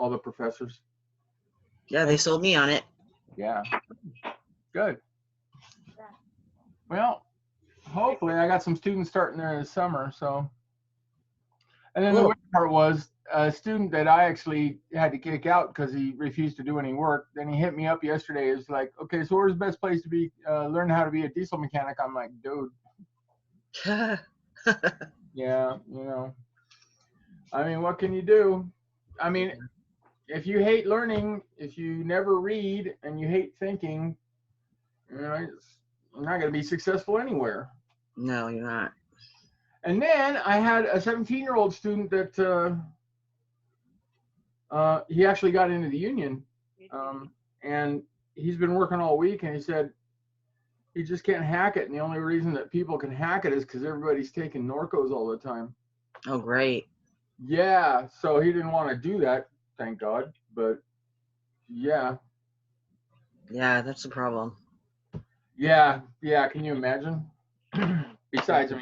all the professors. Yeah, they sold me on it. Yeah. Good. Well, hopefully I got some students starting there this summer. So, and then the Cool. weird part was a student that I actually had to kick out because he refused to do any work. Then he hit me up yesterday. It's like, okay, so where's the best place to be learn how to be a diesel mechanic? I'm like, dude. Yeah, you know. I mean, what can you do? I mean, if you hate learning, if you never read and you hate thinking, you know, you're not going to be successful anywhere. No, you're not. And then I had a 17-year-old student that he actually got into the union, and he's been working all week, and he said he just can't hack it, and the only reason that people can hack it is because everybody's taking Norcos all the time. Oh, great. Yeah, so he didn't want to do that, thank God, but yeah. Yeah, that's the problem. Yeah, can you imagine? Besides, I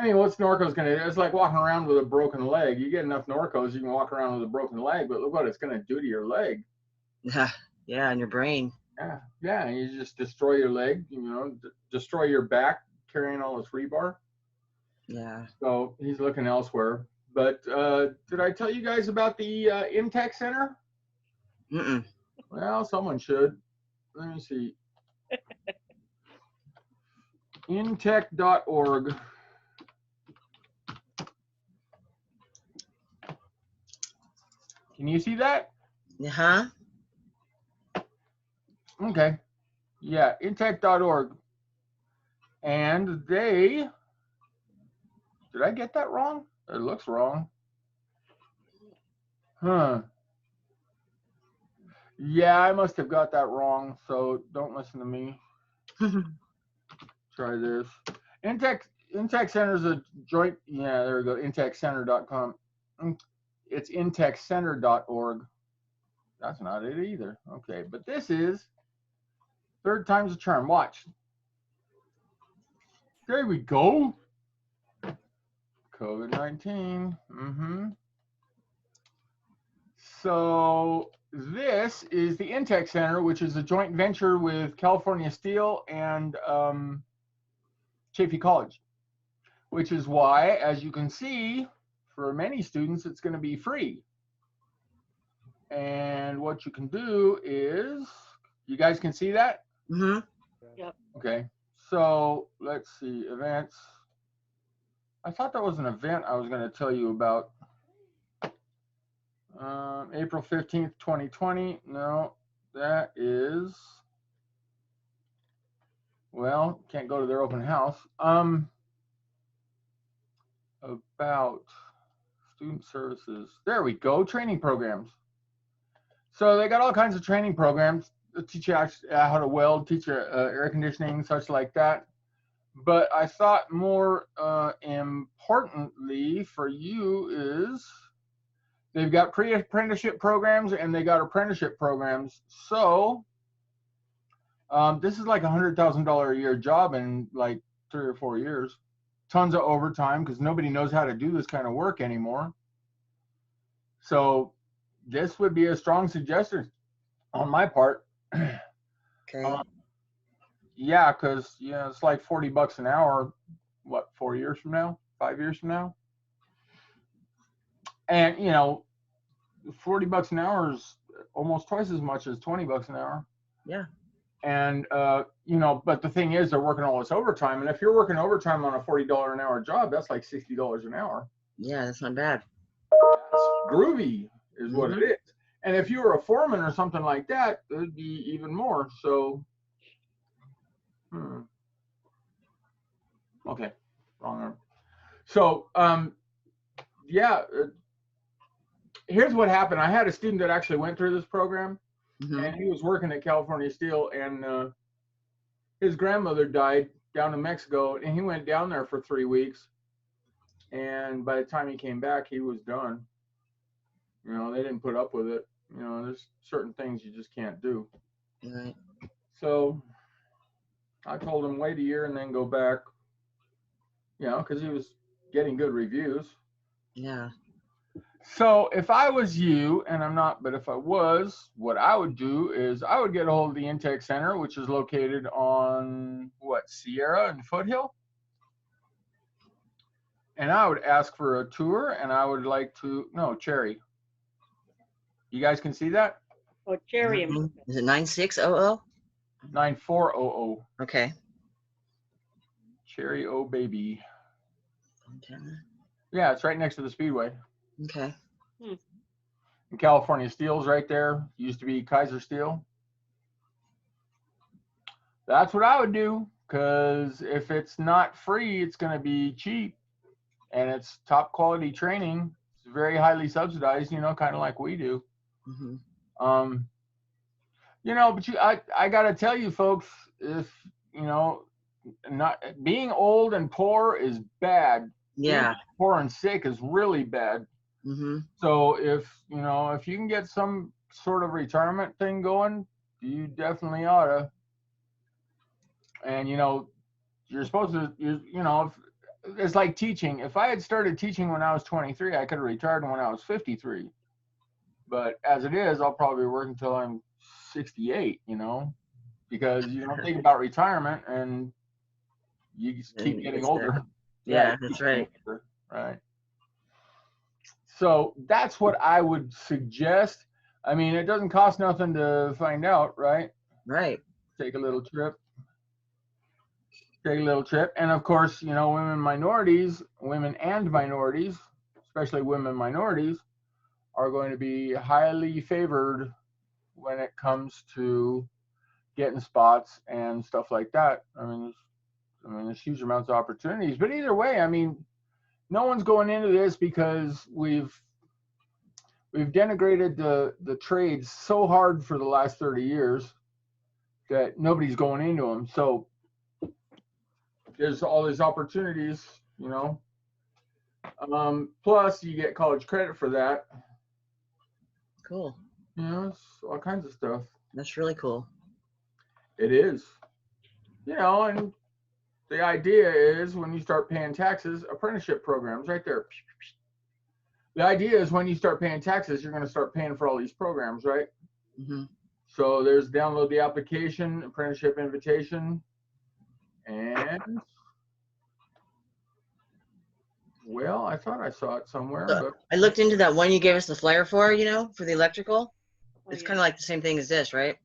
mean, what's Norco's going to do? It's like walking around with a broken leg. You get enough Norcos, you can walk around with a broken leg, but look what it's going to do to your leg. Yeah, and your brain. Yeah, and you just destroy your leg, you know, destroy your back carrying all this rebar. Yeah. So he's looking elsewhere. But did I tell you guys about the Intech Center? Mm-mm. Well, someone should. Let me see. Intech.org. Can you see that? Huh? Okay. Yeah, intech.org. And they, did I get that wrong? It looks wrong. Huh. Yeah, I must have got that wrong, so don't listen to me. Try this. Intech Center is a joint, yeah, there we go, intechcenter.com. It's intechcenter.org. That's not it either. Okay, but this is third time's a charm. Watch. There we go. COVID-19. So this is the Intech Center, which is a joint venture with California Steel and Chaffey College, which is why, as you can see, for many students, it's going to be free. And what you can do is, you guys can see that? Mm-hmm. Yep. Okay, so let's see, events. I thought that was an event I was going to tell you about. April 15th, 2020. No, that is, well, can't go to their open house. About student services. There we go, training programs. So they got all kinds of training programs to teach you how to weld, teach you air conditioning, such like that. But I thought more importantly for you is they've got pre-apprenticeship programs and they got apprenticeship programs. So this is like $100,000 a year job in like 3 or 4 years. Tons of overtime because nobody knows how to do this kind of work anymore. So this would be a strong suggestion on my part. Okay. Yeah, because it's like $40 an hour. What, 4 years from now? 5 years from now? And $40 an hour is almost twice as much as $20 an hour. Yeah. And but the thing is, they're working all this overtime, and if you're working overtime on a $40 an hour job, that's like $60 an hour. Yeah, that's not bad. That's groovy, is what it is. And if you were a foreman or something like that, it'd be even more. So, okay, wrong arm. So, yeah. Here's what happened. I had a student that actually went through this program. And he was working at California Steel, and his grandmother died down in Mexico, and he went down there for 3 weeks. And by the time he came back, he was done. They didn't put up with it. There's certain things you just can't do. Right. So I told him wait a year and then go back, because he was getting good reviews. Yeah. So if I was you, and I'm not, but if I was, what I would do is I would get a hold of the Intake Center, which is located on what, Sierra and Foothill, and I would ask for a tour, and I would like to, no, Cherry. You guys can see that? Oh, Cherry. Is it 9600? 9400. Okay. Cherry, oh baby. Montana. Yeah, it's right next to the Speedway. Okay. And California Steel's right there. Used to be Kaiser Steel. That's what I would do, because if it's not free, it's going to be cheap, and it's top quality training. It's very highly subsidized, you know, kind of like we do. You know, but I got to tell you, folks, if, you know, not being old and poor is bad. Yeah. Being poor and sick is really bad. So if, you know, if you can get some sort of retirement thing going, you definitely ought to. And, you know, you're supposed to, you know, it's like teaching. If I had started teaching when I was 23, I could have retired when I was 53. But as it is, I'll probably work until I'm 68, you know, because you don't think about retirement and you just keep getting older. Yeah, that's right. Right. So that's what I would suggest. I mean, it doesn't cost nothing to find out, right? Right. Take a little trip. Take a little trip. And of course, you know, women and minorities, especially women minorities, are going to be highly favored when it comes to getting spots and stuff like that. I mean, there's huge amounts of opportunities. But either way, I mean, no one's going into this because we've denigrated the trades so hard for the last 30 years that nobody's going into them. So there's all these opportunities, you know. Plus, you get college credit for that. Cool. You know, it's all kinds of stuff. That's really cool. It is. You know, and the idea is when you start paying taxes, apprenticeship programs right there. The idea is when you start paying taxes, you're going to start paying for all these programs, right? So there's download the application, apprenticeship invitation, and well, I thought I saw it somewhere. But I looked into that one you gave us the flyer for, you know, for the electrical. It's kind of like the same thing as this, right?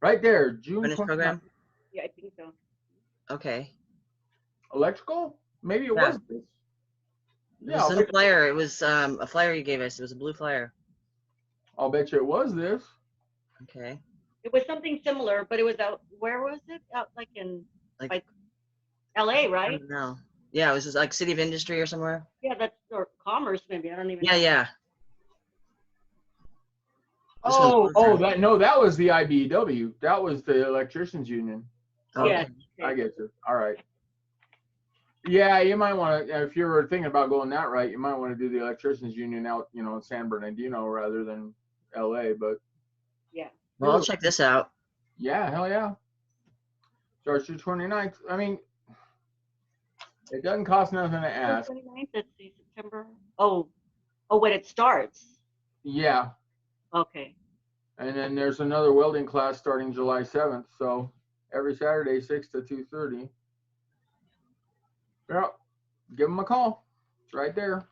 Right there, June 29th. Program. Yeah, I think so. Okay. Electrical? Maybe it was this. It was some flyer. It was a flyer you gave us. It was a blue flyer. I'll bet you it was this. Okay. It was something similar, but it was out. Where was it? Out like in like LA, right? I don't know. Yeah, it was just like City of Industry or somewhere. Yeah, that's or Commerce maybe. I don't even. Yeah, yeah. That was the IBEW. That was the Electricians Union. Yeah. I get you. All right. Yeah, you might want to, if you're thinking about going that route, you might want to do the Electricians Union out, you know, in San Bernardino rather than LA, but. Yeah. Well, I'll check this out. Yeah, hell yeah. Starts June 29th. I mean, it doesn't cost nothing to ask. 29th, let's see, September. Oh, when it starts. Yeah. Okay. And then there's another welding class starting July 7th. So every Saturday, 6 to 2:30. Yeah, give them a call. It's right there.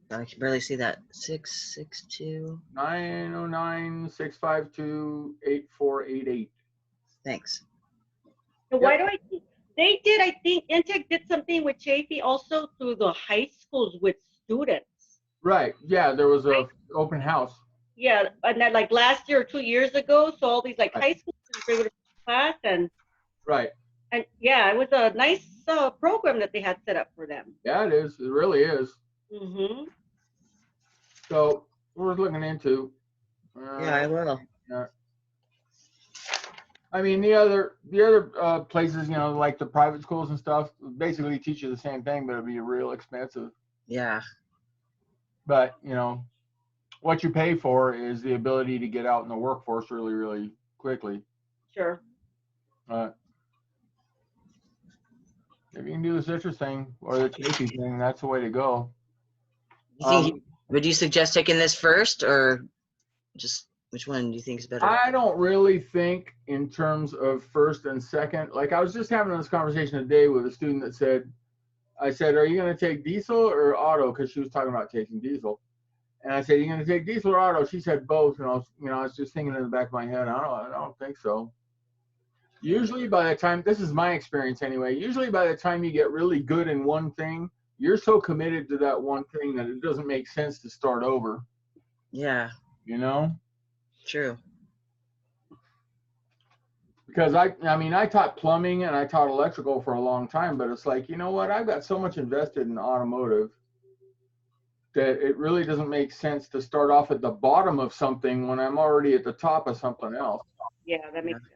I can barely see that. 662. 909-652-8488. Thanks. So why do I think they did? I think Intech did something with Chafee also through the high schools with students. Right. Yeah, there was a open house. Yeah, and then like last year or 2 years ago, so all these like high school students were able to class and. Right. And yeah, it was a nice program that they had set up for them. Yeah, it is. It really is. Mm-hmm. So worth looking into. Yeah, I will. I mean, the other places, you know, like the private schools and stuff, basically teach you the same thing, but it'd be real expensive. Yeah. But you know, what you pay for is the ability to get out in the workforce really, really quickly. Sure. If you can do the citrus thing or the Chafee thing, that's the way to go. Would you suggest taking this first, or just which one do you think is better? I don't really think in terms of first and second. Like, I was just having this conversation today with a student that said, I said, are you going to take diesel or auto? Because she was talking about taking diesel. And I said, are you going to take diesel or auto? She said both. And I was just thinking in the back of my head, I don't think so. Usually by the time, this is my experience anyway, usually by the time you get really good in one thing, you're so committed to that one thing that it doesn't make sense to start over. Yeah. You know? True. Because I taught plumbing and I taught electrical for a long time, but it's like, you know what? I've got so much invested in automotive that it really doesn't make sense to start off at the bottom of something when I'm already at the top of something else. Yeah, that makes sense.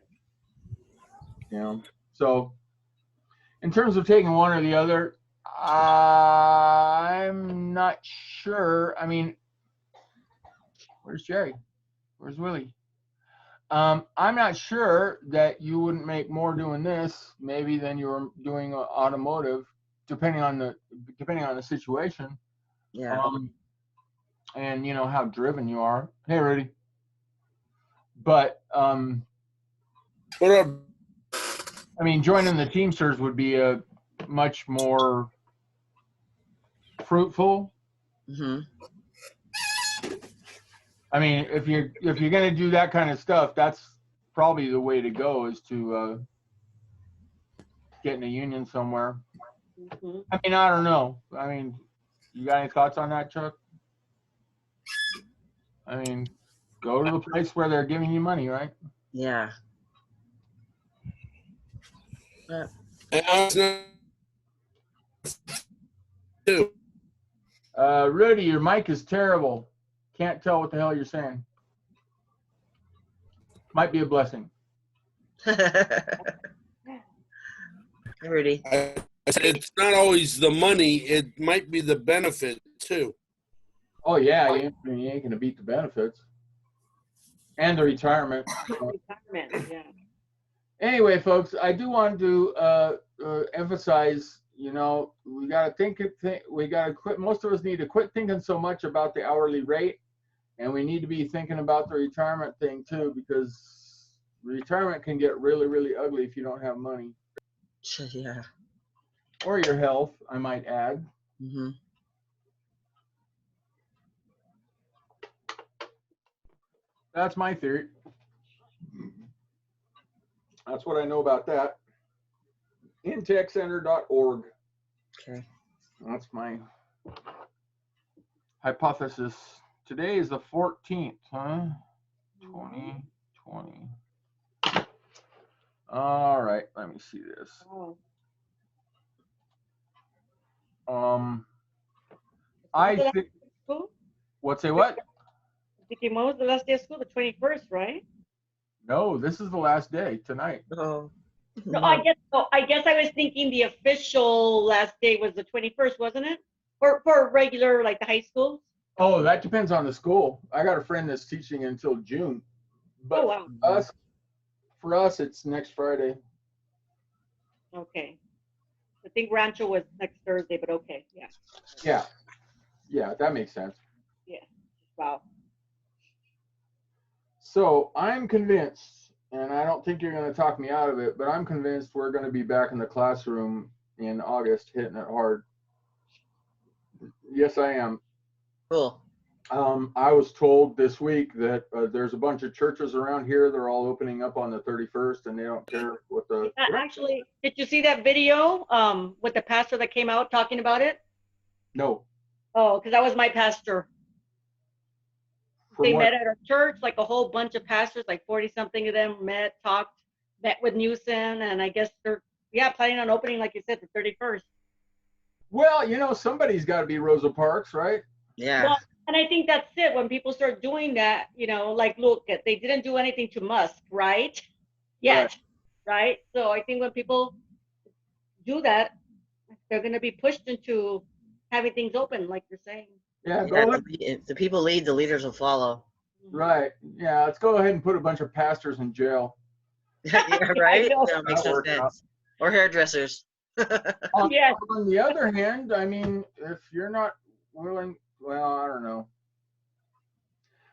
You know? So in terms of taking one or the other, I'm not sure. I mean, where's Jerry? Where's Willie? I'm not sure that you wouldn't make more doing this maybe than you were doing automotive, depending on the situation. Yeah. And you know how driven you are. Hey, Rudy. But What up? I mean, joining the Teamsters would be a much more fruitful. Mm-hmm. I mean, if you're gonna do that kind of stuff, that's probably the way to go, is to get in a union somewhere. Mm-hmm. I mean, I don't know. I mean, you got any thoughts on that, Chuck? I mean, go to the place where they're giving you money, right? Yeah. And it's not too. Rudy, your mic is terrible. Can't tell what the hell you're saying. Might be a blessing. Rudy. I said it's not always the money; it might be the benefit too. Oh yeah, you ain't gonna beat the benefits and the retirement. Retirement, yeah. Anyway, folks, I do want to emphasize. You know, we gotta we gotta quit. Most of us need to quit thinking so much about the hourly rate, and we need to be thinking about the retirement thing too, because retirement can get really, really ugly if you don't have money. Yeah. Or your health, I might add. Mm-hmm. That's my theory. That's what I know about that. intechcenter.org. Okay. That's my hypothesis. Today is the 14th, huh? 2020. All right, let me see this. Oh. I think. What? Say what? When was the last day of school? The 21st, right? No, this is the last day tonight. Oh. No, I guess I was thinking the official last day was the 21st, wasn't it? For regular, like the high schools? Oh, that depends on the school. I got a friend that's teaching until June. But Oh, wow. for us, it's next Friday. Okay. I think Rancho was next Thursday, but okay, yeah. Yeah, that makes sense. Yeah. Wow. So I'm convinced, and I don't think you're going to talk me out of it, but I'm convinced we're going to be back in the classroom in August, hitting it hard. Yes, I am. Cool. I was told this week that there's a bunch of churches around here. They're all opening up on the 31st, and they don't care what the. Actually, did you see that video with the pastor that came out talking about it? No. Oh, because that was my pastor. From They what? met at our church, like a whole bunch of pastors, like 40-something of them met with Newsom, and I guess they're planning on opening, like you said, the 31st. Well, you know, somebody's got to be Rosa Parks, right? Yeah. Well, and I think that's it. When people start doing that, you know, like, look, they didn't do anything to Musk, right? Yet, right? So I think when people do that, they're going to be pushed into having things open, like you're saying. Yeah, go Yeah, ahead. if the people lead, the leaders will follow. Right. Yeah, let's go ahead and put a bunch of pastors in jail. Yeah, right? know. That makes That no works out. sense. Or hairdressers. On Yes. the other hand, I mean, if you're not willing, well, I don't know.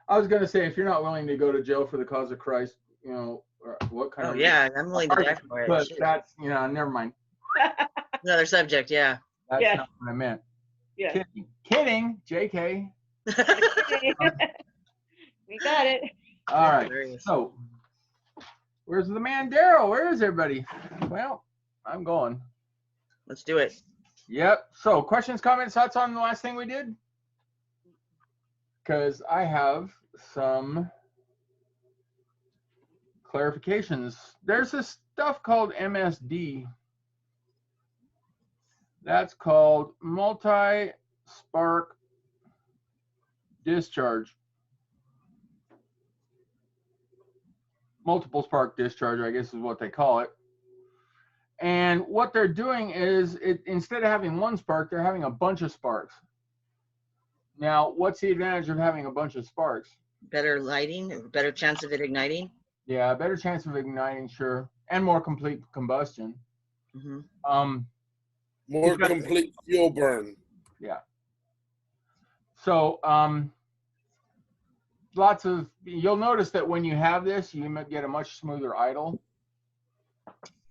I was going to say, if you're not willing to go to jail for the cause of Christ, you know, what kind Oh of yeah, I'm willing to die for it. but Shit. that's, you know, never mind. Another subject, yeah. That's Yes. not what I meant. Yeah. Kidding. Kidding, JK. We got it. All right. Hilarious. So, where's the man Daryl? Where is everybody? Well, I'm going. Let's do it. Yep. So, questions, comments, thoughts on the last thing we did? Because I have some clarifications. There's this stuff called MSD. That's called multi-spark discharge. Multiple spark discharge, I guess is what they call it. And what they're doing is, instead of having one spark, they're having a bunch of sparks. Now, what's the advantage of having a bunch of sparks? Better lighting, better chance of it igniting. Yeah, better chance of igniting, sure, and more complete combustion. Mm-hmm. More complete fuel burn. Yeah. So, you'll notice that when you have this, you might get a much smoother idle.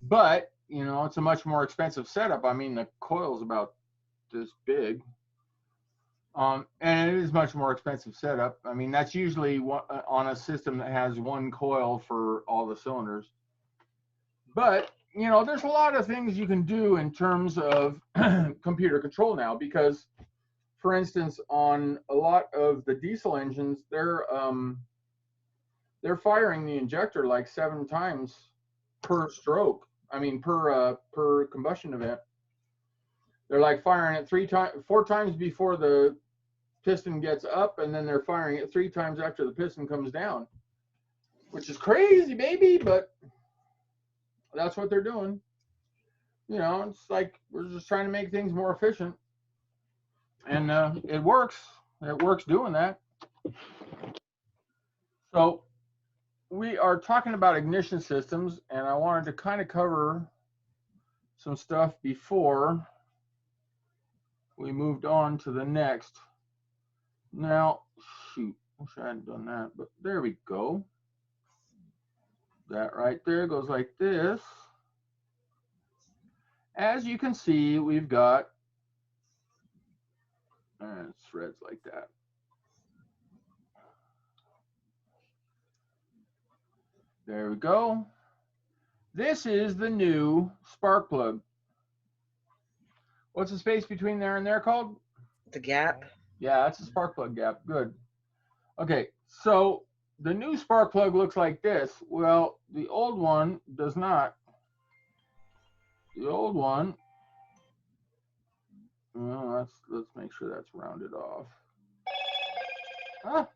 But, you know, it's a much more expensive setup. I mean, the coil's about this big. And it is much more expensive setup. I mean, that's usually on a system that has one coil for all the cylinders. But, you know, there's a lot of things you can do in terms of computer control now, because, for instance, on a lot of the diesel engines, they're firing the injector like 7 times per stroke. I mean, per combustion event. They're like firing it 4 times before the piston gets up, and then they're firing it 3 times after the piston comes down, which is crazy, baby, but that's what they're doing. You know, it's like we're just trying to make things more efficient, and it works. It works doing that. So we are talking about ignition systems, and I wanted to kind of cover some stuff before we moved on to the next. Now, shoot, wish I hadn't done that, but there we go. That right there goes like this. As you can see, we've got threads like that. There we go. This is the new spark plug. What's the space between there and there called? The gap. Yeah, that's a spark plug gap. Good. Okay, so the new spark plug looks like this. Well, the old one does not. The old one, well, let's make sure that's rounded off. Ah.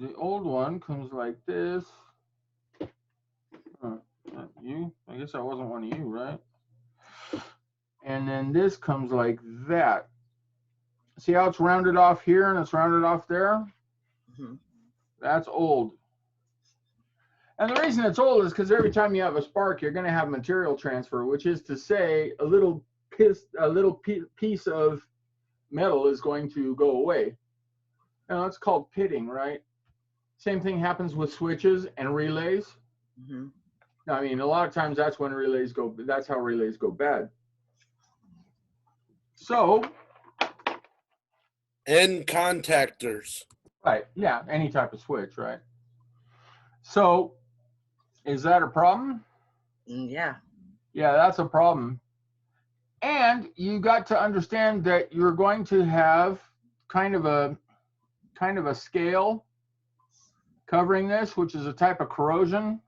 The old one comes like this. You? I guess I wasn't one of you, right? And then this comes like that. See how it's rounded off here and it's rounded off there? Mm-hmm. That's old. And the reason it's old is because every time you have a spark, you're going to have material transfer, which is to say a little piece of metal is going to go away. Now, it's called pitting, right? Same thing happens with switches and relays. Mm-hmm. I mean, a lot of times that's how relays go bad. So. And contactors. Right, yeah, any type of switch, right? So, is that a problem? Yeah. Yeah, that's a problem. And you got to understand that you're going to have kind of a scale covering this, which is a type of corrosion.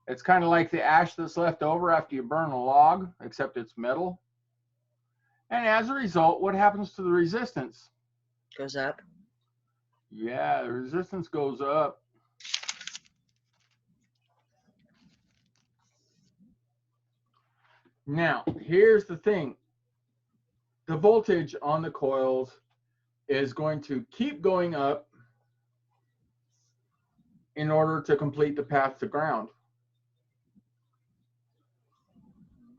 It's kind of like the ash that's left over after you burn a log, except it's metal. And as a result, what happens to the resistance? Goes up. Yeah, the resistance goes up. Now, here's the thing. The voltage on the coils is going to keep going up in order to complete the path to ground.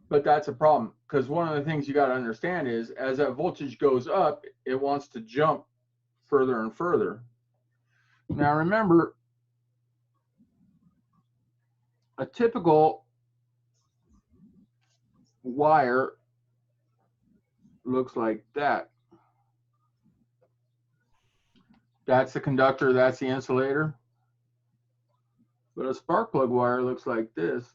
But that's a problem, because one of the things you got to understand is as that voltage goes up, it wants to jump further and further. Now remember, a typical wire looks like that. That's the conductor, that's the insulator. But a spark plug wire looks like this.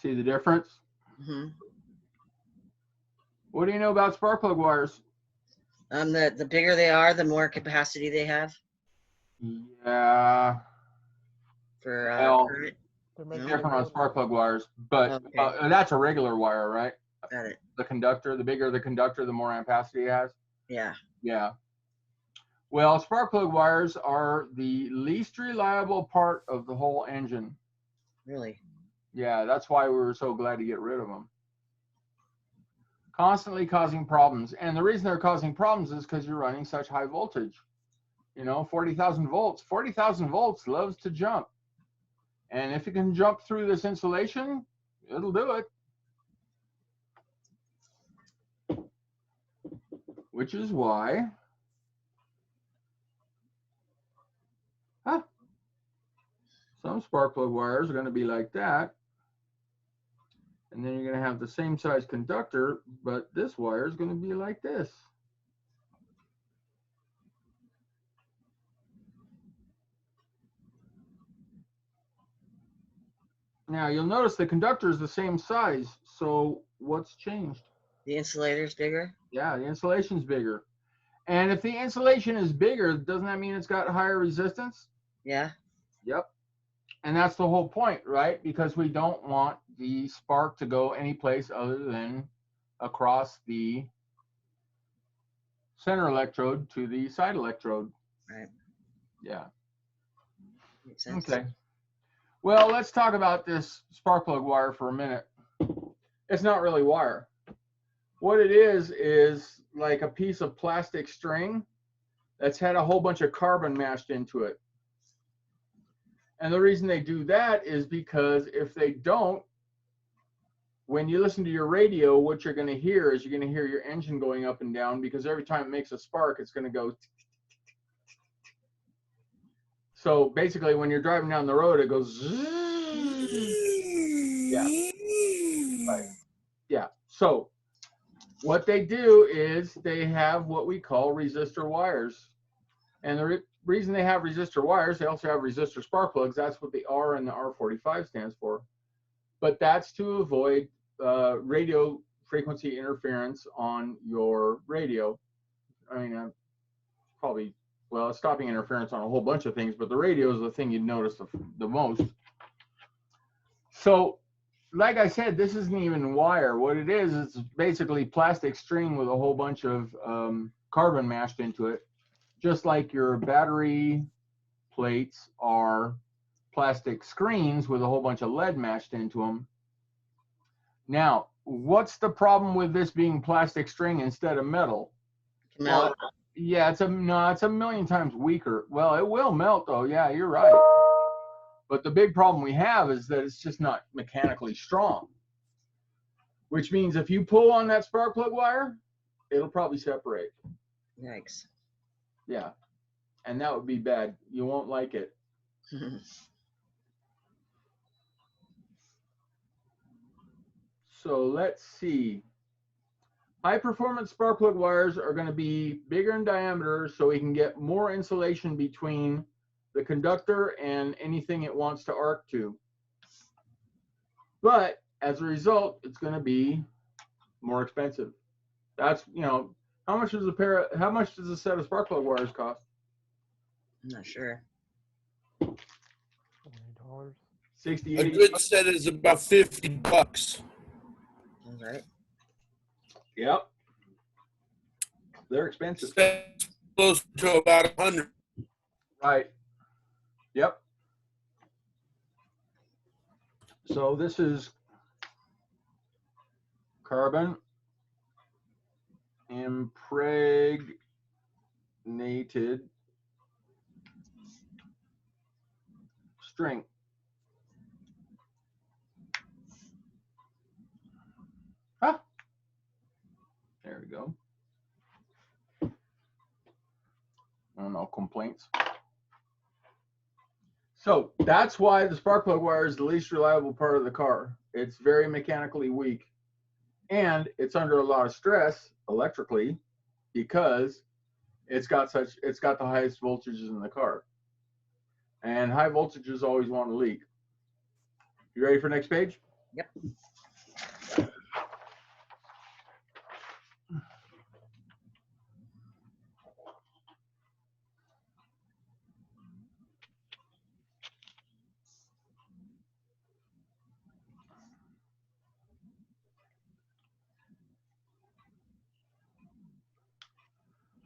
See the difference? Mm-hmm. What do you know about spark plug wires? The bigger they are, the more capacity they have Yeah, for well, current. different on spark plug wires, but Okay. that's a regular wire, right? Got it. The conductor, the bigger the conductor, the more ampacity it has. Yeah. Yeah. Well, spark plug wires are the least reliable part of the whole engine. Really? Yeah, that's why we were so glad to get rid of them. Constantly causing problems. And the reason they're causing problems is because you're running such high voltage. You know, 40,000 volts. 40,000 volts loves to jump. And if it can jump through this insulation, it'll do it. Which is why some spark plug wires are going to be like that. And then you're going to have the same size conductor, but this wire is going to be like this. Now you'll notice the conductor is the same size. So what's changed? The insulator's bigger? Yeah, the insulation's bigger. And if the insulation is bigger, doesn't that mean it's got higher resistance? Yeah. Yep. And that's the whole point, right? Because we don't want the spark to go any place other than across the center electrode to the side electrode. Right. Yeah. Makes sense. Okay. Well, let's talk about this spark plug wire for a minute. It's not really wire. What it is like a piece of plastic string that's had a whole bunch of carbon mashed into it. And the reason they do that is because if they don't, when you listen to your radio, what you're going to hear is you're going to hear your engine going up and down, because every time it makes a spark, it's going to go. So basically, when you're driving down the road, it goes. Yeah. Right. Yeah. So what they do is they have what we call resistor wires. And the reason they have resistor wires, they also have resistor spark plugs. That's what the R and the R45 stands for. But that's to avoid radio frequency interference on your radio. I mean, probably, well, stopping interference on a whole bunch of things, but the radio is the thing you'd notice the most. So, like I said, this isn't even wire. What it is, it's basically plastic string with a whole bunch of carbon mashed into it, just like your battery plates are plastic screens with a whole bunch of lead mashed into them. Now, what's the problem with this being plastic string instead of metal? Melt. Well, yeah, it's a million times weaker. Well, it will melt though. Yeah, you're right. But the big problem we have is that it's just not mechanically strong, which means if you pull on that spark plug wire, it'll probably separate. Yikes. Yeah, and that would be bad. You won't like it. So let's see. High performance spark plug wires are going to be bigger in diameter so we can get more insulation between the conductor and anything it wants to arc to. But as a result, it's going to be more expensive. That's, you know, how much does a set of spark plug wires cost? I'm not sure. $20. 60, A 80 good bucks? set is about $50. All right. Yep. They're expensive. Close to about 100. Right. Yep. So this is carbon impregnated string. Ah, there we go. No complaints. So that's why the spark plug wire is the least reliable part of the car. It's very mechanically weak, and it's under a lot of stress electrically because it's got the highest voltages in the car. And high voltages always want to leak. You ready for next page? Yep.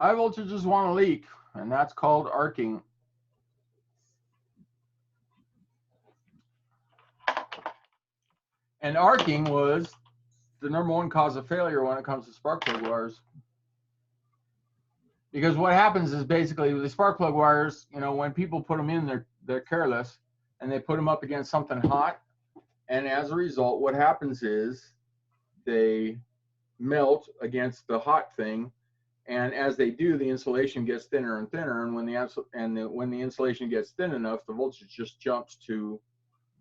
High voltages want to leak, and that's called arcing. And arcing was the #1 cause of failure when it comes to spark plug wires. Because what happens is basically the spark plug wires, you know, when people put them in, they're careless, and they put them up against something hot, and as a result, what happens is they melt against the hot thing, and as they do, the insulation gets thinner and thinner, and when the insulation gets thin enough, the voltage just jumps to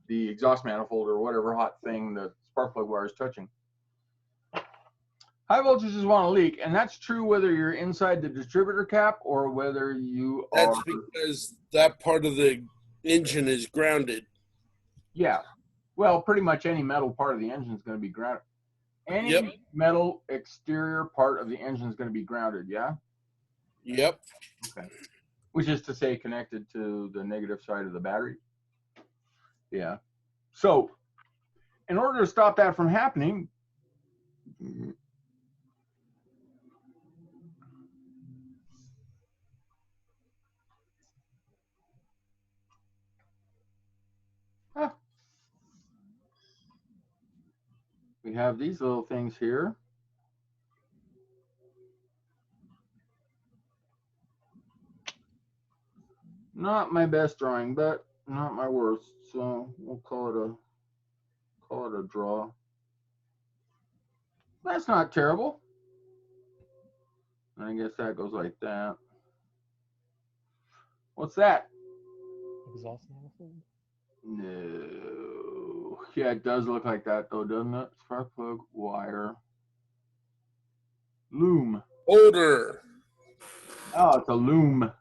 the exhaust manifold or whatever hot thing the spark plug wire is touching. High voltages want to leak, and that's true whether you're inside the distributor cap or whether you are. That's because that part of the engine is grounded. Yeah. Well, pretty much any metal part of the engine is going to be grounded. Any metal exterior part of the engine is going to be grounded, yeah? Yep. Okay. Which is to say connected to the negative side of the battery. Yeah. So, in order to stop that from happening, we have these little things here. Not my best drawing, but not my worst. So we'll call it a draw. That's not terrible. I guess that goes like that. What's that? Exhaust manifold? No. Yeah, it does look like that though, doesn't it? Spark plug wire. Loom. Odor. Oh, it's a loom.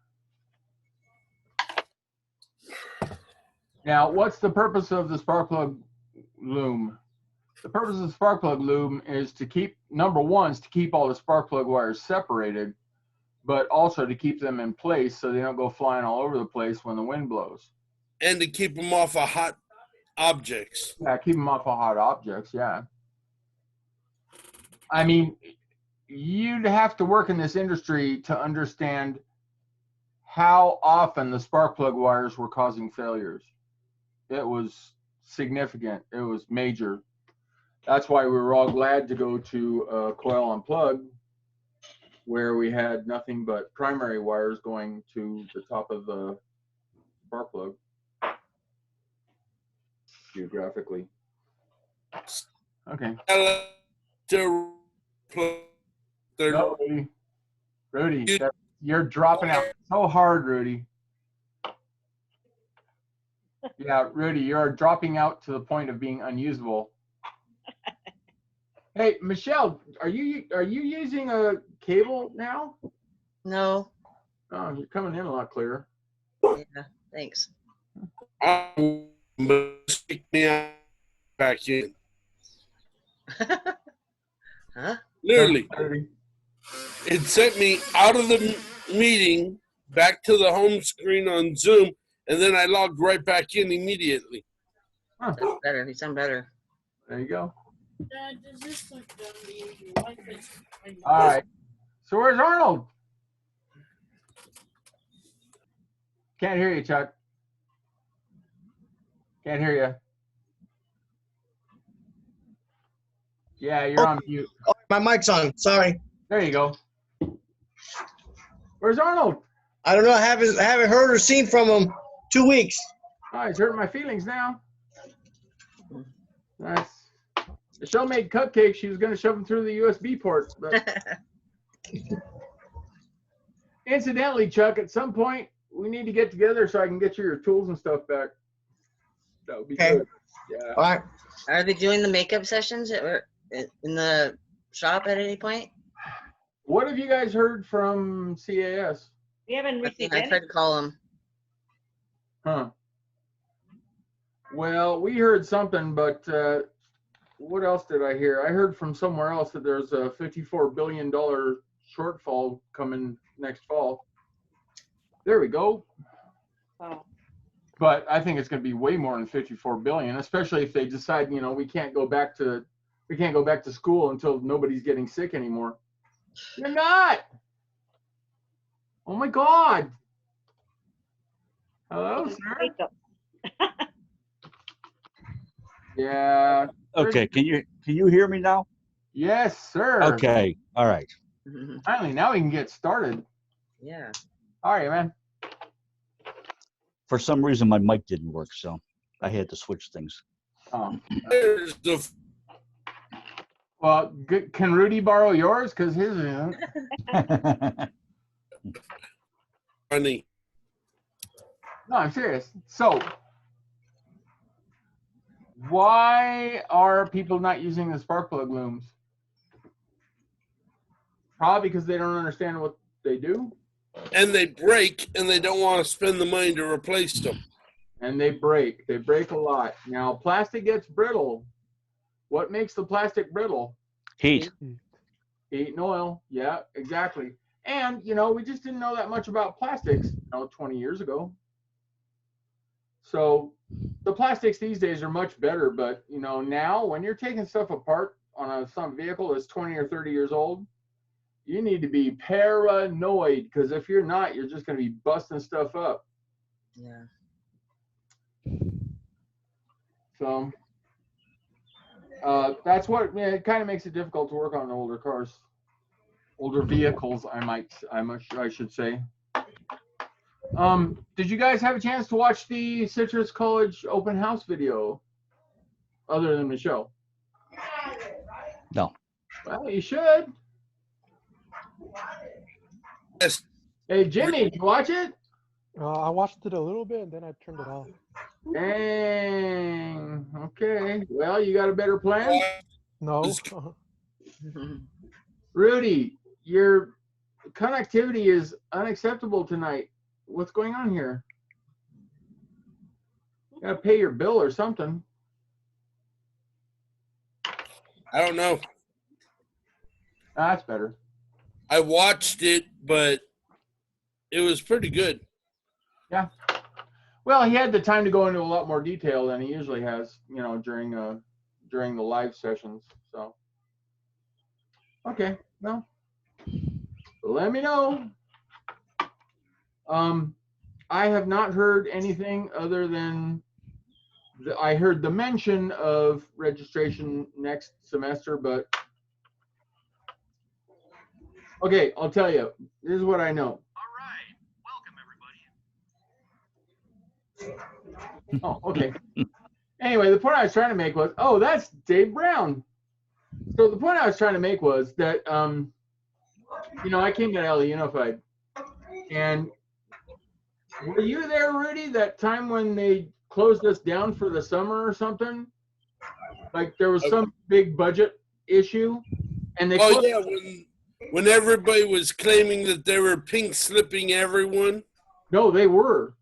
Now, what's the purpose of the spark plug loom? The purpose of the spark plug loom is to keep, #1 is to keep all the spark plug wires separated, but also to keep them in place so they don't go flying all over the place when the wind blows. And to keep them off of hot objects. Yeah, keep them off of hot objects, yeah. I mean, you'd have to work in this industry to understand how often the spark plug wires were causing failures. It was significant. It was major. That's why we were all glad to go to Coil on Plug, where we had nothing but primary wires going to the top of the spark plug geographically. Okay. No, Rudy, you're dropping out so hard, Rudy. Yeah, Rudy, you're dropping out to the point of being unusable. Hey, Michelle, are you using a cable now? No. Oh, you're coming in a lot clearer. Yeah, thanks. Stick me back in. Huh? Literally. It sent me out of the meeting back to the home screen on Zoom, and then I logged right back in immediately. Huh. That's better. You sound better. There you go. Dad, does this look dumb to you? Your wife is- All right. So where's Arnold? Can't hear you, Chuck. Can't hear you. Yeah, you're on mute. Oh, my mic's on. Sorry. There you go. Where's Arnold? I don't know. I haven't heard or seen from him 2 weeks. Oh, he's hurting my feelings now. That's. Michelle made cupcakes. She was going to shove them through the USB port. But incidentally, Chuck, at some point we need to get together so I can get you your tools and stuff back. That would be good. Yeah. All right. Are they doing the makeup sessions or in the shop at any point? What have you guys heard from CAS? We haven't received I any. tried to call them. Huh. Well, we heard something, but what else did I hear? I heard from somewhere else that there's a $54 billion shortfall coming next fall. There we go. Wow. But I think it's going to be way more than 54 billion, especially if they decide, you know, we can't go back to school until nobody's getting sick anymore. You're not. Oh my God. Hello, sir. Makeup. Yeah. Okay, can you hear me now? Yes, sir. Okay, all right. Finally, now we can get started. Yeah. All right, man. For some reason, my mic didn't work, so I had to switch things. There's the Well, can Rudy borrow yours? Because his isn't. funny. No, I'm serious. So, why are people not using the spark plug looms? Probably because they don't understand what they do. And they break, and they don't want to spend the money to replace them. And they break. They break a lot. Now, plastic gets brittle. What makes the plastic brittle? Heat. Heat and oil. Yeah, exactly. And, you know, we just didn't know that much about plastics, 20 years ago. So the plastics these days are much better. But, now when you're taking stuff apart on some vehicle that's 20 or 30 years old, you need to be paranoid, because if you're not, you're just going to be busting stuff up. Yeah. So that's what it kind of makes it difficult to work on older cars, older vehicles. I should say. Did you guys have a chance to watch the Citrus College open house video, other than Michelle? No. Well, you should. Yes. Hey, Jimmy, did you watch it? I watched it a little bit and then I turned it off. Dang. Okay. Well, you got a better plan? No. Rudy, your connectivity is unacceptable tonight. What's going on here? You gotta pay your bill or something. I don't know. That's better. I watched it, but it was pretty good. Yeah. Well, he had the time to go into a lot more detail than he usually has, during the live sessions. So, okay, well, let me know. I have not heard anything other than I heard the mention of registration next semester, but okay, I'll tell you. This is what I know. Oh, okay. Anyway, the point I was trying to make was, that's Dave Brown. So the point I was trying to make was that, I came to LA Unified, and were you there, Rudy, that time when they closed us down for the summer or something? Like there was some big budget issue, and they closed. Yeah, when everybody was claiming that they were pink slipping everyone. No, they were.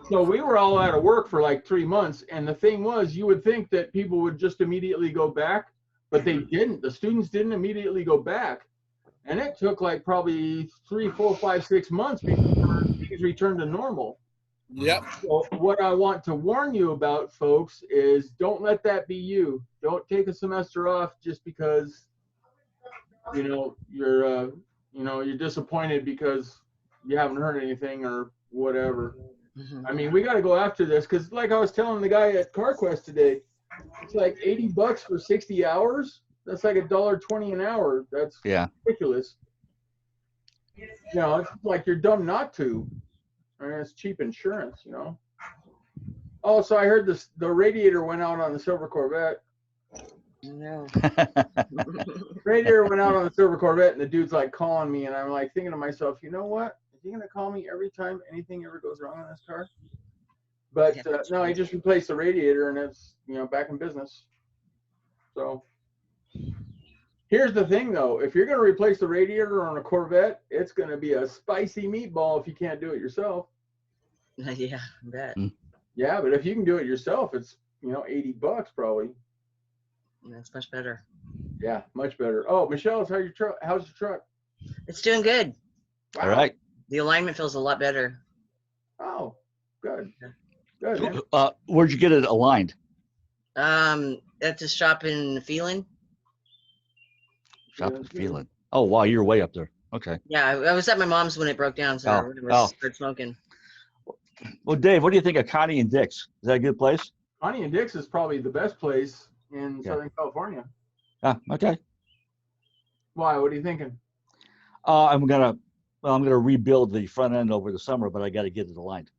So we were all out of work for like 3 months, and the thing was, you would think that people would just immediately go back, but they didn't. The students didn't immediately go back, and it took like probably 3, 4, 5, 6 months before things returned to normal. Yep. So what I want to warn you about, folks, is don't let that be you. Don't take a semester off just because you're disappointed because you haven't heard anything or whatever. I mean, we got to go after this, because like I was telling the guy at CarQuest today, It's like $80 for 60 hours. That's like $1.20 an hour. That's Yeah. ridiculous. You know, it's like you're dumb not to. I mean, it's cheap insurance, you know. Oh, so I heard the radiator went out on the Silver Corvette. No. Radiator went out on the Silver Corvette, and the dude's like calling me, and I'm like thinking to myself, you know what? Is he gonna call me every time anything ever goes wrong on this car? But no, he just replaced the radiator, and it's, you know, back in business. So here's the thing, though: if you're gonna replace the radiator on a Corvette, it's gonna be a spicy meatball if you can't do it yourself. Yeah, I bet. Yeah, but if you can do it yourself, it's, you know, $80 probably. That's much better. Yeah, much better. Oh, Michelle, how's your truck? How's your truck? It's doing good. Wow. All right. The alignment feels a lot better. Oh, good. Good. Man. Where'd you get it aligned? At the shop in Phelan. Shop and feeling. Oh, wow, you're way up there. Okay. Yeah, I was at my mom's when it broke down, so I started smoking. Well, Dave, what do you think of Connie and Dick's? Is that a good place? Connie and Dick's is probably the best place in Southern California. Okay. Why? What are you thinking? I'm gonna rebuild the front end over the summer, but I got to get it aligned.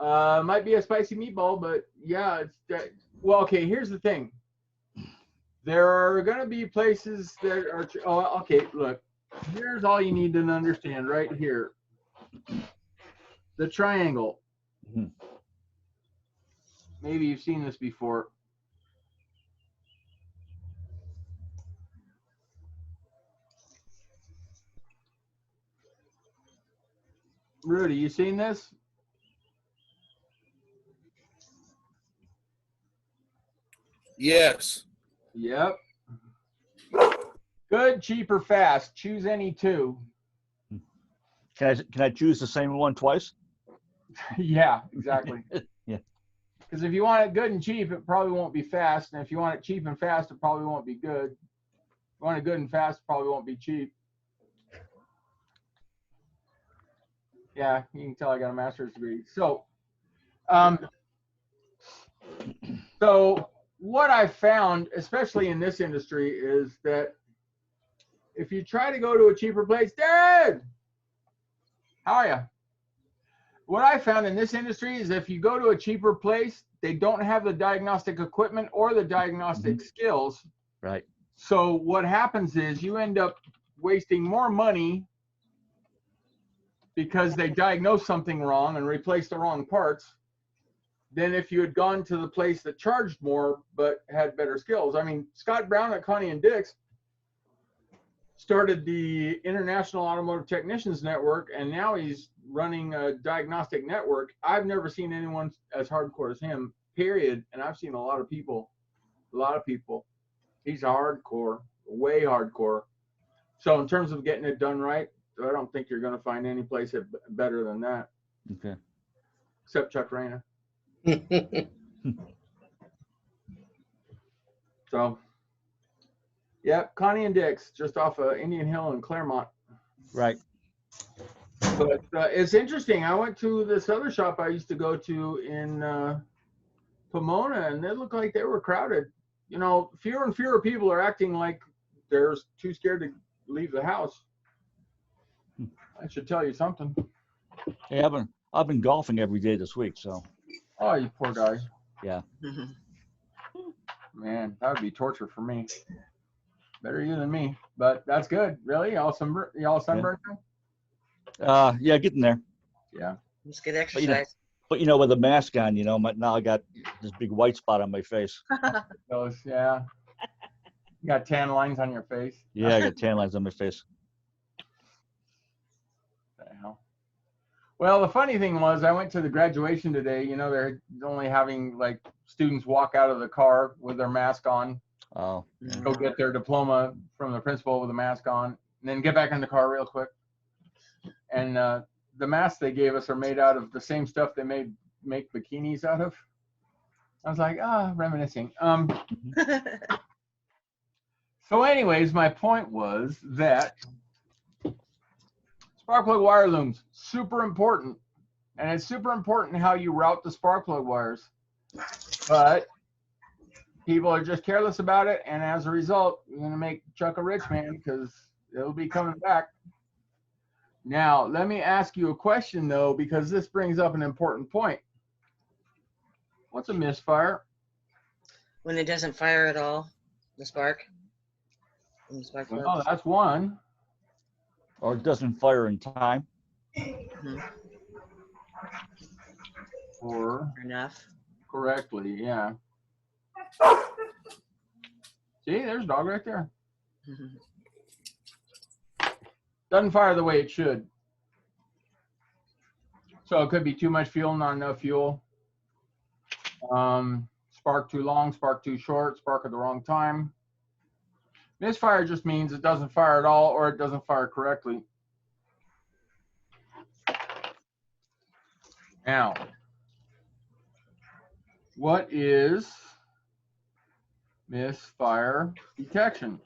Might be a spicy meatball, but yeah, it's well. Okay, here's the thing. There are gonna be places that are. Oh, okay. Look, here's all you need to understand right here. The triangle. Mhm. Maybe you've seen this before. Rudy, you seen this? Yes. Yep. Good, cheap, or fast. Choose any two. Can I choose the same one twice? Yeah, exactly. Yeah. Because if you want it good and cheap, it probably won't be fast. And if you want it cheap and fast, it probably won't be good. If you want it good and fast, it probably won't be cheap. Yeah, you can tell I got a master's degree. So, so what I found, especially in this industry, is that if you try to go to a cheaper place, Dad, how are you? What I found in this industry is if you go to a cheaper place, they don't have the diagnostic equipment or the diagnostic skills. Right. So what happens is you end up wasting more money because they diagnosed something wrong and replaced the wrong parts than if you had gone to the place that charged more but had better skills. I mean, Scott Brown at Connie and Dick's started the International Automotive Technicians Network, and now he's running a diagnostic network. I've never seen anyone as hardcore as him, period. And I've seen a lot of people. He's hardcore, way hardcore. So in terms of getting it done right, I don't think you're going to find any place better than that. Okay. Except Chuck Rayner. So, yeah, Connie and Dick's, just off of Indian Hill in Claremont. Right. But it's interesting. I went to this other shop I used to go to in Pomona, and they looked like they were crowded. You know, fewer and fewer people are acting like they're too scared to leave the house. I should tell you something. Hey, I've been golfing every day this week, so. Oh, you poor guy. Yeah. Man, that would be torture for me. Better you than me, but that's good. Really, y'all sunburned? Yeah, getting there. Yeah. It's good exercise. But you know, with a mask on, you know, now I got this big white spot on my face. Those, yeah. You got tan lines on your face. Yeah, I got tan lines on my face. What the hell? Well, the funny thing was, I went to the graduation today. You know, they're only having like students walk out of the car with their mask on. Oh. Yeah. Go get their diploma from the principal with a mask on, and then get back in the car real quick. And the masks they gave us are made out of the same stuff they make bikinis out of. I was like, reminiscing. So anyways, my point was that spark plug wire looms, super important. And it's super important how you route the spark plug wires. But people are just careless about it, and as a result, you're gonna make Chuck a rich man because it'll be coming back. Now, let me ask you a question though, because this brings up an important point. What's a misfire? When it doesn't fire at all, the spark. When the spark Well, plugs. that's one. Or it doesn't fire in time. Mhm. Or Enough. correctly, yeah. See, there's a dog right there. Mhm. Doesn't fire the way it should. So it could be too much fuel, not enough fuel. Spark too long, spark too short, spark at the wrong time. Misfire just means it doesn't fire at all or it doesn't fire correctly. Now, what is misfire detection?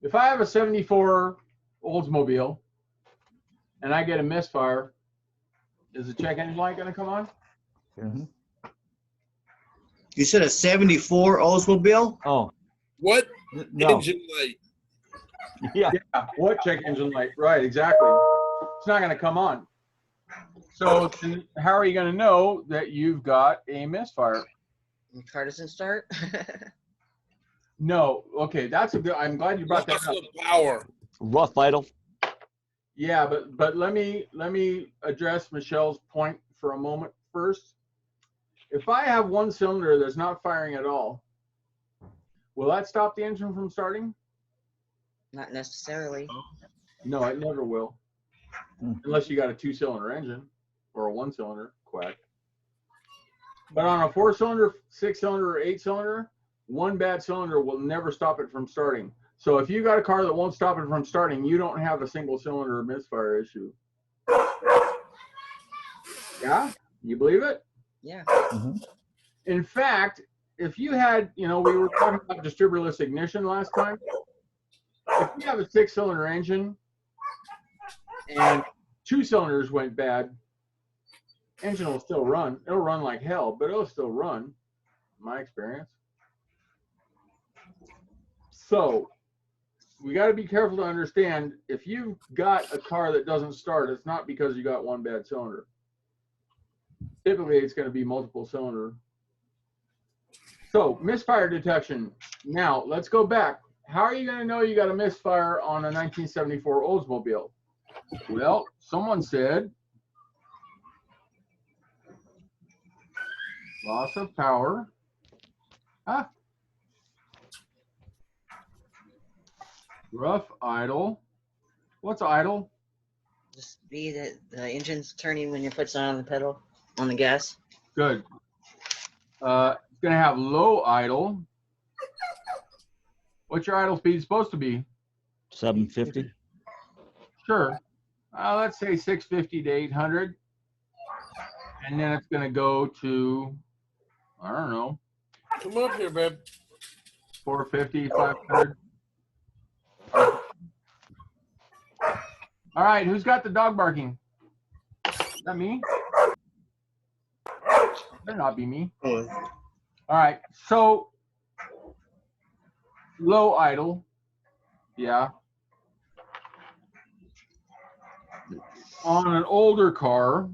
If I have a 74 Oldsmobile and I get a misfire, is the check engine light going to come on? Mhm. You said a 74 Oldsmobile? Oh, What no. engine light? Yeah. Yeah, what check engine light? Right, exactly. It's not going to come on. So then how are you going to know that you've got a misfire? The car doesn't start. No. Okay, that's a good. I'm glad you brought that Loss up. of power. Rough idle. Yeah, but let me address Michelle's point for a moment first. If I have one cylinder that's not firing at all, will that stop the engine from starting? Not necessarily. No, it never will. Unless you got a 2-cylinder engine or a 1-cylinder, quack. But on a 4-cylinder, 6-cylinder, or 8-cylinder, one bad cylinder will never stop it from starting. So if you got a car that won't stop it from starting, you don't have a single cylinder misfire issue. Yeah? You believe it? Yeah. Mhm. In fact, if you had, we were talking about distributorless ignition last time. If you have a 6-cylinder engine and 2 cylinders went bad, engine will still run. It'll run like hell, but it'll still run, in my experience. So we got to be careful to understand, if you've got a car that doesn't start, it's not because you got one bad cylinder. Typically, it's going to be multiple cylinder. So misfire detection. Now, let's go back. How are you going to know you got a misfire on a 1974 Oldsmobile? Well, someone said loss of power. Rough idle. What's idle? Just be that the engine's turning when your foot's not on the pedal, on the gas. Good. It's going to have low idle. What's your idle speed supposed to be? 750. Sure. Let's say 650 to 800. And then it's going to go to, I don't know, Come up here, babe. 450, 500. All right, who's got the dog barking? Is that me? Better not be me. Oh, All right, so low idle, yeah. On an older car,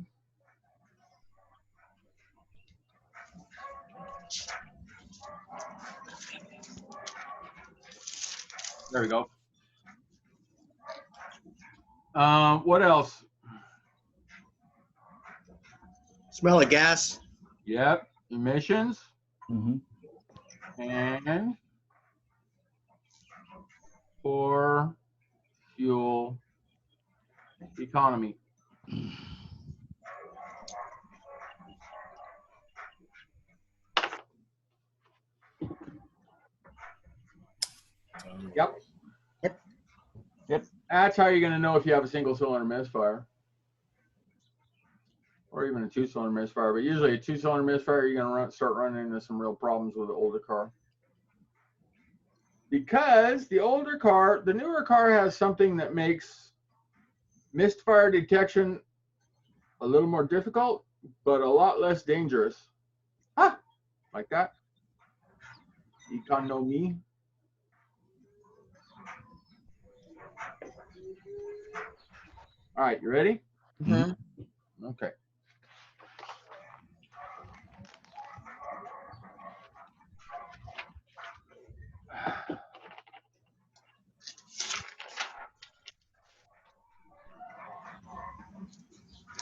there we go. What else? smell of gas. Yep, emissions Mm-hmm. and poor fuel economy. Yep. Yep. That's how you're going to know if you have a single cylinder misfire. Or even a 2-cylinder misfire. But usually a 2-cylinder misfire, you're going to start running into some real problems with the older car. Because the newer car has something that makes misfire detection a little more difficult, but a lot less dangerous. Huh? Like that? Economy. All right, you ready? Mhm. Okay.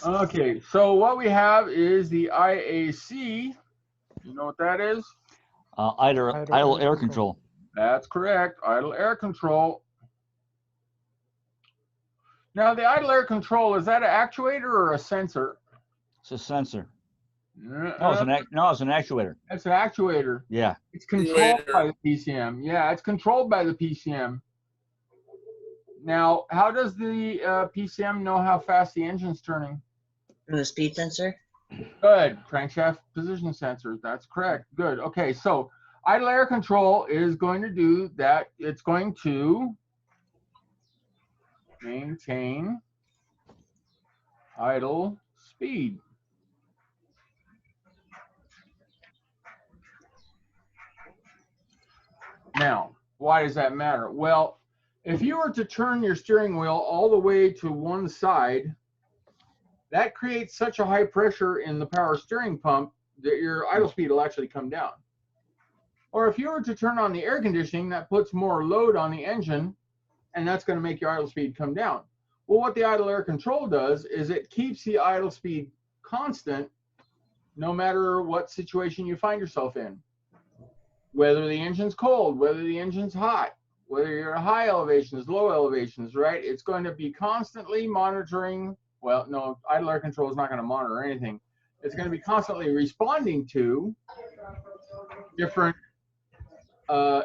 Okay, so what we have is the IAC. You know what that is? Idle air control. That's correct. Idle air control. Now, the idle air control, is that an actuator or a sensor? It's a sensor. No, It's an actuator. it's an actuator. Yeah. It's controlled Actuator. by the PCM. Yeah, it's controlled by the PCM. Now, how does the PCM know how fast the engine's turning? The speed sensor. Good. Crankshaft position sensors. That's correct. Good. Okay, so idle air control is going to do that. It's going to maintain idle speed. Now, why does that matter? Well, if you were to turn your steering wheel all the way to one side, that creates such a high pressure in the power steering pump that your idle speed will actually come down. Or if you were to turn on the air conditioning, that puts more load on the engine, and that's going to make your idle speed come down. Well, what the idle air control does is it keeps the idle speed constant no matter what situation you find yourself in. Whether the engine's cold, whether the engine's hot, whether you're at high elevations, low elevations, right? It's going to be constantly monitoring. Well, no, idle air control is not going to monitor anything. It's going to be constantly responding to different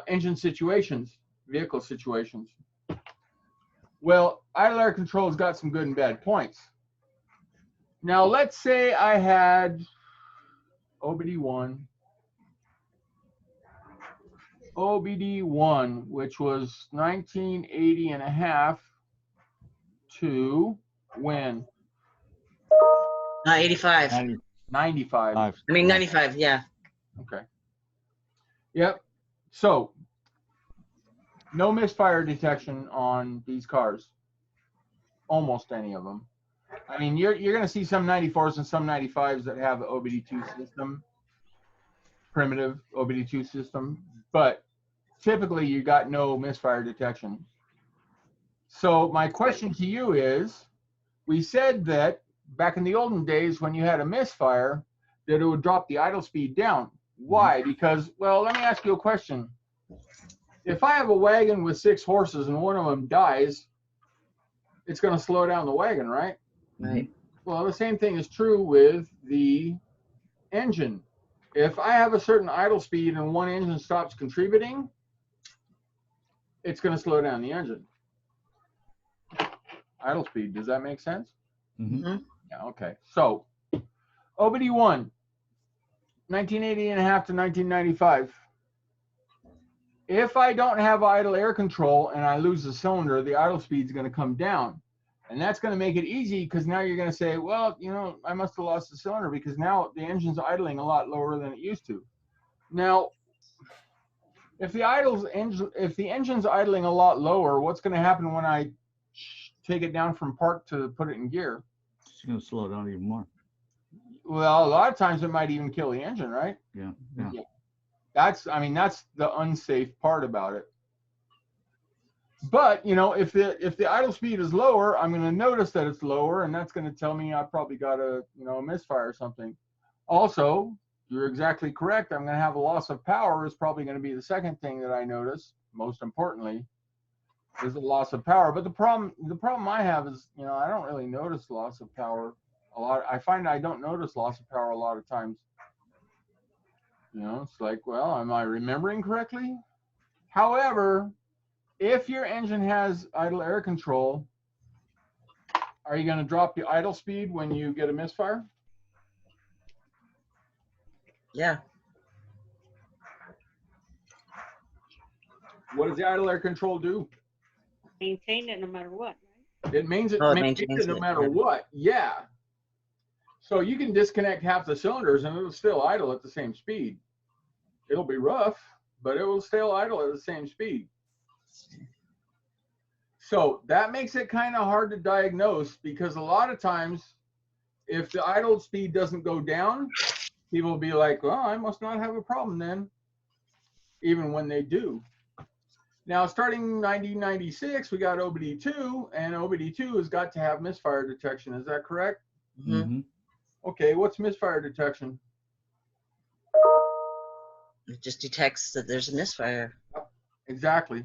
engine situations, vehicle situations. Well, idle air control has got some good and bad points. Now, let's say I had OBD1, which was 1980 and a half to when? 85. 95. I mean 95. Yeah. Okay. Yep. So, no misfire detection on these cars. Almost any of them. I mean, you're going to see some 94s and some 95s that have an OBD2 system, primitive OBD2 system, but typically you got no misfire detection. So my question to you is, we said that back in the olden days when you had a misfire, that it would drop the idle speed down. Why? Because, well, let me ask you a question. If I have a wagon with 6 horses and one of them dies, it's going to slow down the wagon, right? Right. Well, the same thing is true with the engine. If I have a certain idle speed and one engine stops contributing, it's going to slow down the engine. Idle speed, does that make sense? Mm-hmm. Yeah, okay. So, OBD1, 1980 and a half to 1995. If I don't have idle air control and I lose the cylinder, the idle speed is going to come down. And that's going to make it easy because now you're going to say, well, you know, I must have lost the cylinder because now the engine's idling a lot lower than it used to. Now, if the engine's idling a lot lower, what's going to happen when I take it down from park to put it in gear? It's going to slow down even more. Well, a lot of times it might even kill the engine, right? Yeah. That's the unsafe part about it. But, you know, if the idle speed is lower, I'm going to notice that it's lower, and that's going to tell me I probably got a misfire or something. Also, you're exactly correct. I'm going to have a loss of power is probably going to be the second thing that I notice. Most importantly, is the loss of power. But the problem I have is, you know, I don't really notice loss of power a lot. I find I don't notice loss of power a lot of times. You know, it's like, well, am I remembering correctly? However, if your engine has idle air control, are you going to drop the idle speed when you get a misfire? Yeah. What does the idle air control do? Maintain it no matter what, right? It means it Oh, it maintains maintains it no it, matter yeah. what. Yeah. So you can disconnect half the cylinders and it'll still idle at the same speed. It'll be rough, but it will still idle at the same speed. So that makes it kind of hard to diagnose, because a lot of times if the idle speed doesn't go down, people will be like, well, I must not have a problem then, even when they do. Now, starting 1996, we got OBD2, and OBD2 has got to have misfire detection. Is that correct? Mm-hmm. Okay, what's misfire detection? It just detects that there's a misfire. Exactly.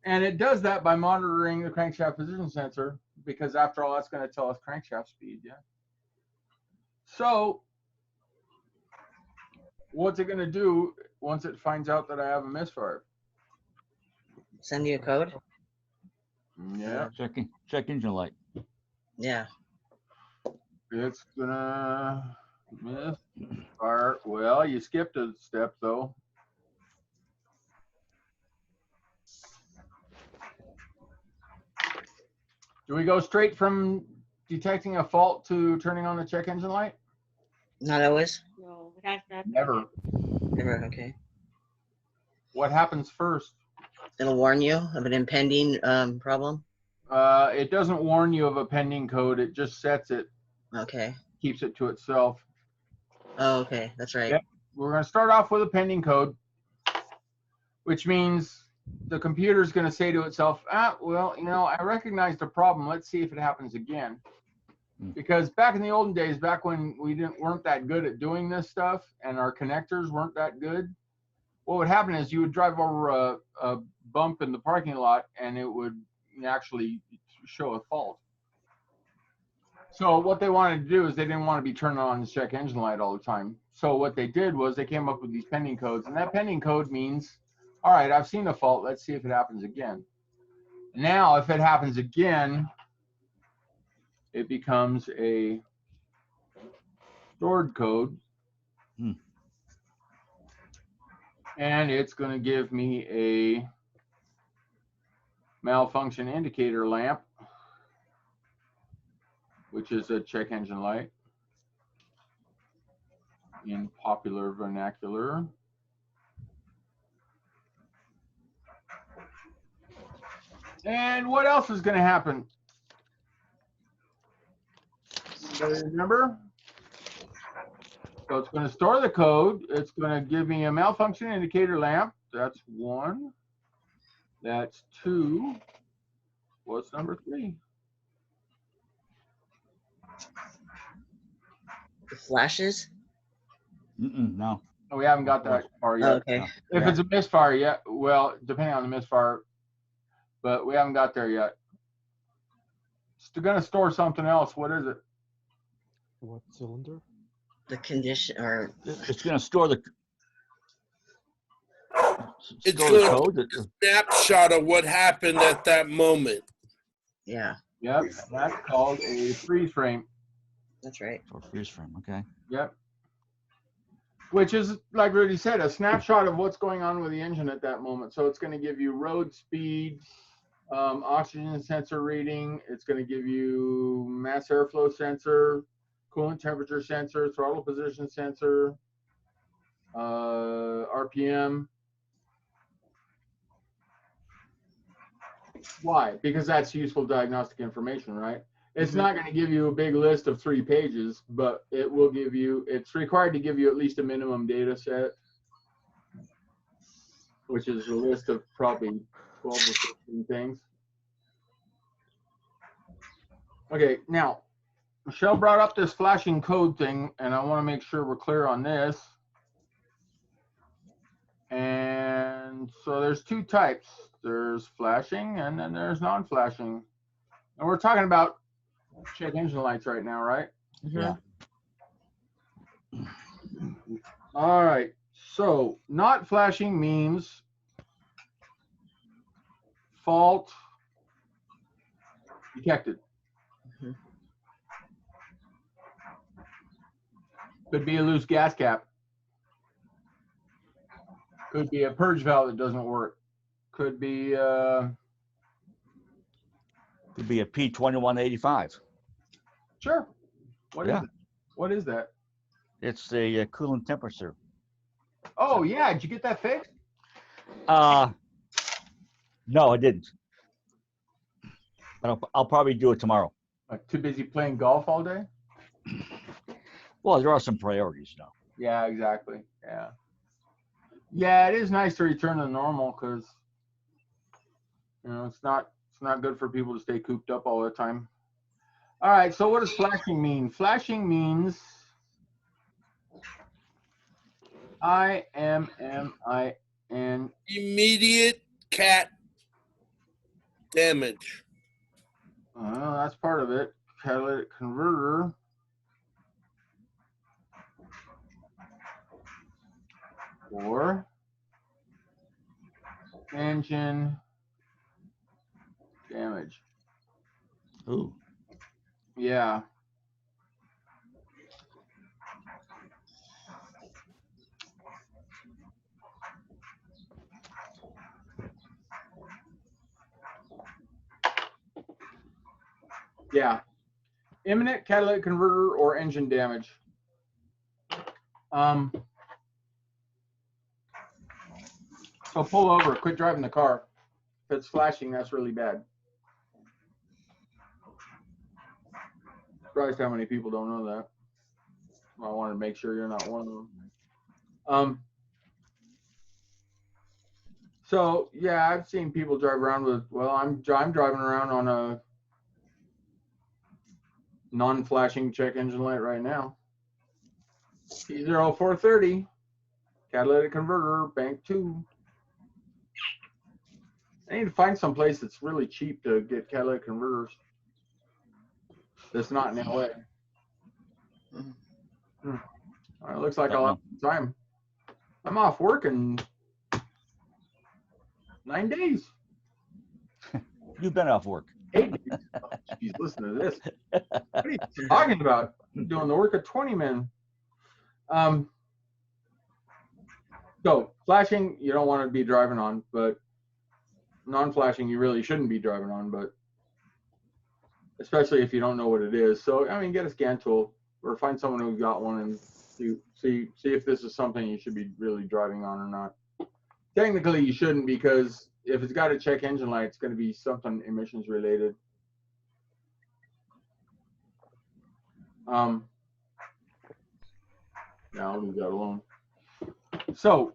And it does that by monitoring the crankshaft position sensor, because after all, that's going to tell us crankshaft speed, yeah? So what's it going to do once it finds out that I have a misfire? Send you a code? Yeah, Check engine light. Yeah. it's going to misfire. Well, you skipped a step, though. Do we go straight from detecting a fault to turning on the check engine light? Not always? No, it has to happen. Never. Never, okay. What happens first? It'll warn you of an impending problem? It doesn't warn you of a pending code. It just sets it, Okay. keeps it to itself. Oh, okay, that's right. Yep. We're going to start off with a pending code, which means the computer's going to say to itself, well, you know, I recognized a problem. Let's see if it happens again. Because back in the olden days, back when we weren't that good at doing this stuff and our connectors weren't that good, what would happen is you would drive over a bump in the parking lot and it would actually show a fault. So what they wanted to do is they didn't want to be turning on the check engine light all the time. So what they did was they came up with these pending codes, and that pending code means, all right, I've seen a fault. Let's see if it happens again. Now, if it happens again, it becomes a stored code. And it's going to give me a malfunction indicator lamp, which is a check engine light in popular vernacular. And what else is going to happen? Anybody remember? So it's going to store the code. It's going to give me a malfunction indicator lamp. That's 1. That's 2. What's number 3? The flashes? No. Oh, we haven't got that far yet. Oh, okay. If Yeah. it's a misfire yet, well, depending on the misfire, but we haven't got there yet. It's going to store something else. What is it? What cylinder? The condition, or It's going to store the. It's Store the gonna code. take a snapshot of what happened at that moment. yeah, Yep, that's called a freeze frame. that's right. Or freeze frame. Okay. Yep. Which is, like Rudy said, a snapshot of what's going on with the engine at that moment. So it's going to give you road speed, oxygen sensor reading. It's going to give you mass airflow sensor, coolant temperature sensor, throttle position sensor, RPM. Why? Because that's useful diagnostic information, right? It's not going to give you a big list of 3 pages, but it will give you, it's required to give you at least a minimum data set, which is a list of probably 12 or 15 things. Okay, now, Michelle brought up this flashing code thing, and I want to make sure we're clear on this. And so there's 2 types. There's flashing, and then there's non-flashing. And we're talking about check engine lights right now, right? Yeah. All right. So not flashing means fault detected. Could be a loose gas cap. Could be a purge valve that doesn't work. Could be Could be a P2185. sure. What is Yeah. it? What is that? It's a coolant temperature. Oh yeah, did you get that fixed? No, I didn't. But I'll probably do it tomorrow. Too busy playing golf all day? Well, there are some priorities now. Yeah, exactly. Yeah. Yeah, it is nice to return to normal because it's not good for people to stay cooped up all the time. All right, so what does flashing mean? Flashing means IMMIN. Immediate cat damage. That's part of it. Catalytic converter. Or engine damage. Ooh. Yeah. Yeah. Imminent catalytic converter or engine damage. So pull over, quit driving the car. If it's flashing, that's really bad. Surprised how many people don't know that. I wanted to make sure you're not one of them. So yeah, I've seen people drive around with. Well, I'm driving around on a non-flashing check engine light right now. P0430, catalytic converter, bank 2. I need to find some place that's really cheap to get catalytic converters. That's not in LA. Well, it looks like I'll have some time. I'm off work in 9 days. You've been off work. 8 days. Oh, geez, listen to this. What are you talking about? I'm doing the work of 20 men. So flashing, you don't want to be driving on, but non-flashing, you really shouldn't be driving on, but especially if you don't know what it is. So, I mean, get a scan tool or find someone who's got one and see if this is something you should be really driving on or not. Technically, you shouldn't, because if it's got a check engine light, it's going to be something emissions related. Yeah, I'll leave that alone. So,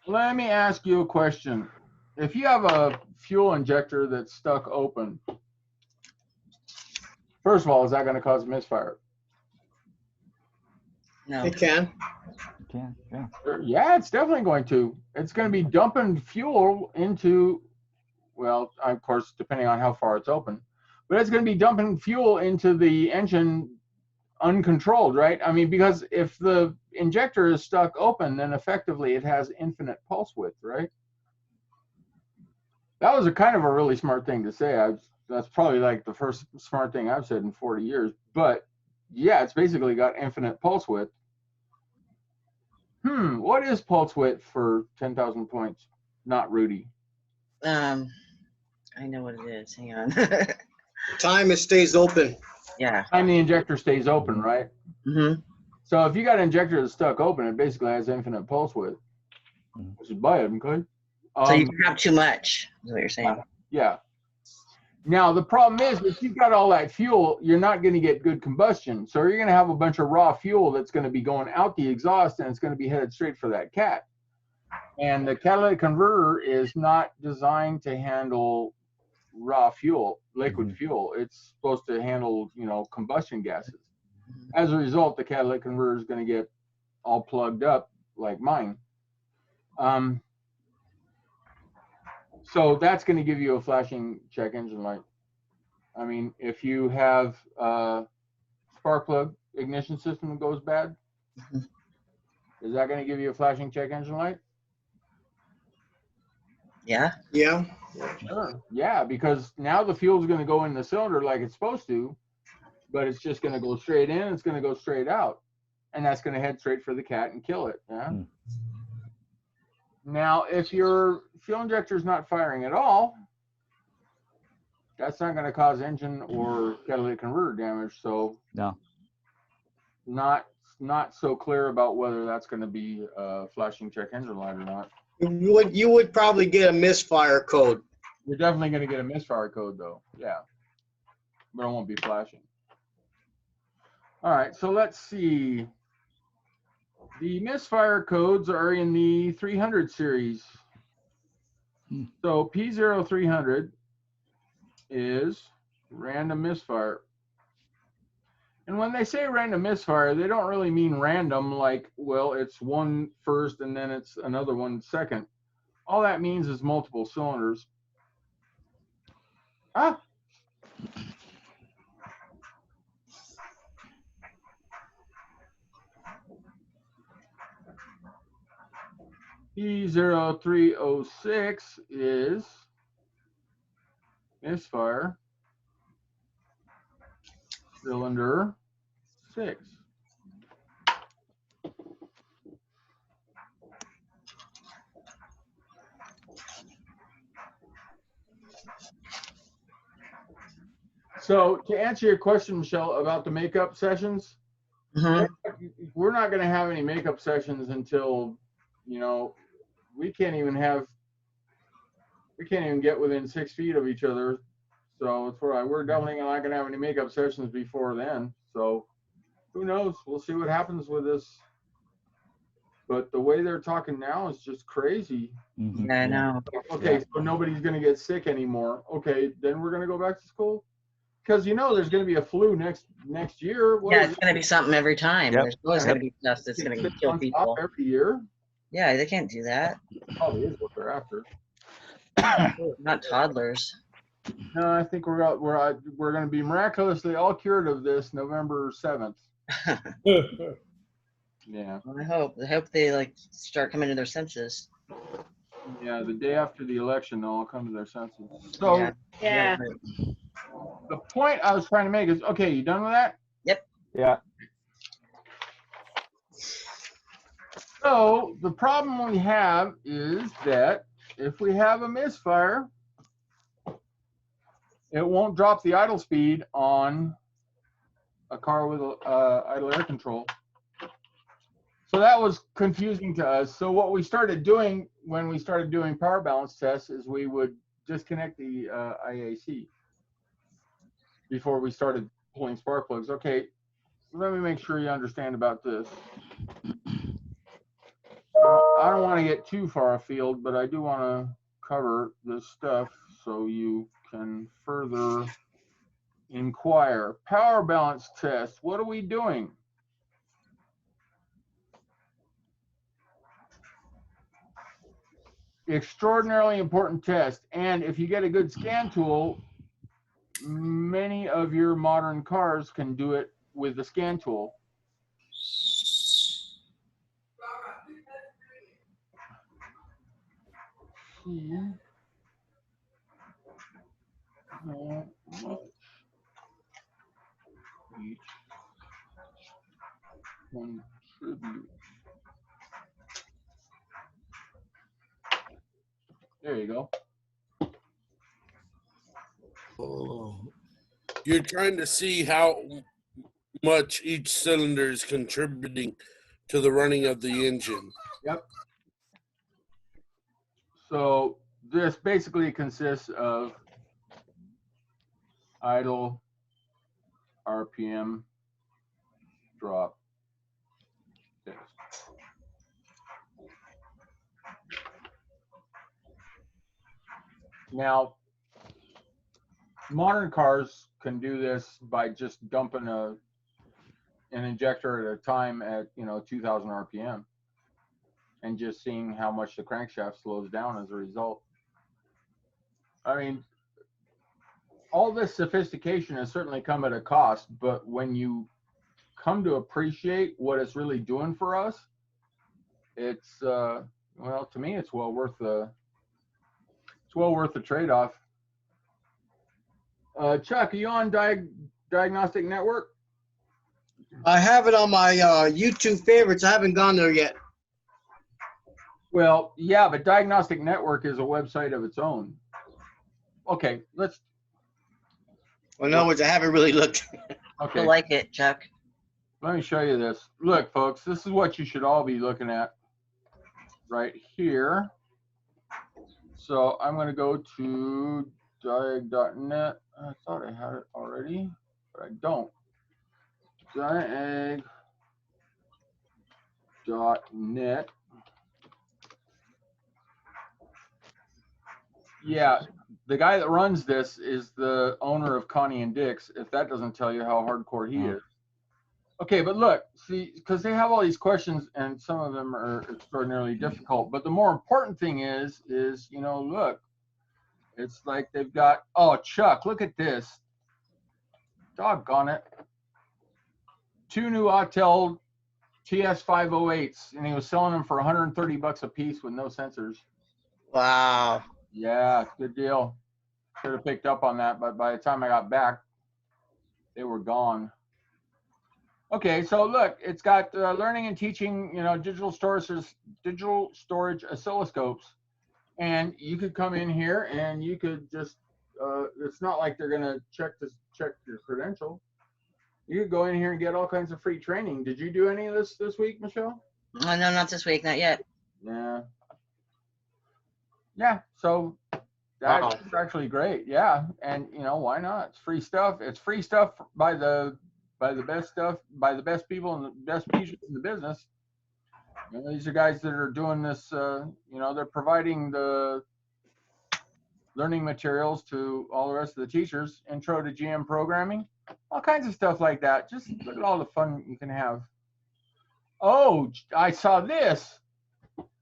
let me ask you a question. If you have a fuel injector that's stuck open, first of all, is that going to cause a misfire? No. It can. Yeah, yeah. Yeah, it's definitely going to. It's going to be dumping fuel into, well, of course, depending on how far it's open, but it's going to be dumping fuel into the engine uncontrolled, right? I mean, because if the injector is stuck open, then effectively it has infinite pulse width, right? That was a kind of a really smart thing to say. That's probably like the first smart thing I've said in 40 years. But yeah, it's basically got infinite pulse width. What is pulse width for 10,000 points? Not Rudy. I know what it is. Hang on. Time it stays open. Yeah. Time the injector stays open, right? Mm-hmm. So if you got an injector that's stuck open, it basically has infinite pulse width. Which is bad, okay? So you can have too much, is what you're saying. Yeah. Now, the problem is, if you've got all that fuel, you're not going to get good combustion. So you're going to have a bunch of raw fuel that's going to be going out the exhaust, and it's going to be headed straight for that cat. And the catalytic converter is not designed to handle raw fuel, liquid fuel. It's supposed to handle, combustion gases. As a result, the catalytic converter is going to get all plugged up like mine. So that's going to give you a flashing check engine light. I mean, if you have a spark plug ignition system that goes bad, is that going to give you a flashing check engine light? Yeah. Yeah. Sure. Yeah, because now the fuel is going to go in the cylinder like it's supposed to, but it's just going to go straight in. It's going to go straight out, and that's going to head straight for the cat and kill it. Yeah. Now, if your fuel injector is not firing at all, that's not going to cause engine or catalytic converter damage. So No. not so clear about whether that's going to be a flashing check engine light or not. You would probably get a misfire code. You're definitely going to get a misfire code though. Yeah. But it won't be flashing. All right, so let's see. The misfire codes are in the 300 series. So P0300 is random misfire. And when they say random misfire, they don't really mean random, like, well, it's one first and then it's another one second. All that means is multiple cylinders. Ah. P0306 is misfire cylinder 6. So to answer your question, Michelle, about the makeup sessions, we're not going to have any makeup sessions until, you know, we can't even get within 6 feet of each other. So it's all right. We're definitely not going to have any makeup sessions before then. So who knows? We'll see what happens with this. But the way they're talking now is just crazy. Yeah, I know. Okay, so nobody's going to get sick anymore. Okay, then we're going to go back to school? Because, you know, there's going to be a flu next year. Yeah, it's going to be something every time. Yep. There's always going to be stuff that's going to kill people. Every year? Yeah, they can't do that. Probably is what they're after. Not toddlers. No, I think we're going to be miraculously all cured of this November 7th. Yeah. Well, I hope they like start coming to their senses. Yeah, the day after the election, they'll all come to their senses. So Yeah. the point I was trying to make is, okay, you done with that? Yep. Yeah. So the problem we have is that if we have a misfire, it won't drop the idle speed on a car with idle air control. So that was confusing to us. So what we started doing when we started doing power balance tests is we would disconnect the IAC before we started pulling spark plugs. Okay, let me make sure you understand about this. I don't want to get too far afield, but I do want to cover this stuff so you can further inquire. Power balance test, what are we doing? Extraordinarily important test, and if you get a good scan tool, many of your modern cars can do it with the scan tool. How much each contribute? There you go. You're trying to see how much each cylinder is contributing to the running of the engine. Yep. So this basically consists of idle, RPM, drop, this. Now, modern cars can do this by just dumping an injector at a time at 2,000 RPM and just seeing how much the crankshaft slows down as a result. I mean, all this sophistication has certainly come at a cost, but when you come to appreciate what it's really doing for us, it's well, to me, it's well worth the trade-off. Chuck, are you on Diagnostic Network? I have it on my YouTube favorites. I haven't gone there yet. Well, yeah, but Diagnostic Network is a website of its own. Okay, let's. Well, in other words, I haven't really looked. Okay, You'll like it, Chuck. let me show you this. Look, folks, this is what you should all be looking at right here. So I'm going to go to diag.net. I thought I had it already, but I don't. Diag.net. Yeah, the guy that runs this is the owner of Connie and Dick's, if that doesn't tell you how hardcore he is. Okay, but look, see, because they have all these questions and some of them are extraordinarily difficult. But the more important thing is, you know, look, it's like they've got, oh, Chuck, look at this. Doggone it. 2 new Autel TS508s, and he was selling them for 130 bucks a piece with no sensors. Wow. Yeah, good deal. Should have picked up on that, but by the time I got back, they were gone. Okay, so look, it's got learning and teaching, you know, digital storage oscilloscopes, and you could come in here and you could just, it's not like they're gonna check your credential. You could go in here and get all kinds of free training. Did you do any of this week, Michelle? Oh, no, not this week, not yet. Yeah. Yeah, so that's actually great. Yeah, and you know, why not? It's free stuff. It's free stuff by the best people and the best people in the business. You know, these are guys that are doing this. You know, they're providing the learning materials to all the rest of the teachers. Intro to GM programming, all kinds of stuff like that. Just look at all the fun you can have. Oh, I saw this.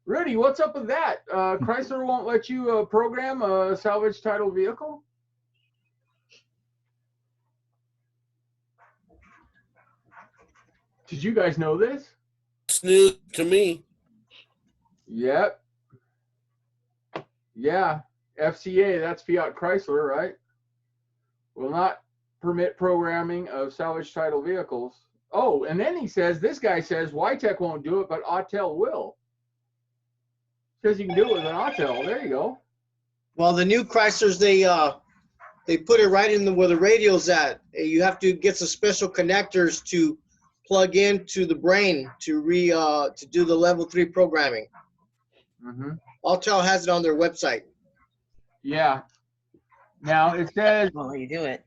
Rudy, what's up with that? Chrysler won't let you program a salvage title vehicle? Did you guys know this? It's news to me. Yep. Yeah. FCA, that's Fiat Chrysler, right? Will not permit programming of salvage title vehicles. Oh, and then he says, this guy says, YTech won't do it, but Autel will. Says you can do it with an Autel. There you go. Well, the new Chryslers, they put it right in where the radio's at. You have to get some special connectors to plug into the brain to do the level 3 programming. Mm-hmm. Autel has it on their website. Yeah. Now it says Well, you do it.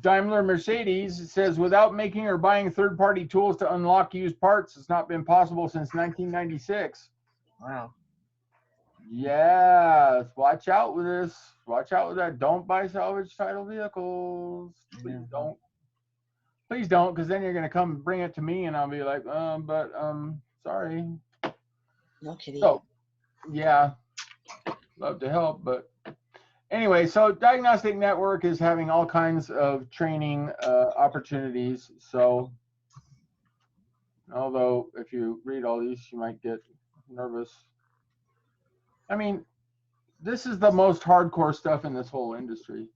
Daimler Mercedes, it says without making or buying third-party tools to unlock used parts, it's not been possible since 1996. Wow. Yes, watch out with this. Watch out with that. Don't buy salvage title vehicles. Please don't. Please don't, because then you're gonna come bring it to me, and I'll be like, sorry. No kidding. So, yeah, love to help, but anyway, so Diagnostic Network is having all kinds of training opportunities. So, although if you read all these, you might get nervous. I mean, this is the most hardcore stuff in this whole industry.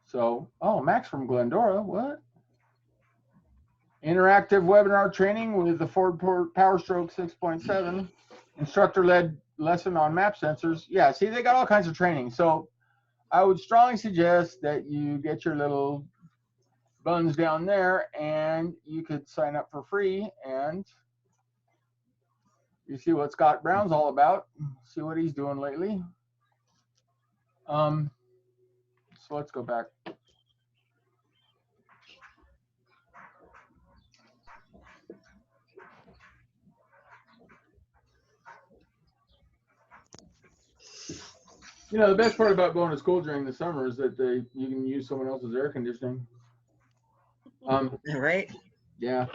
So, oh, Max from Glendora, what? Interactive webinar training with the Ford PowerStroke 6.7, instructor-led lesson on map sensors. Yeah, see, they got all kinds of training. So I would strongly suggest that you get your little buttons down there and you could sign up for free and you see what Scott Brown's all about, see what he's doing lately. So let's go back. You know, the best part about going to school during the summer is that you can use someone else's air conditioning. Right? Yeah.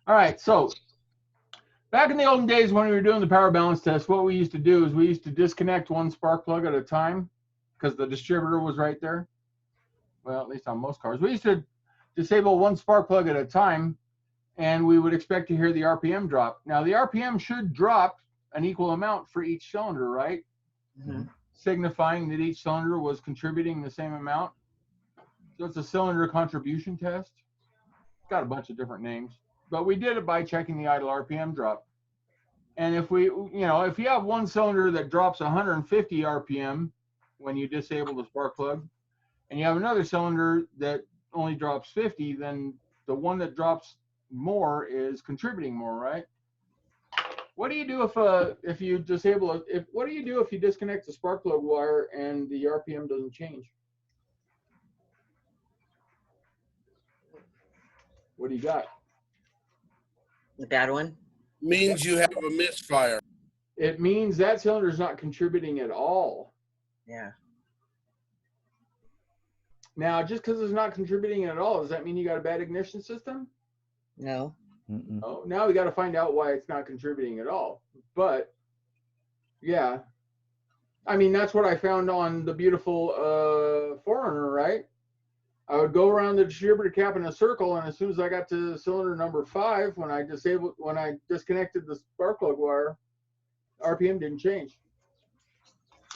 All right, so back in the olden days when we were doing the power balance test, what we used to do is we used to disconnect one spark plug at a time because the distributor was right there. Well, at least on most cars. We used to disable one spark plug at a time, and we would expect to hear the RPM drop. Now, the RPM should drop an equal amount for each cylinder, right? Mm-hmm. Signifying that each cylinder was contributing the same amount. So it's a cylinder contribution test. It's got a bunch of different names, but we did it by checking the idle RPM drop. And if we, if you have one cylinder that drops 150 RPM when you disable the spark plug, and you have another cylinder that only drops 50, then the one that drops more is contributing more, right? What do you do if you disable it? What do you do if you disconnect the spark plug wire and the RPM doesn't change? What do you got? The bad one? Means you have a misfire. It means that cylinder is not contributing at all. Yeah. Now, just because it's not contributing at all, does that mean you got a bad ignition system? No. Oh, now we got to find out why it's not contributing at all. But yeah, I mean, that's what I found on the beautiful Forerunner, right? I would go around the distributor cap in a circle, and as soon as I got to cylinder number 5, when I disconnected the spark plug wire, RPM didn't change.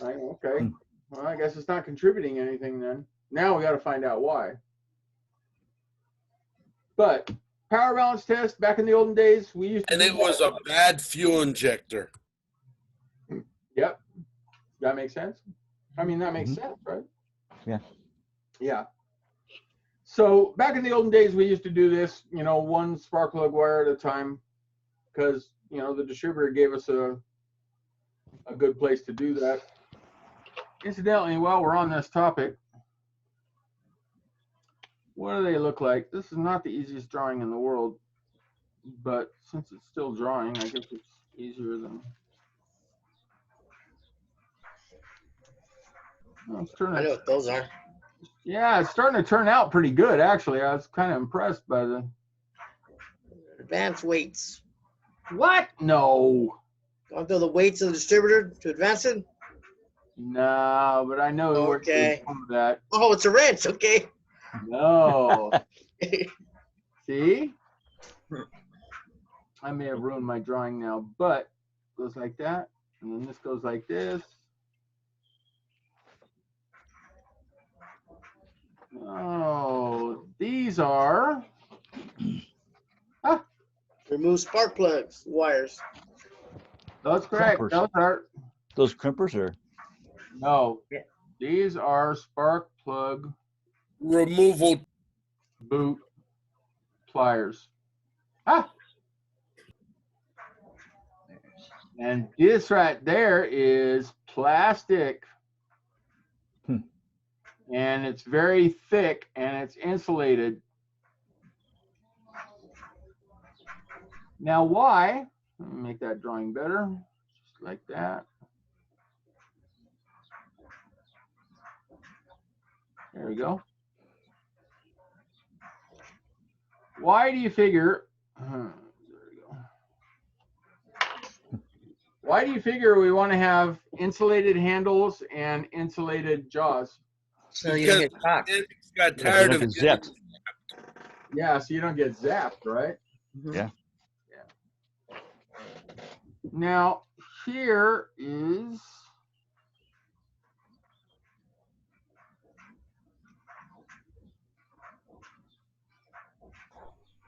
Right? Okay. Well, I guess it's not contributing anything then. Now we got to find out why. But power balance test back in the olden days, we used to. And it was a bad fuel injector. Yep. That makes sense. I mean, that makes sense, right? Yeah. Yeah. So back in the olden days, we used to do this, one spark plug wire at a time, because the distributor gave us a good place to do that. Incidentally, while we're on this topic, what do they look like? This is not the easiest drawing in the world, but since it's still drawing, I guess it's easier than. I know what those are. Yeah, it's starting to turn out pretty good, actually. I was kind of impressed by the. Advanced weights. What? No. Going through the weights of the distributor to advance it? No, but I know Okay. some of that. Oh, it's a wrench. Okay. No. See? I may have ruined my drawing now, but it goes like that, and then this goes like this. Oh, these are. Remove spark plugs, wires. That's correct. Crimpers. Those are. Those crimpers are. No. Yeah. These are spark plug Removal. boot pliers. And this right there is plastic. And it's very thick and it's insulated. Now why? Let me make that drawing better. Just like that. There we go. Why do you figure, there we go. Why do you figure we want to have insulated handles and insulated jaws? So you don't get shocked. It got Because tired they of don't get zipped. Yeah, so you don't get zapped, right? Yeah. Now, here is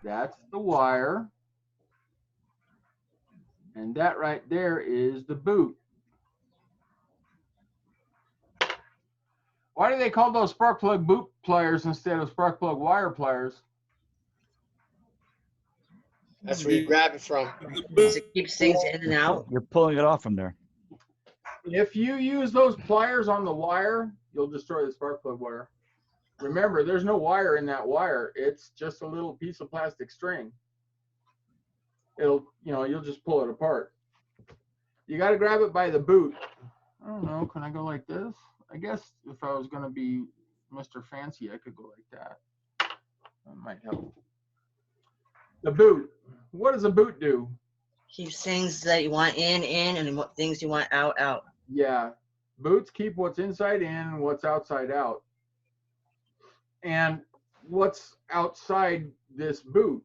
that's the wire, and that right there is the boot. Why do they call those spark plug boot pliers instead of spark plug wire pliers? That's where you grab it from. Because it keeps things in and out. You're pulling it off from there. If you use those pliers on the wire, you'll destroy the spark plug wire. Remember, there's no wire in that wire. It's just a little piece of plastic string. You'll just pull it apart. You got to grab it by the boot. I don't know. Can I go like this? I guess if I was going to be Mr. Fancy, I could go like that. That might help. The boot. What does a boot do? Keeps things that you want in, and what things you want out, out. Yeah. Boots keep what's inside in and what's outside out. And what's outside this boot?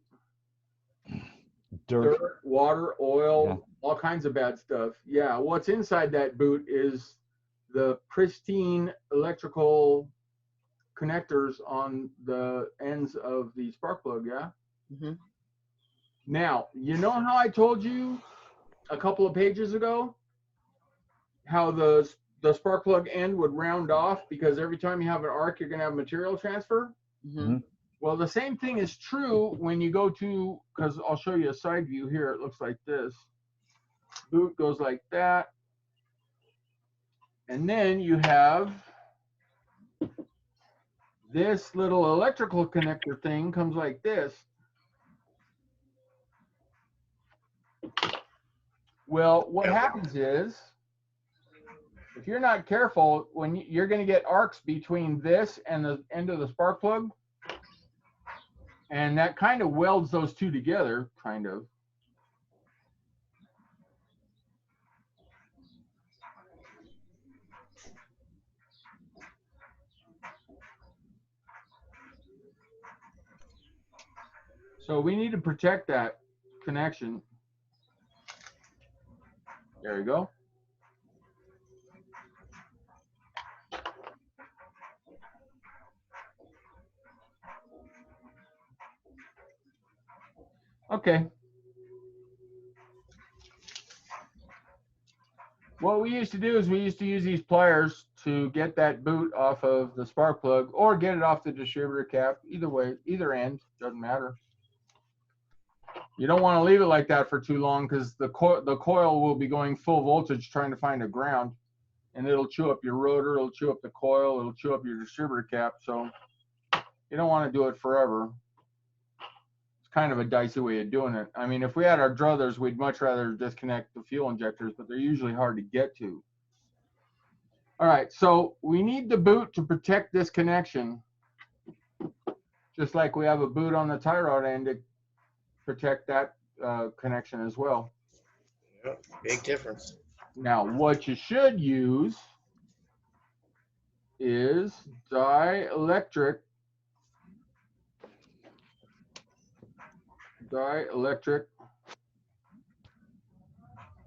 Dirt. Water, oil, Yeah. all kinds of bad stuff. Yeah. What's inside that boot is the pristine electrical connectors on the ends of the spark plug. Yeah. Mm-hmm. Now, you know how I told you a couple of pages ago, how the spark plug end would round off because every time you have an arc, you're going to have material transfer. Mm-hmm. Well, the same thing is true when you go to, because I'll show you a side view here. It looks like this. Boot goes like that. And then you have this little electrical connector thing comes like this. Well, what happens is, if you're not careful, when you're going to get arcs between this and the end of the spark plug, and that kind of welds those two together, kind of. So we need to protect that connection. There you go. Okay. What we used to do is we used to use these pliers to get that boot off of the spark plug or get it off the distributor cap. Either way, either end, doesn't matter. You don't want to leave it like that for too long because the coil will be going full voltage trying to find a ground, and it'll chew up your rotor, it'll chew up the coil, it'll chew up your distributor cap. So you don't want to do it forever. It's kind of a dicey way of doing it. I mean, if we had our druthers, we'd much rather disconnect the fuel injectors, but they're usually hard to get to. All right, so we need the boot to protect this connection, just like we have a boot on the tie rod end to protect that connection as well. Yeah, big difference. Now, what you should use is dielectric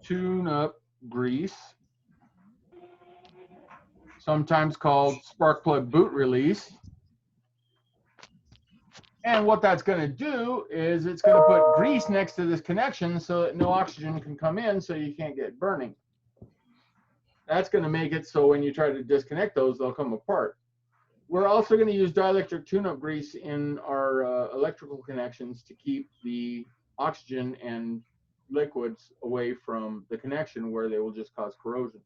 tune-up grease, sometimes called spark plug boot release. And what that's going to do is it's going to put grease next to this connection so that no oxygen can come in, so you can't get burning. That's going to make it so when you try to disconnect those, they'll come apart. We're also going to use dielectric tune-up grease in our electrical connections to keep the oxygen and liquids away from the connection where they will just cause corrosion.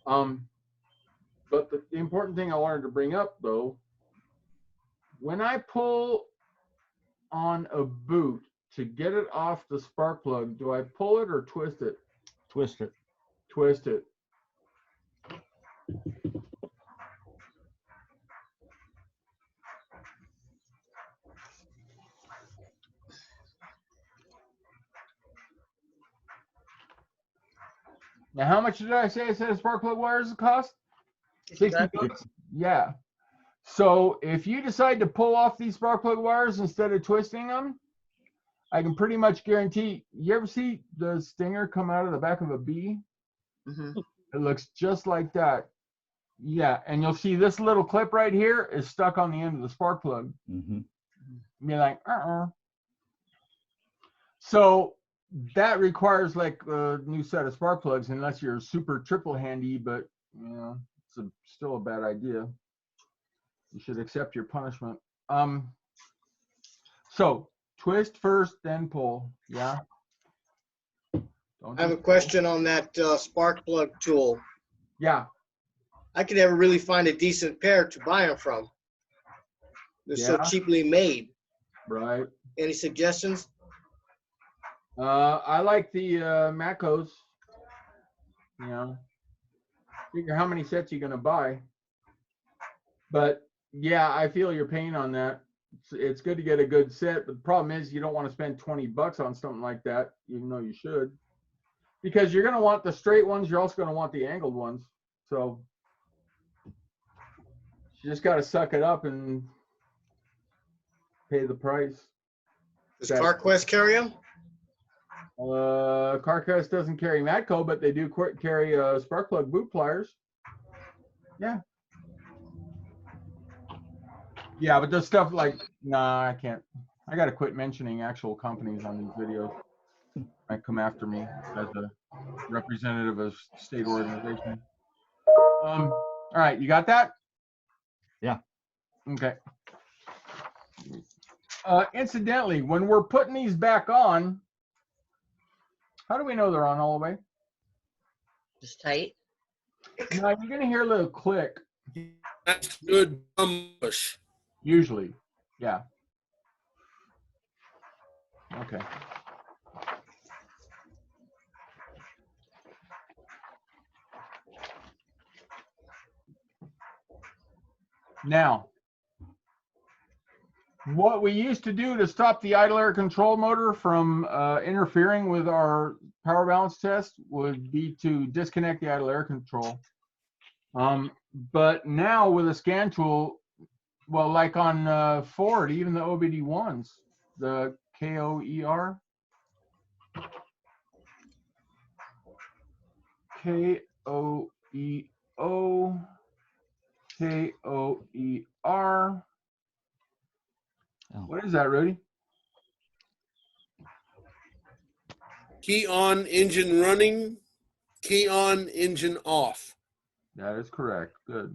But the important thing I wanted to bring up, though, when I pull on a boot to get it off the spark plug, do I pull it or twist it? Twist it. Twist it. Now, how much did I say a set of spark plug wires cost? 60 bucks. Yeah. So if you decide to pull off these spark plug wires instead of twisting them, I can pretty much guarantee. You ever see the stinger come out of the back of a bee? Mm-hmm. It looks just like that. Yeah, and you'll see this little clip right here is stuck on the end of the spark plug. Mm-hmm. Be like, So that requires like a new set of spark plugs, unless you're super triple handy, but you know, it's still a bad idea. You should accept your punishment. So twist first, then pull. Yeah. I have a question on that spark plug tool. Yeah. I could never really find a decent pair to buy them from. They're so cheaply made. Right. Any suggestions? I like the Macos. You know, figure how many sets you're gonna buy. But yeah, I feel your pain on that. It's good to get a good set, but the problem is you don't want to spend 20 bucks on something like that, even though you should, because you're gonna want the straight ones. You're also gonna want the angled ones. So you just got to suck it up and pay the price. Does CarQuest carry them? CarQuest doesn't carry Matco, but they do carry spark plug boot pliers. Yeah. Yeah, but the stuff like, nah, I can't. I got to quit mentioning actual companies on these videos. might come after me as a representative of state organization. All right, you got that? Yeah. Okay. Incidentally, when we're putting these back on, how do we know they're on all the way? Just tight. Now you're gonna hear a little click. That's good push. Usually, yeah. Okay. Now, what we used to do to stop the idle air control motor from interfering with our power balance test would be to disconnect the idle air control. But now with a scan tool, well, like on Ford, even the OBD1s, the KOER, KOEO, KOER. Oh. What is that, Rudy? Key on, engine running. Key on, engine off. That is correct. Good.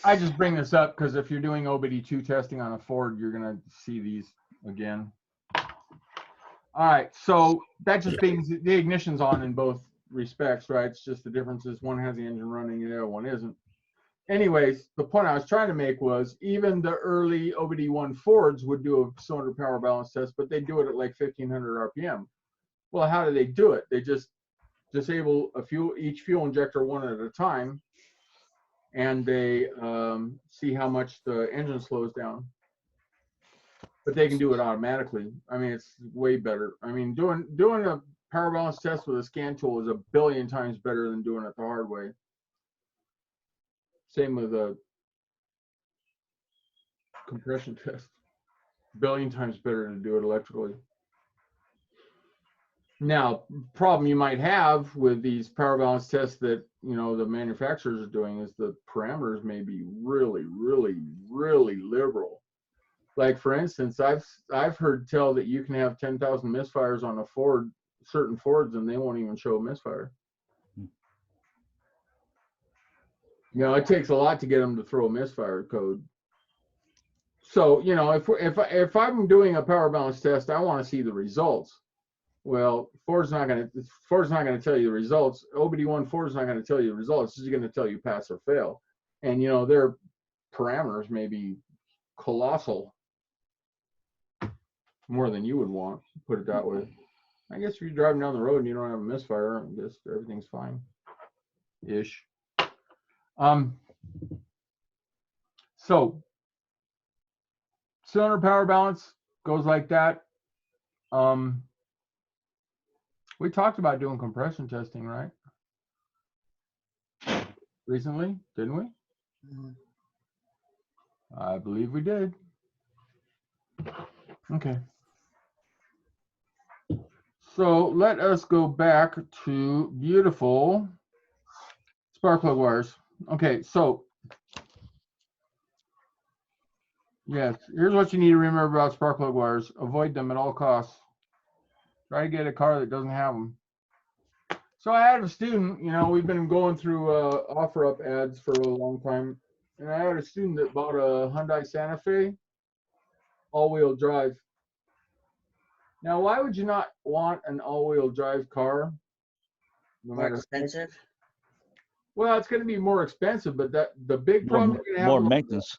I just bring this up because if you're doing OBD2 testing on a Ford, you're going to see these again. All right, so that just means the ignition's on in both respects, right? It's just the difference is one has the engine running and the other one isn't. Anyways, the point I was trying to make was even the early OBD1 Fords would do a cylinder power balance test, but they do it at like 1500 RPM. Well, how do they do it? They just disable each fuel injector one at a time, and they see how much the engine slows down. But they can do it automatically. I mean, it's way better. I mean, doing a power balance test with a scan tool is a billion times better than doing it the hard way. Same with a compression test. Billion times better to do it electrically. Now, problem you might have with these power balance tests that, you know, the manufacturers are doing is the parameters may be really, really, really liberal. Like for instance, I've heard tell that you can have 10,000 misfires on a Ford, certain Fords, and they won't even show a misfire. You know, it takes a lot to get them to throw a misfire code. So, you know, if I'm doing a power balance test, I want to see the results. Well, Ford's not going to tell you the results. OBD1 Ford's not going to tell you the results. It's just going to tell you pass or fail. And, you know, their parameters may be colossal, more than you would want, put it that way. I guess if you're driving down the road and you don't have a misfire, I guess everything's fine ish. So cylinder power balance goes like that. We talked about doing compression testing, right? Recently, didn't we? I believe we did. Okay. So let us go back to beautiful spark plug wires. Okay, so yes, here's what you need to remember about spark plug wires. Avoid them at all costs. Try to get a car that doesn't have them. So I had a student, you know, we've been going through OfferUp ads for a long time, and I had a student that bought a Hyundai Santa Fe all-wheel drive. Now, why would you not want an all-wheel drive car? No More matter expensive. well, it's going to be more expensive, but the big problem you're going to have More maintenance.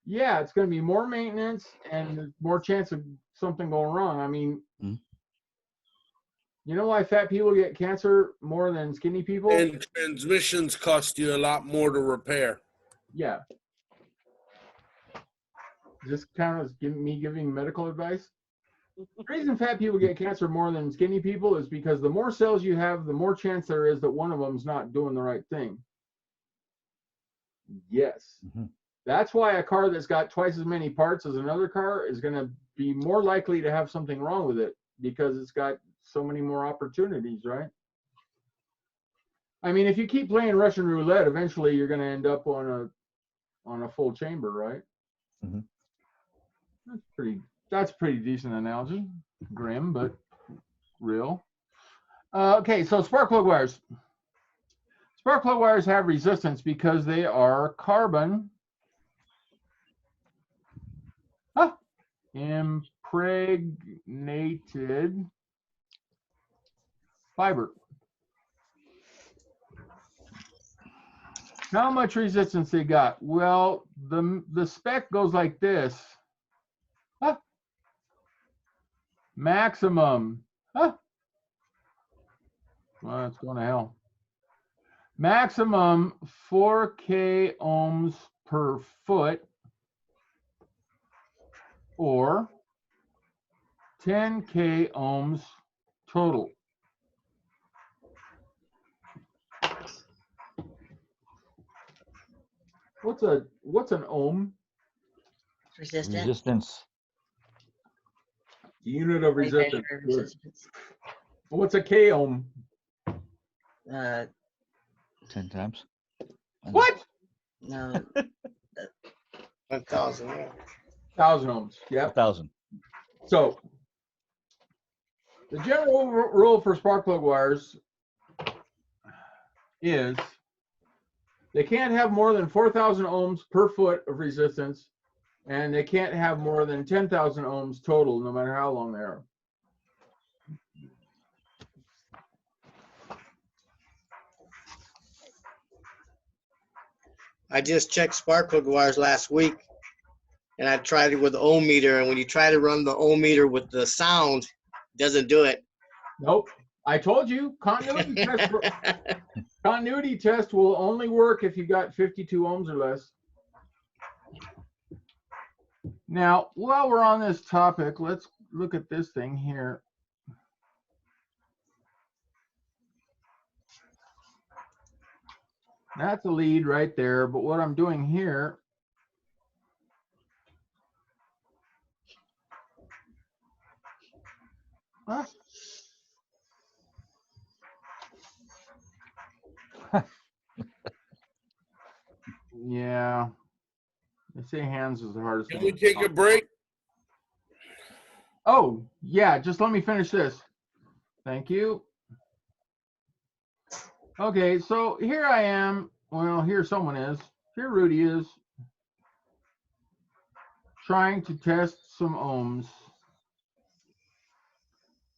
Yeah, it's going to be more maintenance and more chance of something going wrong. I mean, you know why fat people get cancer more than skinny people? And transmissions cost you a lot more to repair. Yeah. This kind of me giving medical advice. The reason fat people get cancer more than skinny people is because the more cells you have, the more chance there is that one of them's not doing the right thing. Yes. That's why a car that's got twice as many parts as another car is going to be more likely to have something wrong with it because it's got so many more opportunities, right? I mean, if you keep playing Russian roulette, eventually you're going to end up on a full chamber, right? Mhm. That's pretty decent analogy. Grim, but real. Okay, so spark plug wires. Spark plug wires have resistance because they are carbon impregnated fiber. How much resistance they got? Well, the spec goes like this. Maximum. Well, it's going to hell. Maximum 4K ohms per foot, or 10K ohms total. What's an ohm? Resistant. Resistance. Unit of They measure resistance. Good. resistance. What's a K ohm? 10 times. What? No. 1,000. Yeah. 1,000 ohms. Yep. 1,000. So the general rule for spark plug wires is they can't have more than 4,000 ohms per foot of resistance, and they can't have more than 10,000 ohms total, no matter how long they are. I just checked spark plug wires last week, and I tried it with the ohm meter. And when you try to run the ohm meter with the sound, it doesn't do it. Nope. I told you, continuity test will only work if you got 52 ohms or less. Now, while we're on this topic, let's look at this thing here. That's a lead right there, but what I'm doing here yeah, they say hands is the hardest Can one. we take a break? Oh, yeah, just let me finish this. Thank you. Okay, so here I am. Well, here someone is. Here Rudy is trying to test some ohms.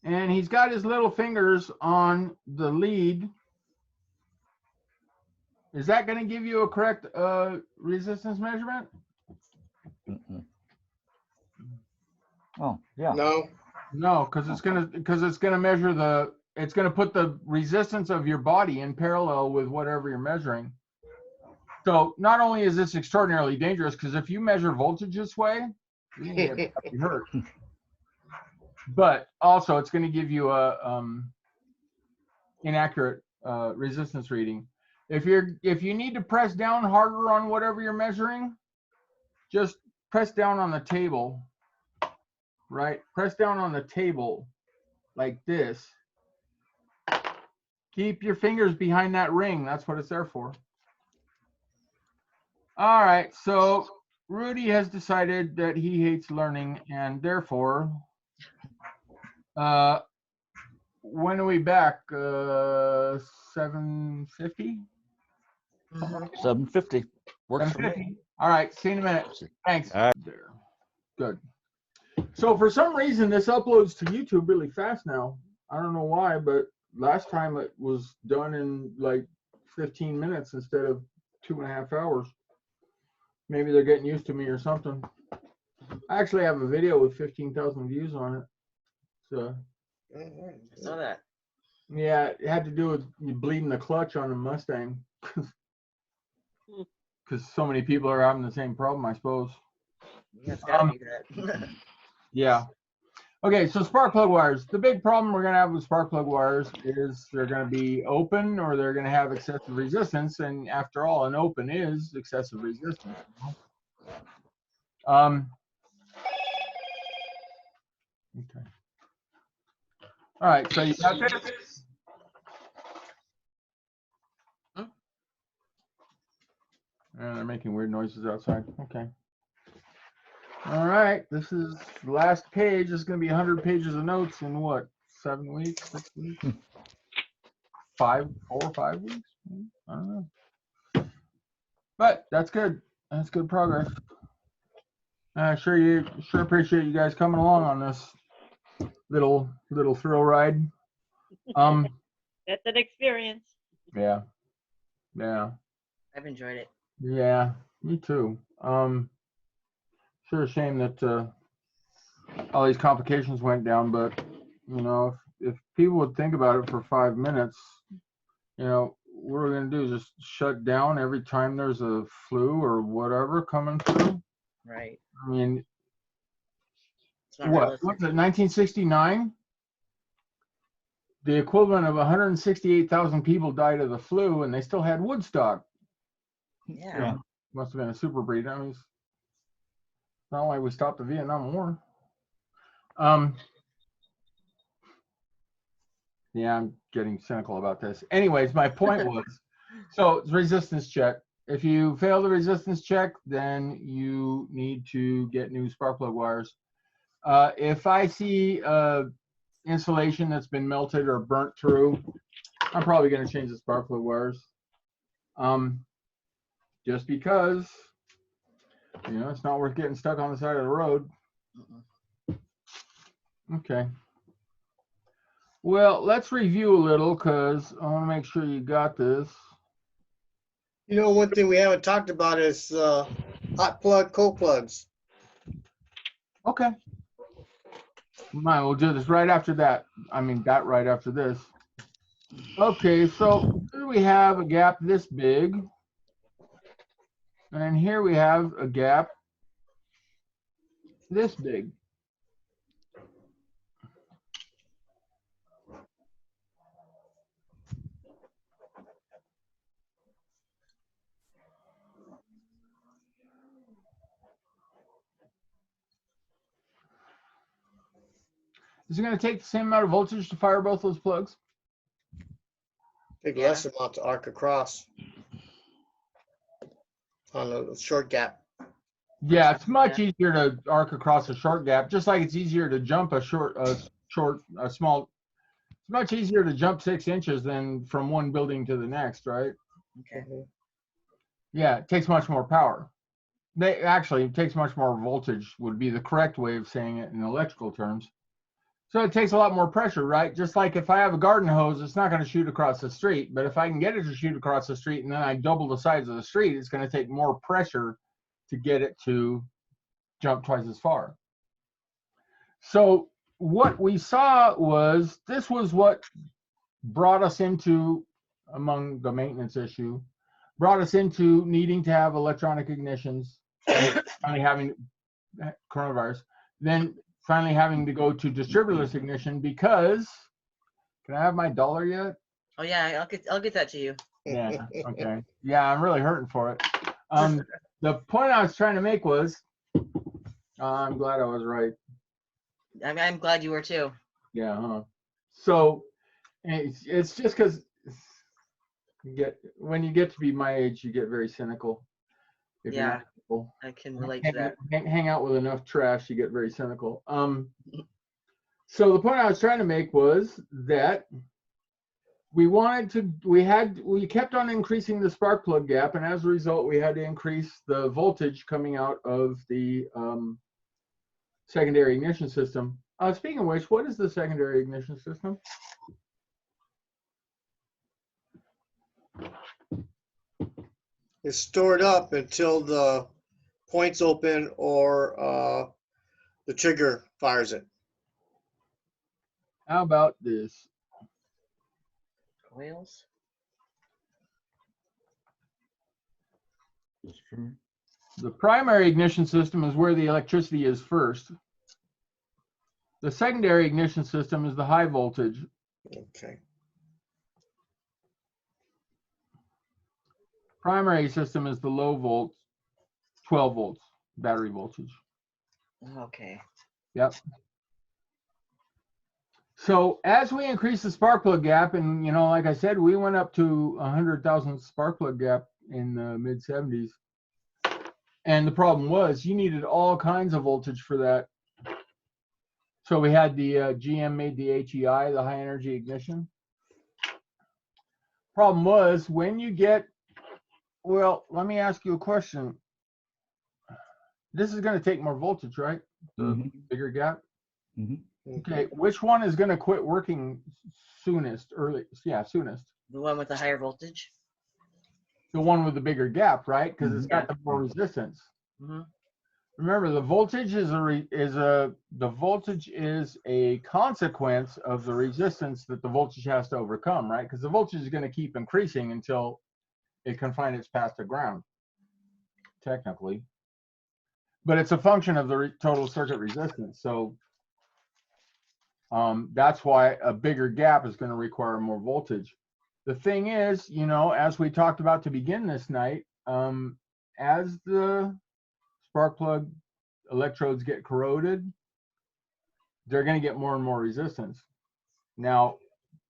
And he's got his little fingers on the lead. Is that going to give you a correct resistance measurement? Mm-mm. Oh, yeah. No. No, because it's gonna measure it's gonna put the resistance of your body in parallel with whatever you're measuring. So not only is this extraordinarily dangerous, because if you measure voltage this way, you can get hurt. But also it's going to give you a inaccurate resistance reading. If you need to press down harder on whatever you're measuring, just press down on the table. Right? Press down on the table like this. Keep your fingers behind that ring. That's what it's there for. All right. So Rudy has decided that he hates learning, and therefore, when are we back? 7:50? 750. Works for me. All right. See you in a minute. Thanks. All right. There. Good. So for some reason, this uploads to YouTube really fast now. I don't know why, but last time it was done in like 15 minutes instead of 2.5 hours. Maybe they're getting used to me or something. I actually have a video with 15,000 views on it. So I saw that. yeah, it had to do with you bleeding the clutch on a Mustang. Because so many people are having the same problem, I suppose. Yeah, it's gotta be that. Yeah. Okay, so spark plug wires. The big problem we're going to have with spark plug wires is they're going to be open or they're going to have excessive resistance. And after all, an open is excessive resistance. Okay. All right, so you got this. making weird noises outside. Okay. All right. This is the last page. This is going to be 100 pages of notes in what? 7 weeks? 6 weeks? 4 or 5 weeks? I don't know. But that's good. That's good progress. Sure appreciate you guys coming along on this little thrill ride. That's an experience. Yeah. I've enjoyed it. Yeah, me too. Sure a shame that all these complications went down, but you know, if people would think about it for 5 minutes, you know, what we're gonna do is just shut down every time there's a flu or whatever coming through. Right. I mean, It's not what's realistic. it, 1969? The equivalent of 168,000 people died of the flu, and they still had Woodstock. Yeah. You know, must have been a super breed. I mean, it's not like we stopped the Vietnam War. Yeah, I'm getting cynical about this. Anyways, my point was, so it's resistance check. If you fail the resistance check, then you need to get new spark plug wires. If I see insulation that's been melted or burnt through, I'm probably going to change the spark plug wires. Just because, you know, it's not worth getting stuck on the side of the road. Okay. Well, let's review a little because I want to make sure you got this. You know, one thing we haven't talked about is hot plug, cold plugs. Okay. Fine, we'll do this right after that. I mean, that right after this. Okay, so here we have a gap this big. And here we have a gap this big. Is it going to take the same amount of voltage to fire both those plugs? Take less amount to arc across on a short gap. Yeah, it's much easier to arc across a short gap, just like it's easier to jump a small. It's much easier to jump 6 inches than from one building to the next, right? Okay. Yeah, it takes much more power. It takes much more voltage would be the correct way of saying it in electrical terms. So it takes a lot more pressure, right? Just like if I have a garden hose, it's not going to shoot across the street. But if I can get it to shoot across the street and then I double the size of the street, it's going to take more pressure to get it to jump twice as far. So what we saw was, this was what brought us into, among the maintenance issue, brought us into needing to have electronic ignitions, finally having coronavirus, then finally having to go to distributorless ignition because, can I have my dollar yet? Oh yeah, I'll get that to you. Yeah, okay. Yeah, I'm really hurting for it. The point I was trying to make was, I'm glad I was right. I'm glad you were too. Yeah, huh? So it's just because when you get to be my age, you get very cynical. If you're not cynical. I can relate to that. Hang out with enough trash, you get very cynical. So the point I was trying to make was that we kept on increasing the spark plug gap, and as a result, we had to increase the voltage coming out of the secondary ignition system. Speaking of which, what is the secondary ignition system? It's stored up until the point's open or the trigger fires it. How about this? Coils. The primary ignition system is where the electricity is first. The secondary ignition system is the high voltage. Okay. Primary system is the low volt, 12 volts battery voltage. Okay. Yep. So as we increase the spark plug gap, and you know, like I said, we went up to 100,000 spark plug gap in the mid 70s. And the problem was you needed all kinds of voltage for that. So we had the GM made the HEI, the high energy ignition. Problem was when you get, well, let me ask you a question. This is going to take more voltage, right? The bigger gap. Okay, which one is going to quit working soonest? Soonest. The one with the higher voltage. The one with the bigger gap, right? Because it's got the more resistance. Remember, the voltage is a consequence of the resistance that the voltage has to overcome, right? Because the voltage is going to keep increasing until it can find its path to ground, technically. But it's a function of the total circuit resistance. So that's why a bigger gap is going to require more voltage. The thing is, you know, as we talked about to begin this night, as the spark plug electrodes get corroded, they're going to get more and more resistance. Now,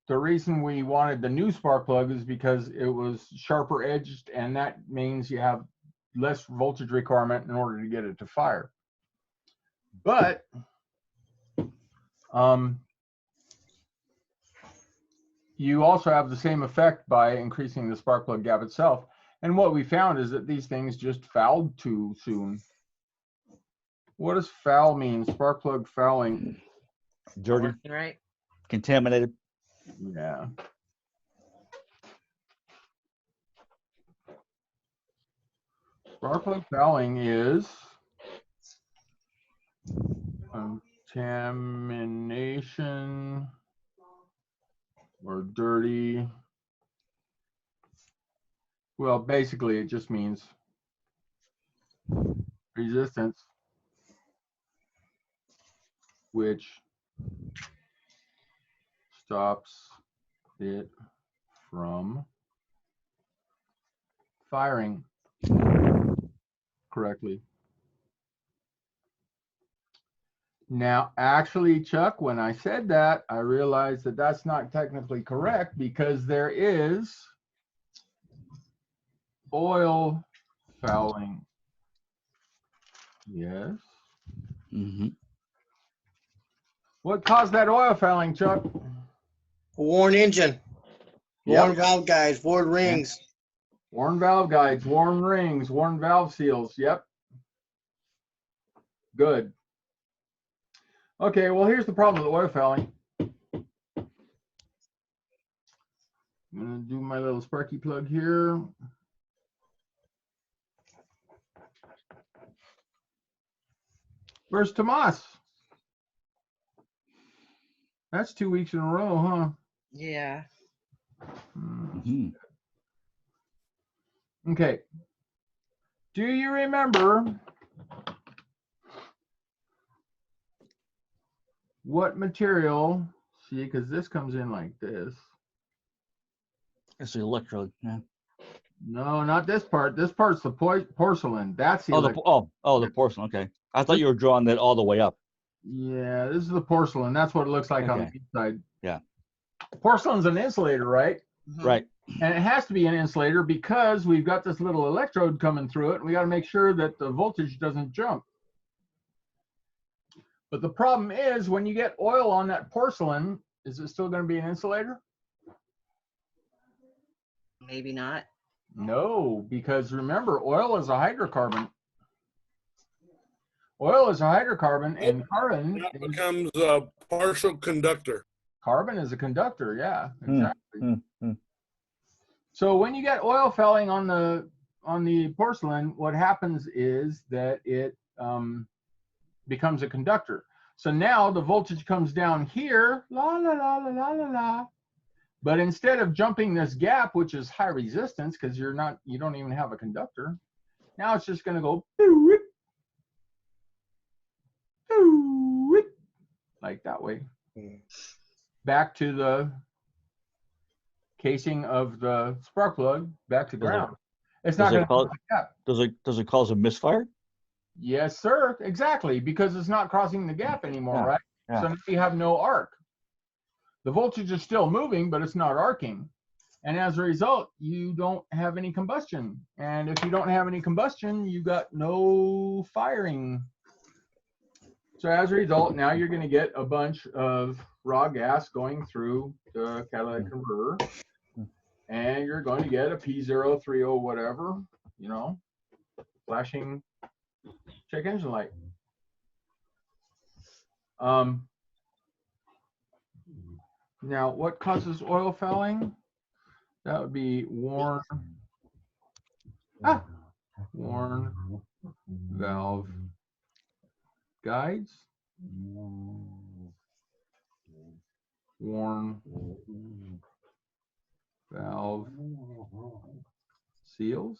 the reason we wanted the new spark plug is because it was sharper edged, and that means you have less voltage requirement in order to get it to fire. But you also have the same effect by increasing the spark plug gap itself. And what we found is that these things just fouled too soon. What does foul mean? Spark plug fouling. Dirty. Right. Contaminated. Yeah. Spark plug fouling is contamination or dirty. Well, basically, it just means resistance, which stops it from firing correctly. Now, actually, Chuck, when I said that, I realized that that's not technically correct because there is oil fouling. Yes. What caused that oil fouling, Chuck? Worn engine. Worn valve guides, worn rings. Worn valve guides, worn rings, worn valve seals. Yep. Good. Okay, well, here's the problem with oil fouling. I'm going to do my little sparky plug here. Where's Tomas? That's 2 weeks in a row, huh? Yeah. Okay. Do you remember what material? See, because this comes in like this. It's the electrode. Yeah. No, not this part. This part's the porcelain. That's the the porcelain. Okay. I thought you were drawing that all the way up. Yeah, this is the porcelain. That's what it looks like on the inside. Yeah. Porcelain's an insulator, right? Right. And it has to be an insulator because we've got this little electrode coming through it, and we got to make sure that the voltage doesn't jump. But the problem is when you get oil on that porcelain, is it still going to be an insulator? Maybe not. No, because remember, oil is a hydrocarbon. Oil is a hydrocarbon, and carbon becomes a partial conductor. Carbon is a conductor, yeah, exactly. So when you get oil fouling on the porcelain, what happens is that it becomes a conductor. So now the voltage comes down here, la la la la la la la. But instead of jumping this gap, which is high resistance, because you don't even have a conductor, now it's just going to go like that way, back to the casing of the spark plug, back to ground. It's not going to cause a gap. Does it cause a misfire? Yes, sir. Exactly, because it's not crossing the gap anymore, right? Yeah. So now you have no arc. The voltage is still moving, but it's not arcing. And as a result, you don't have any combustion. And if you don't have any combustion, you got no firing. So as a result, now you're going to get a bunch of raw gas going through the catalytic converter. And you're going to get a P030 whatever, you know, flashing check engine light. Now, what causes oil fouling? That would be worn valve guides, worn valve seals,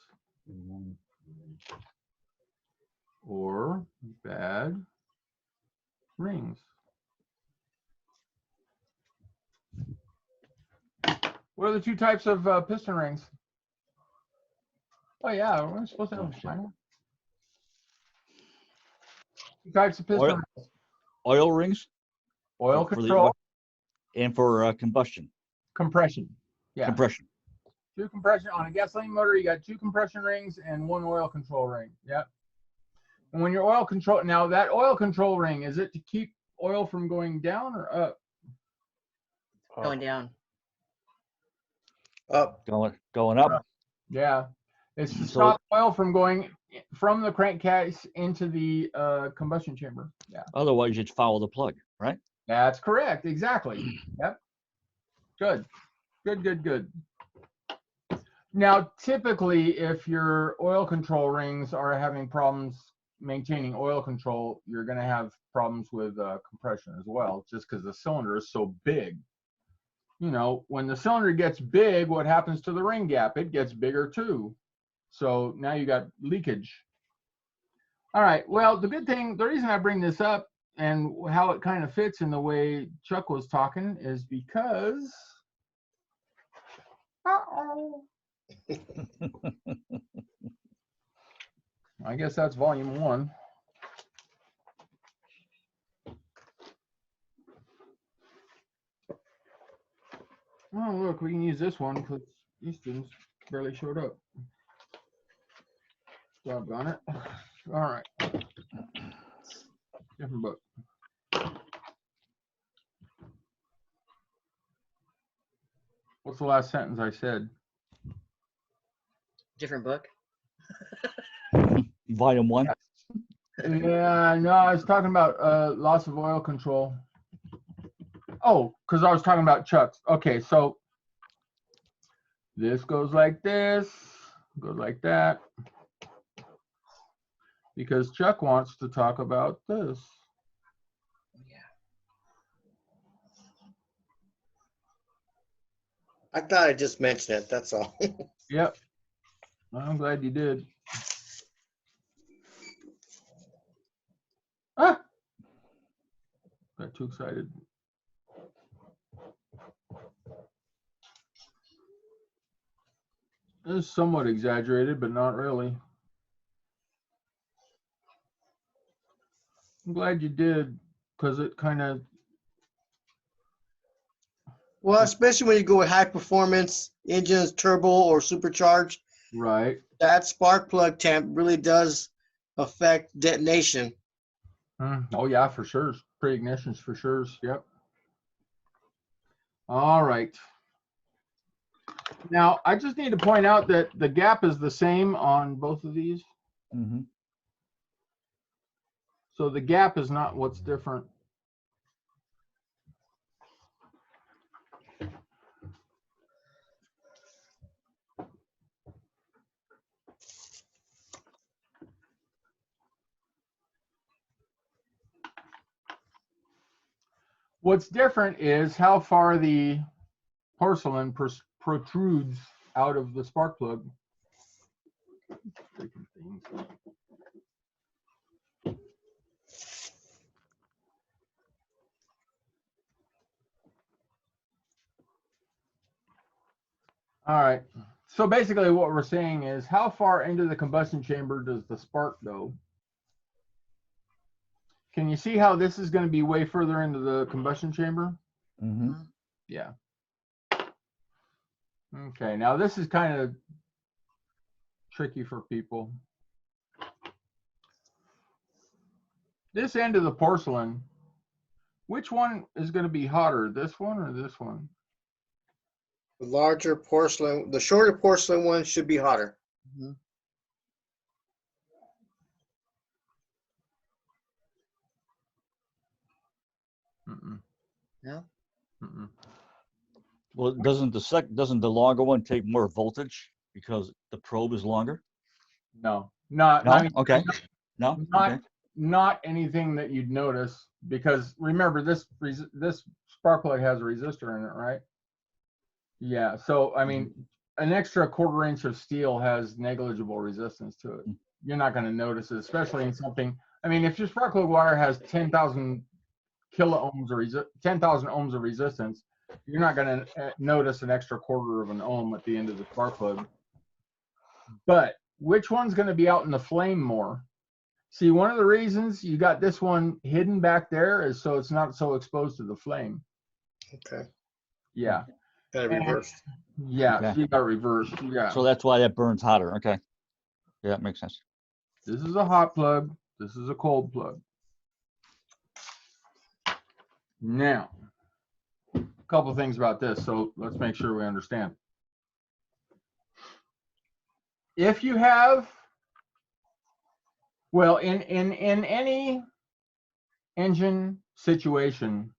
or bad rings. What are the two types of piston rings? Oh yeah, we're supposed to have a China. Two types of piston rings. Oil rings? Oil for control. And for combustion. Compression. Yeah. Compression. Two compression on a gasoline motor. You got two compression rings and one oil control ring. Yep. And when your oil control, now that oil control ring, is it to keep oil from going down or up? Going down. Up. Going up. Yeah. It's to So- stop oil from going from the crankcase into the combustion chamber. Yeah. Otherwise, you'd follow the plug, right? That's correct. Exactly. Yep. Good. Good, good, good. Now, typically, if your oil control rings are having problems maintaining oil control, you're going to have problems with compression as well, just because the cylinder is so big. You know, when the cylinder gets big, what happens to the ring gap? It gets bigger too. So now you got leakage. All right. Well, the good thing, the reason I bring this up and how it kind of fits in the way Chuck was talking is because, I guess that's volume 1. Oh, look, we can use this one because these students barely showed up. Doggone it. All right. Different book. What's the last sentence I said? Different book. Volume 1. Yeah, no, I was talking about loss of oil control. Oh, because I was talking about Chuck's. Okay, so this goes like this, goes like that. Because Chuck wants to talk about this. I thought I just mentioned it. That's all. Yep. I'm glad you did. Ah! Got too excited. This is somewhat exaggerated, but not really. I'm glad you did, because it kind of, Well, especially when you go with high performance engines, turbo or supercharged, right. that spark plug temp really does affect detonation. Oh yeah, for sure. Pre-ignitions for sure. Yep. All right. Now, I just need to point out that the gap is the same on both of these. Mm-hmm. So the gap is not what's different. What's different is how far the porcelain protrudes out of the spark plug. Freaking things. All right. So basically what we're saying is how far into the combustion chamber does the spark go? Can you see how this is going to be way further into the combustion chamber? Mm-hmm. Yeah. Okay, now this is kind of tricky for people. This end of the porcelain, which one is going to be hotter, this one or this one? The larger porcelain, the shorter porcelain one should be hotter. Mm-mm. No? Mm-mm. Well, doesn't the longer one take more voltage because the probe is longer? No, not, No? I mean, Okay. No? not, Okay. not anything that you'd notice, because remember this spark plug has a resistor in it, right? Yeah, so I mean, an extra 1/4 inch of steel has negligible resistance to it. You're not going to notice it, especially in something. I mean, if your spark plug wire has 10,000 kilo ohms or 10,000 ohms of resistance, you're not going to notice an extra 1/4 of an ohm at the end of the spark plug. But which one's going to be out in the flame more? See, one of the reasons you got this one hidden back there is so it's not so exposed to the flame. Okay. Yeah. Got it reversed. Yeah, Okay. so you got reversed. Yeah. So that's why that burns hotter. Okay. Yeah, that makes sense. This is a hot plug. This is a cold plug. Now, a couple things about this. So let's make sure we understand. If you have, well, in any engine situation,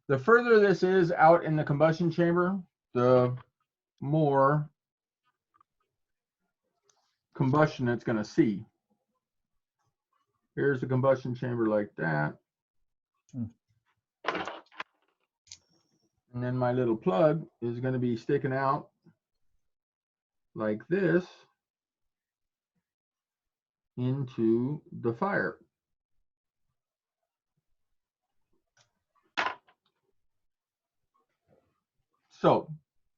the further this is out in the combustion chamber, the more combustion it's going to see. Here's the combustion chamber like that. And then my little plug is going to be sticking out like this into the fire. So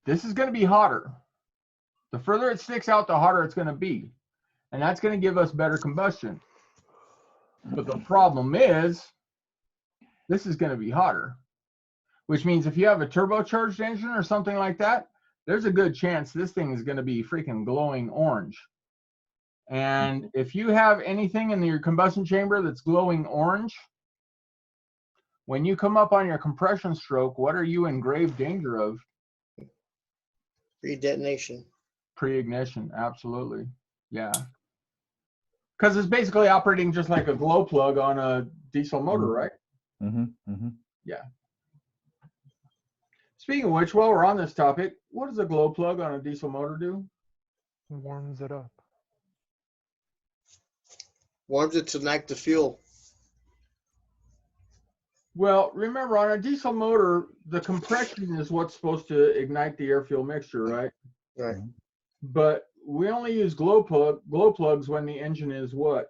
this is going to be hotter. The further it sticks out, the hotter it's going to be. And that's going to give us better combustion. But the problem is, this is going to be hotter, which means if you have a turbocharged engine or something like that, there's a good chance this thing is going to be freaking glowing orange. And if you have anything in your combustion chamber that's glowing orange, when you come up on your compression stroke, what are you in grave danger of? Pre-detonation. Pre-ignition, absolutely. Yeah. Because it's basically operating just like a glow plug on a diesel motor, right? Yeah. Speaking of which, while we're on this topic, what does a glow plug on a diesel motor do? Warms it up. Warms it to ignite the fuel. Well, remember, on a diesel motor, the compression is what's supposed to ignite the air-fuel mixture, right? Right. But we only use glow plugs when the engine is what?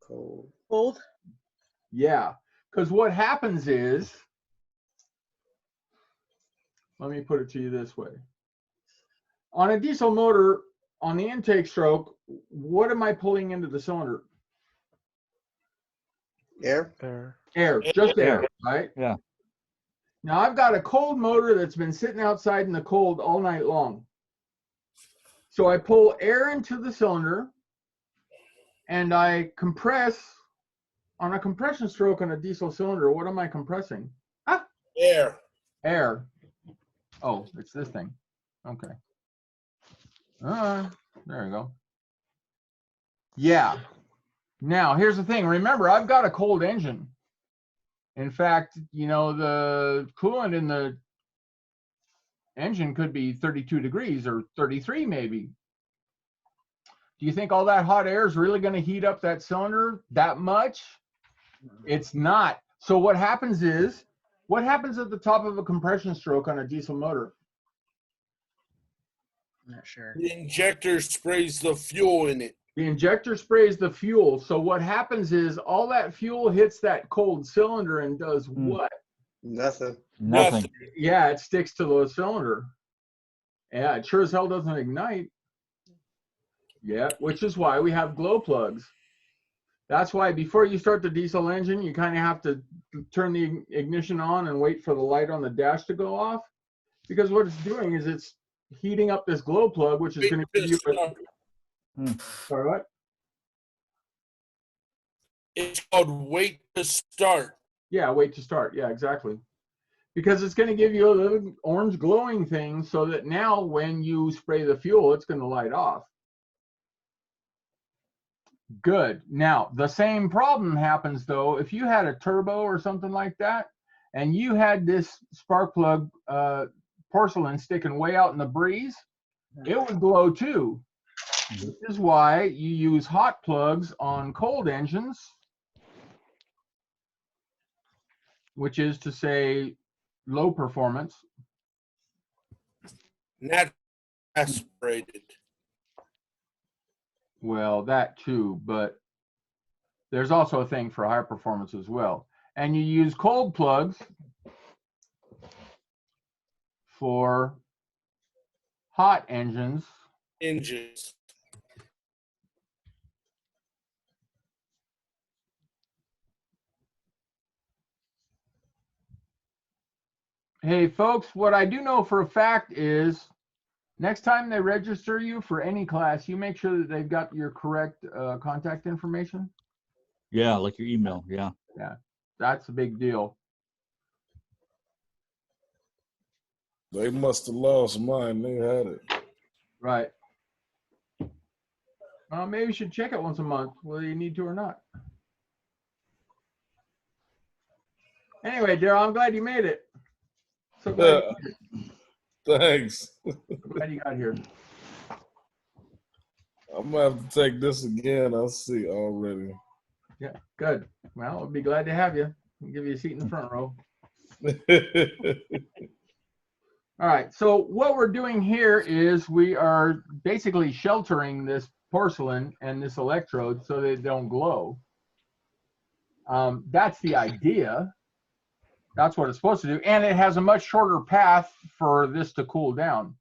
Cold. Cold? Yeah, because what happens is, let me put it to you this way. On a diesel motor, on the intake stroke, what am I pulling into the cylinder? Air. Air. Air, just air, right? Yeah. Now I've got a cold motor that's been sitting outside in the cold all night long. So I pull air into the cylinder and I compress on a compression stroke on a diesel cylinder. What am I compressing? Ah, Air. air. Oh, it's this thing. Okay. There you go. Yeah. Now, here's the thing. Remember, I've got a cold engine. In fact, you know, the coolant in the engine could be 32 degrees or 33 maybe. Do you think all that hot air is really going to heat up that cylinder that much? It's not. So what happens is, what happens at the top of a compression stroke on a diesel motor? I'm not sure. The injector sprays the fuel in it. The injector sprays the fuel. So what happens is all that fuel hits that cold cylinder and does what? Nothing. Nothing. Yeah, it sticks to the cylinder. Yeah, it sure as hell doesn't ignite. Yeah, which is why we have glow plugs. That's why before you start the diesel engine, you kind of have to turn the ignition on and wait for the light on the dash to go off. because what it's doing is it's heating up this glow plug, which is going to give you sorry, what? It's called wait to start. Yeah, wait to start. Yeah, exactly. Because it's going to give you a little orange glowing thing so that now when you spray the fuel, it's going to light off. Good. Now, the same problem happens though if you had a turbo or something like that, and you had this spark plug porcelain sticking way out in the breeze, it would glow too. This is why you use hot plugs on cold engines, which is to say low performance. Not aspirated. Well, that too, but there's also a thing for high performance as well. And you use cold plugs for hot engines. Engines. Hey folks, what I do know for a fact is next time they register you for any class, you make sure that they've got your correct contact information. Yeah, like your email. Yeah. Yeah, that's a big deal. They must have lost mine. They had it. Right. Maybe you should check it once a month, whether you need to or not. Anyway, Daryl, I'm glad you made it. So glad Thanks. glad you got here. I'm gonna have to take this again. I'll see already. Yeah, good. Well, I'll be glad to have you. I'll give you a seat in the front row. All right, so what we're doing here is we are basically sheltering this porcelain and this electrode so they don't glow. That's the idea. That's what it's supposed to do. And it has a much shorter path for this to cool down.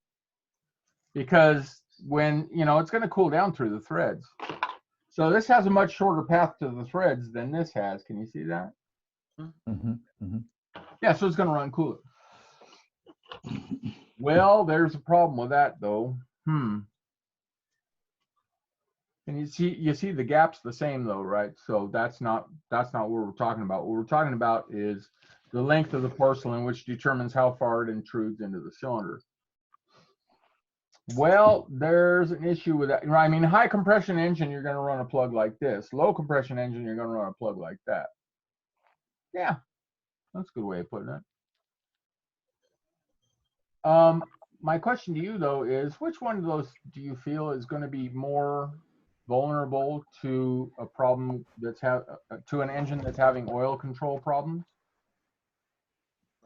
Because when, you know, it's going to cool down through the threads. So this has a much shorter path to the threads than this has. Can you see that? Yeah, so it's going to run cooler. Well, there's a problem with that though. And you see the gap's the same though, right? So that's not what we're talking about. What we're talking about is the length of the porcelain, which determines how far it intrudes into the cylinder. Well, there's an issue with that. I mean, high compression engine, you're going to run a plug like this. Low compression engine, you're going to run a plug like that. Yeah, that's a good way of putting it. My question to you though is, which one of those do you feel is going to be more vulnerable to a problem that's to an engine that's having oil control problems?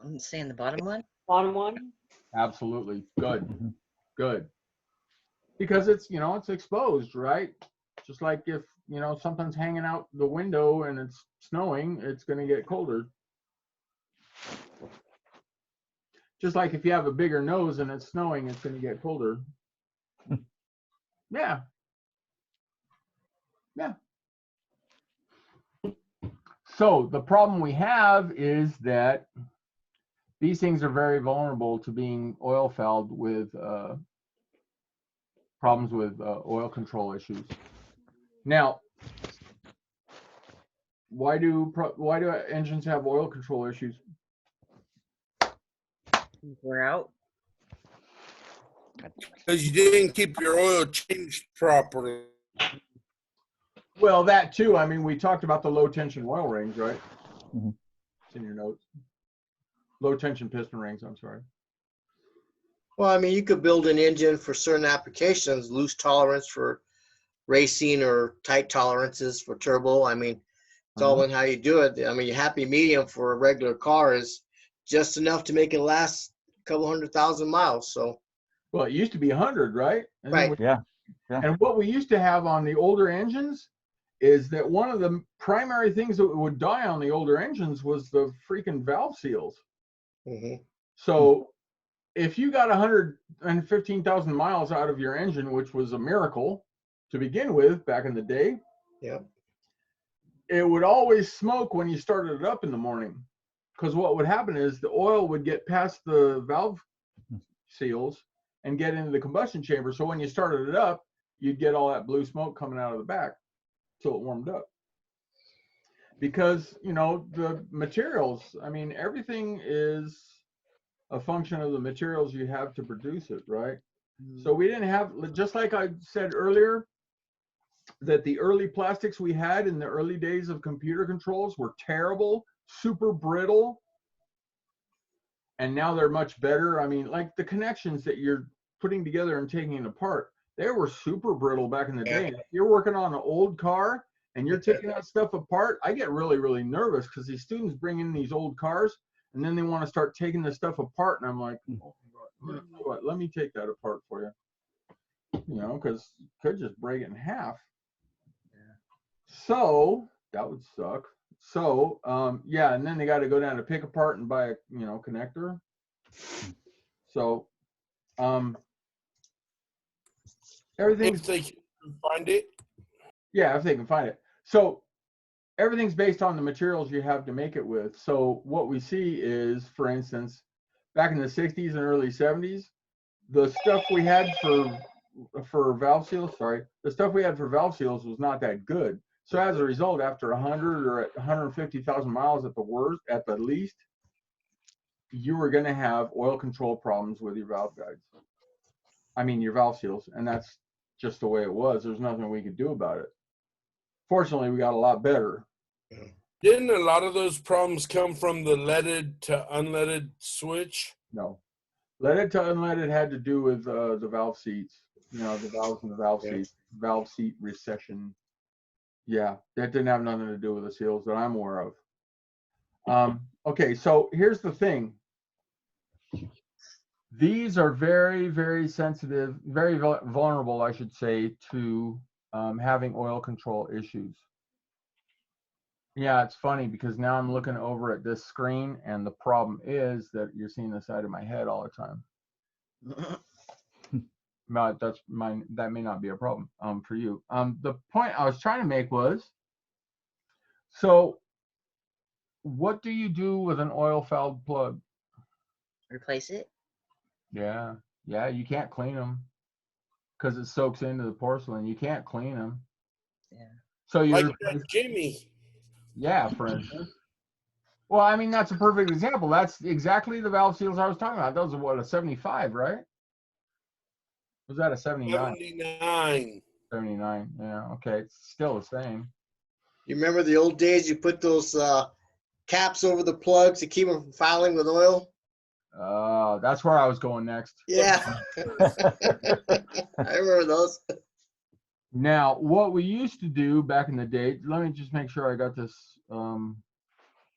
I'm saying the bottom one. Bottom one. Absolutely. Good. Good. Because it's, you know, it's exposed, right? Just like if, you know, something's hanging out the window and it's snowing, it's going to get colder. Just like if you have a bigger nose and it's snowing, it's going to get colder. Yeah. Yeah. So the problem we have is that these things are very vulnerable to being oil fouled with problems with oil control issues. Now, why do engines have oil control issues? We're out. Because you didn't keep your oil changed properly. Well, that too. I mean, we talked about the low tension oil rings, right? It's in your notes. Low tension piston rings, I'm sorry. Well, I mean, you could build an engine for certain applications, loose tolerance for racing or tight tolerances for turbo. I mean, it's all in how you do it. I mean, your happy medium for a regular car is just enough to make it last a couple 100,000 miles. So, well, it used to be 100, right? And right. Yeah. And what we used to have on the older engines is that one of the primary things that would die on the older engines was the freaking valve seals. So if you got 115,000 miles out of your engine, which was a miracle to begin with back in the day, it would always smoke when you started it up in the morning. Because what would happen is the oil would get past the valve seals and get into the combustion chamber. So when you started it up, you'd get all that blue smoke coming out of the back till it warmed up. Because, you know, the materials, I mean, everything is a function of the materials you have to produce it, right? So we didn't have, just like I said earlier, that the early plastics we had in the early days of computer controls were terrible, super brittle, and now they're much better. I mean, like the connections that you're putting together and taking apart, they were super brittle back in the day. If you're working on an old car and you're taking that stuff apart, I get really, really nervous because these students bring in these old cars and then they want to start taking this stuff apart, and I'm like, oh, what? Let me take that apart for you, you know, because you could just break it in half. So that would suck. So yeah, and then they got to go down to pick apart and buy a, you know, connector. So everything's, if they can find it. Yeah, if they can find it. So everything's based on the materials you have to make it with. So what we see is, for instance, back in the 60s and early 70s, the stuff we had for valve seals, the stuff we had for valve seals was not that good. So as a result, after 100 or 150,000 miles at the worst, at the least, you were going to have oil control problems with your valve guides. I mean, your valve seals, and that's just the way it was. There's nothing we could do about it. Fortunately, we got a lot better. Didn't a lot of those problems come from the leaded to unleaded switch? No. Leaded to unleaded had to do with the valve seats, you know, the valves and the valve seats, valve seat recession. Yeah, that didn't have nothing to do with the seals that I'm aware of. Okay, so here's the thing. These are very, very sensitive, very vulnerable, I should say, to having oil control issues. Yeah, it's funny because now I'm looking over at this screen and the problem is that you're seeing the side of my head all the time. But that's mine. That may not be a problem for you. The point I was trying to make was, so what do you do with an oil fouled plug? Replace it. Yeah, you can't clean them because it soaks into the porcelain. You can't clean them. Yeah. So you're Like that Jimmy. Yeah, for instance. Well, I mean, that's a perfect example. That's exactly the valve seals I was talking about. Those are what, a 75, right? Was that a 79? 79. 79, yeah, okay. It's still the same. You remember the old days? You put those caps over the plugs to keep them from fouling with oil. That's where I was going next. Yeah, I remember those. Now, what we used to do back in the day, let me just make sure I got this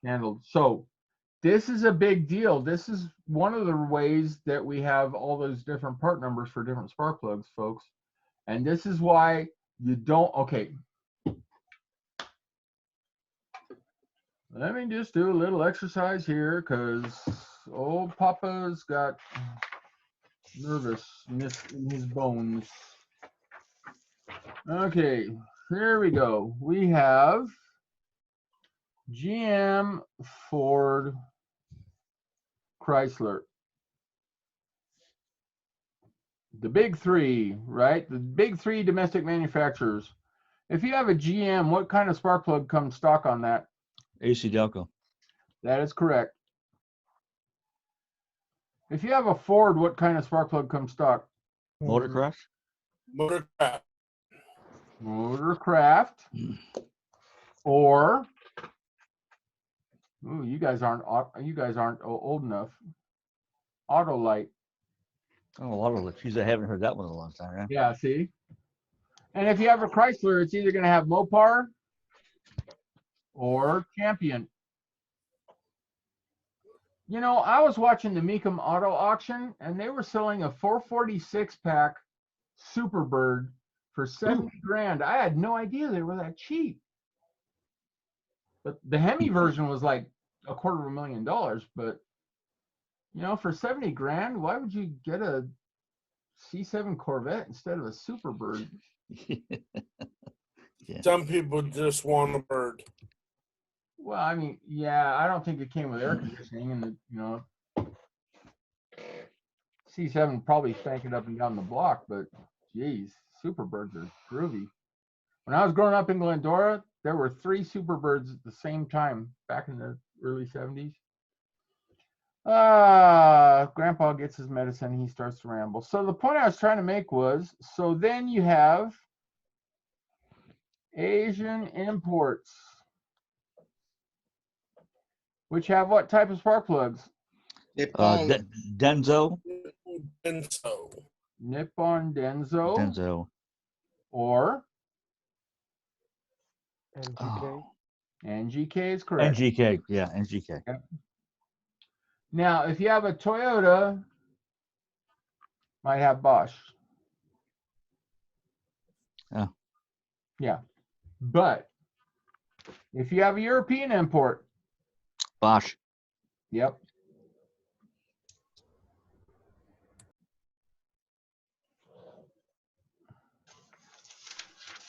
handled. So this is a big deal. This is one of the ways that we have all those different part numbers for different spark plugs, folks. And this is why you don't, okay. Let me just do a little exercise here because old Papa's got nervousness in his bones. Okay, here we go. We have GM, Ford, Chrysler. The big three, right? The big three domestic manufacturers. If you have a GM, what kind of spark plug comes stock on that? AC Delco. That is correct. If you have a Ford, what kind of spark plug comes stock? Motorcraft. Motorcraft. Motorcraft. Or, ooh, you guys aren't old enough. Autolite. Oh, Autolite. Geez, I haven't heard that one in a long time. Right? Yeah, see? And if you have a Chrysler, it's either going to have Mopar or Champion. You know, I was watching the Mecum Auto Auction, and they were selling a 446 pack Superbird for 70 grand. I had no idea they were that cheap. But the Hemi version was like $250,000. But you know, for 70 grand, why would you get a C7 Corvette instead of a Superbird? Yeah. Some people just want a bird. Well, I mean, yeah, I don't think it came with air conditioning, and you know. C7 probably spanking up and down the block, but geez, Superbirds are groovy. When I was growing up in Glendora, there were 3 Superbirds at the same time back in the early 70s. Grandpa gets his medicine, he starts to ramble. So the point I was trying to make was, so then you have Asian imports, which have what type of spark plugs? Denso. Nippon Denso. Denso. Or NGK. NGK is correct. NGK, yeah, NGK. Yep. Now, if you have a Toyota, might have Bosch. Oh. Yeah. But if you have a European import, Bosch. yep.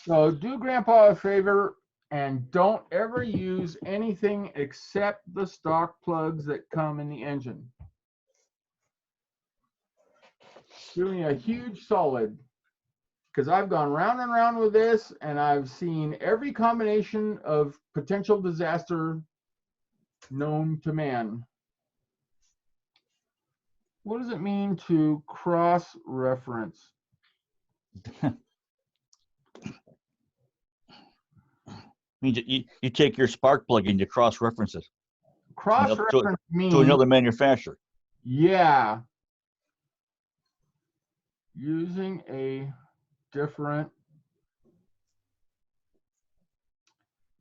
So do Grandpa a favor and don't ever use anything except the stock plugs that come in the engine. Do me a huge solid, because I've gone round and round with this and I've seen every combination of potential disaster known to man. What does it mean to cross-reference? Means you take your spark plug and you cross-reference it. Cross-reference means to another manufacturer. Yeah. Using a different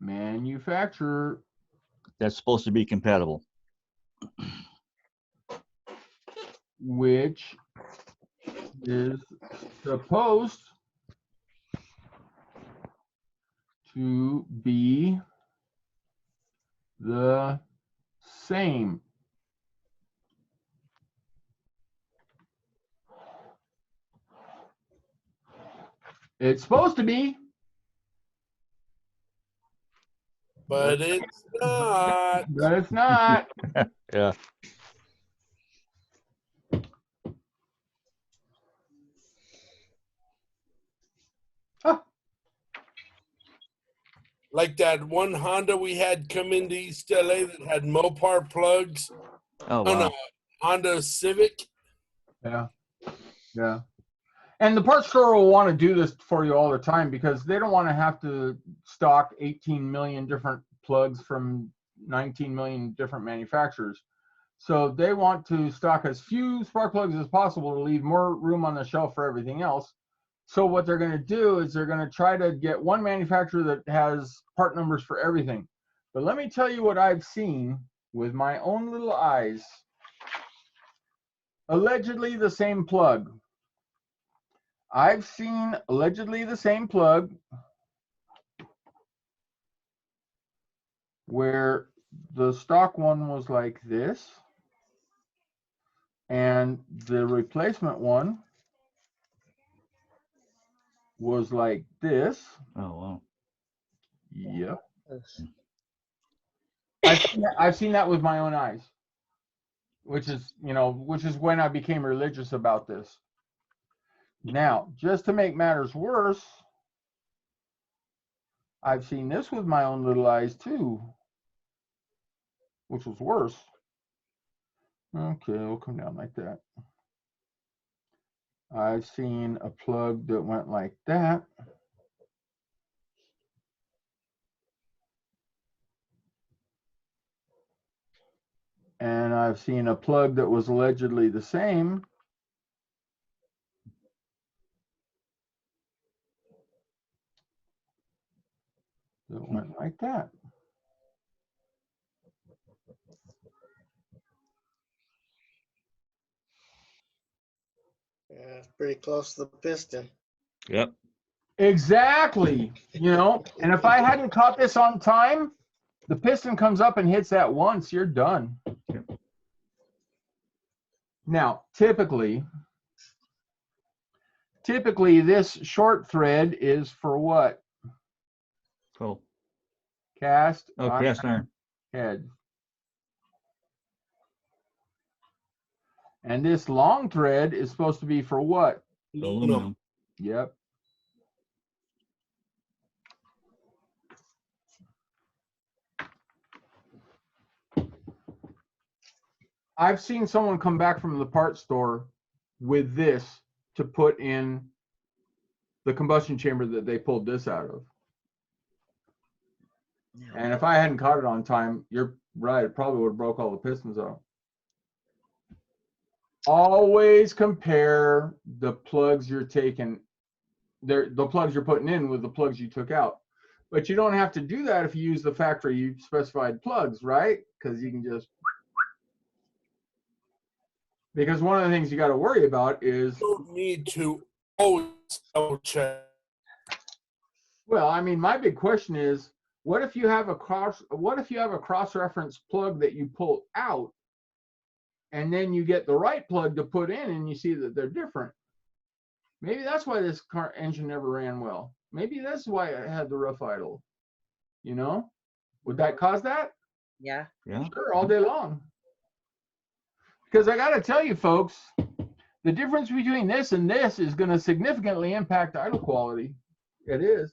manufacturer. That's supposed to be compatible. Which is supposed to be the same. It's supposed to be. But it's not. But it's not. Yeah. Huh. Like that one Honda we had come into East LA that had Mopar plugs Oh, on wow. a Honda Civic. Yeah. Yeah. And the parts store will want to do this for you all the time because they don't want to have to stock 18 million different plugs from 19 million different manufacturers. So they want to stock as few spark plugs as possible to leave more room on the shelf for everything else. So what they're going to do is they're going to try to get one manufacturer that has part numbers for everything. But let me tell you what I've seen with my own little eyes. Allegedly the same plug. I've seen allegedly the same plug where the stock one was like this and the replacement one was like this. Oh, wow. Yep. I've seen that with my own eyes, which is when I became religious about this. Now, just to make matters worse, I've seen this with my own little eyes too, which was worse. Okay, we'll come down like that. I've seen a plug that went like that. And I've seen a plug that was allegedly the same. That went like that. Yeah, it's pretty close to the piston. Yep. Exactly. And if I hadn't caught this on time, the piston comes up and hits that once, you're done. Yep. Now, typically this short thread is for what? Oh. Cast Cast iron head. And this long thread is supposed to be for what? Aluminum. Yep. I've seen someone come back from the parts store with this to put in the combustion chamber that they pulled this out of. And if I hadn't caught it on time, you're right, it probably would have broke all the pistons out. Always compare the plugs you're taking, the plugs you're putting in with the plugs you took out. But you don't have to do that if you use the factory specified plugs, right? Because you can just, because one of the things you got to worry about is, You don't need to always double check. well, I mean, my big question is, what if you have a cross-reference plug that you pull out, and then you get the right plug to put in, and you see that they're different? Maybe that's why this car engine never ran well. Maybe that's why it had the rough idle. You know, would that cause that? Yeah. Yeah. Sure, all day long. Because I got to tell you, folks, the difference between this and this is going to significantly impact idle quality. It is.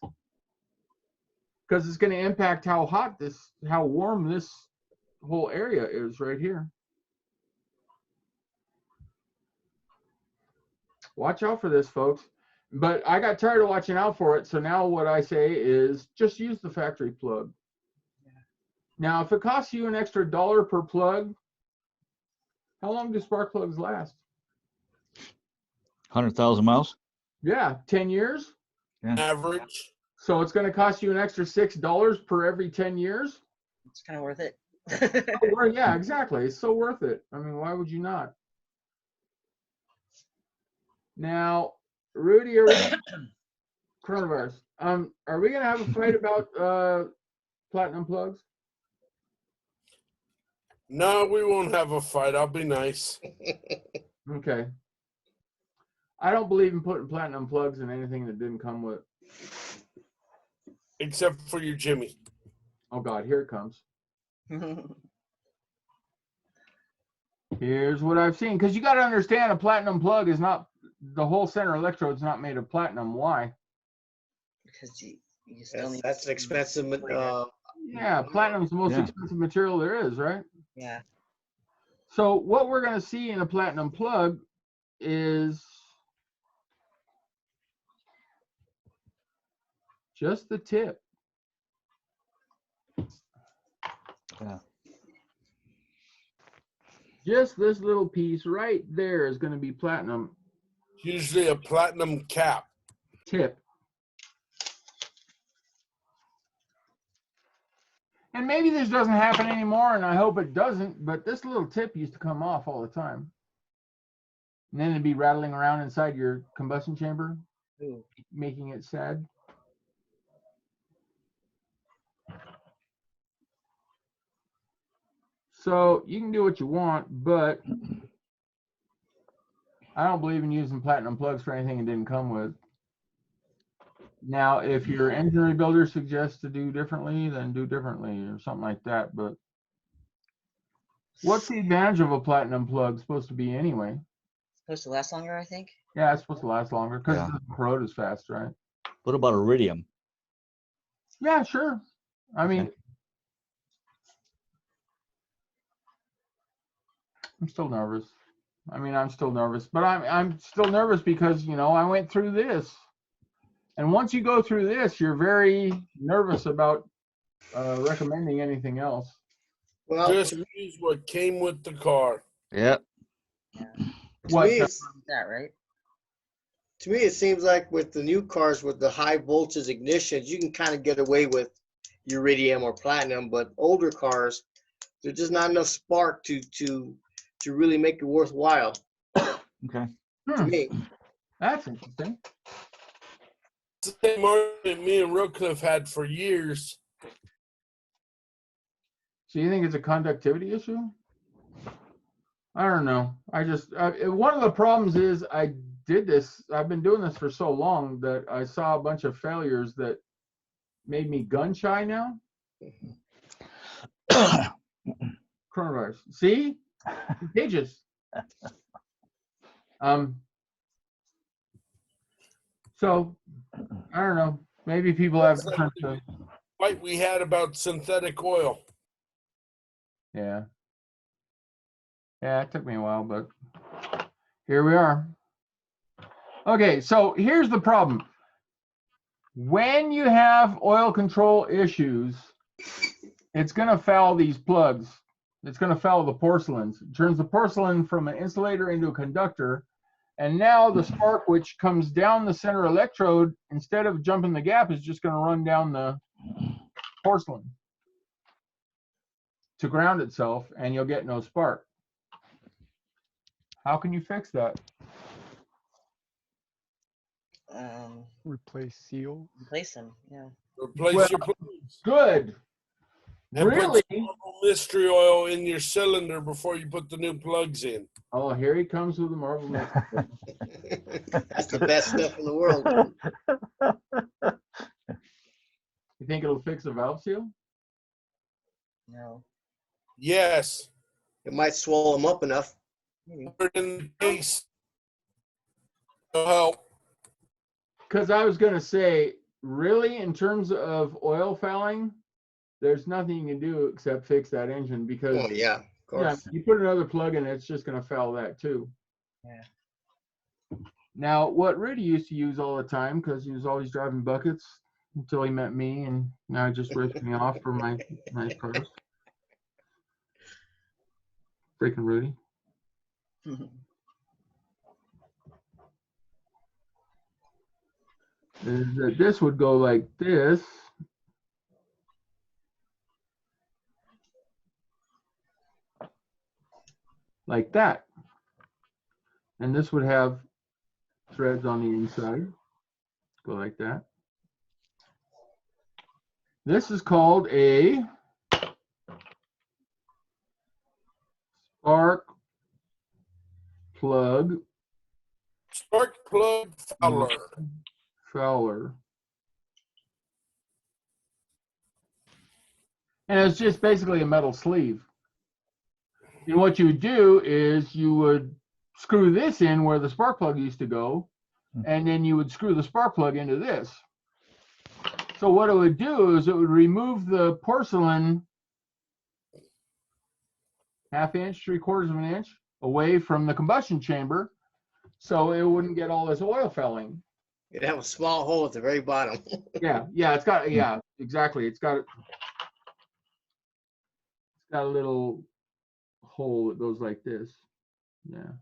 Because it's going to impact how hot this, how warm this whole area is right here. Watch out for this, folks. But I got tired of watching out for it, so now what I say is just use the factory plug. Now, if it costs you an extra $1 per plug, how long do spark plugs last? 100,000 miles. Yeah, 10 years. Yeah. Average. So it's going to cost you an extra $6 per every 10 years. It's kind of worth it. Well, yeah, exactly. It's so worth it. I mean, why would you not? Now, Rudy, are we coronavirus? Are we going to have a fight about platinum plugs? No, we won't have a fight. I'll be nice. Okay. I don't believe in putting platinum plugs in anything that didn't come with. Except for your Jimmy. Oh God, here it comes. Here's what I've seen. Because you got to understand, a platinum plug is not, the whole center electrode is not made of platinum. Why? Because you still need. That's an expensive. Yeah, platinum is the most expensive material there is, right? Yeah. So what we're going to see in a platinum plug is just the tip. Yeah. Just this little piece right there is going to be platinum Usually a platinum cap. tip. And maybe this doesn't happen anymore, and I hope it doesn't, but this little tip used to come off all the time. And then it'd be rattling around inside your combustion chamber, Ooh. making it sad. So you can do what you want, but I don't believe in using platinum plugs for anything it didn't come with. Now, if your engine rebuilder suggests to do differently, then do differently or something like that. But what's the advantage of a platinum plug supposed to be anyway? Supposed to last longer, I think. Yeah, it's supposed to last longer because Yeah. it doesn't corrode as fast, right? What about iridium? Yeah, sure. I mean, Okay. I'm still nervous. I mean, I'm still nervous, but I'm still nervous because, you know, I went through this. And once you go through this, you're very nervous about recommending anything else. Well, Just use what came with the car. Yeah. What? That right? to me, it seems like with the new cars with the high voltage ignitions, you can kind of get away with iridium or platinum, but older cars, there's just not enough spark to really make it worthwhile Okay. to me. That's interesting. It's the same argument me and Rookcliffe had for years. So you think it's a conductivity issue? I don't know. I just, one of the problems is I've been doing this for so long that I saw a bunch of failures that made me gun shy now. Coronavirus. See? Contagious. So I don't know. Maybe people have That's like different. the fight we had about synthetic oil. Yeah. Yeah, it took me a while, but here we are. Okay, so here's the problem. When you have oil control issues, it's going to foul these plugs. It's going to foul the porcelains. It turns the porcelain from an insulator into a conductor. And now the spark, which comes down the center electrode, instead of jumping the gap, is just going to run down the porcelain to ground itself, and you'll get no spark. How can you fix that? Replace seal. Replace them. Yeah. Replace Well, your plugs. Good. And Really? put some mystery oil in your cylinder before you put the new plugs in. Oh, here he comes with the marble mix. That's the best stuff in the world. You think it'll fix the valve seal? No. Yes. It might swallow them up enough. Maybe. Put it in the case. It'll help. Because I was going to say, really, in terms of oil fouling, there's nothing you can do except fix that engine because Oh, yeah, of course. you put another plug in, it's just going to foul that too. Yeah. Now, what Rudy used to use all the time, because he was always driving buckets until he met me, and now he just rips me off for my nice cars. Freaking Rudy. Is that this would go like this. Like that. And this would have threads on the inside. Go like that. This is called a spark plug. Spark plug fouler. Fowler. And it's just basically a metal sleeve. And what you would do is you would screw this in where the spark plug used to go, and then you would screw the spark plug into this. So what it would do is it would remove the porcelain 1/2 inch, 3/4 of an inch away from the combustion chamber, so it wouldn't get all this oil fouling. It'd have a small hole at the very bottom. Yeah, it's got, exactly. It's got a little hole that goes like this. Yeah.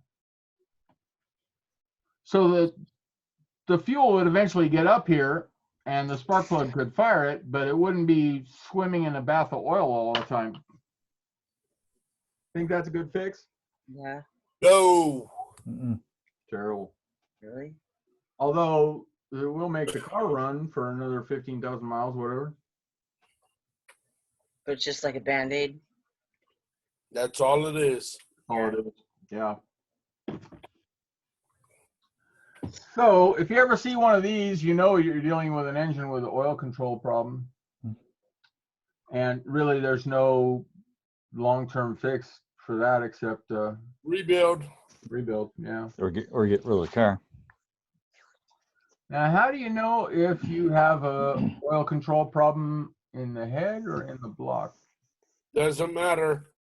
So the fuel would eventually get up here and the spark plug could fire it, but it wouldn't be swimming in a bath of oil all the time. Think that's a good fix? Yeah. No. Terrible. Really? Although it will make the car run for another 15,000 miles, whatever. But it's just like a Band-Aid. That's all it is. All it is. Yeah. So if you ever see one of these, you know you're dealing with an engine with an oil control problem. And really there's no long-term fix for that except Rebuild. Yeah. Or get rid of the car. Now, how do you know if you have a oil control problem in the head or in the block? Doesn't matter.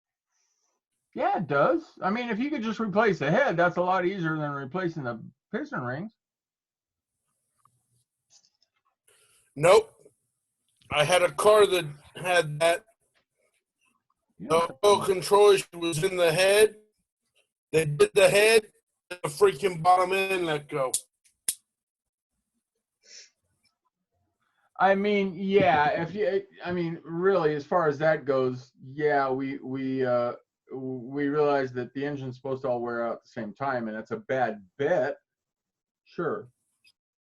Yeah, it does. I mean, if you could just replace the head, that's a lot easier than replacing the piston rings. Nope. I had a car that had that. The oil control issue was in the head. They did the head, and the freaking bottom end let go. I mean, yeah, really, as far as that goes, yeah, we realize that the engine's supposed to all wear out at the same time, and that's a bad bet. Sure.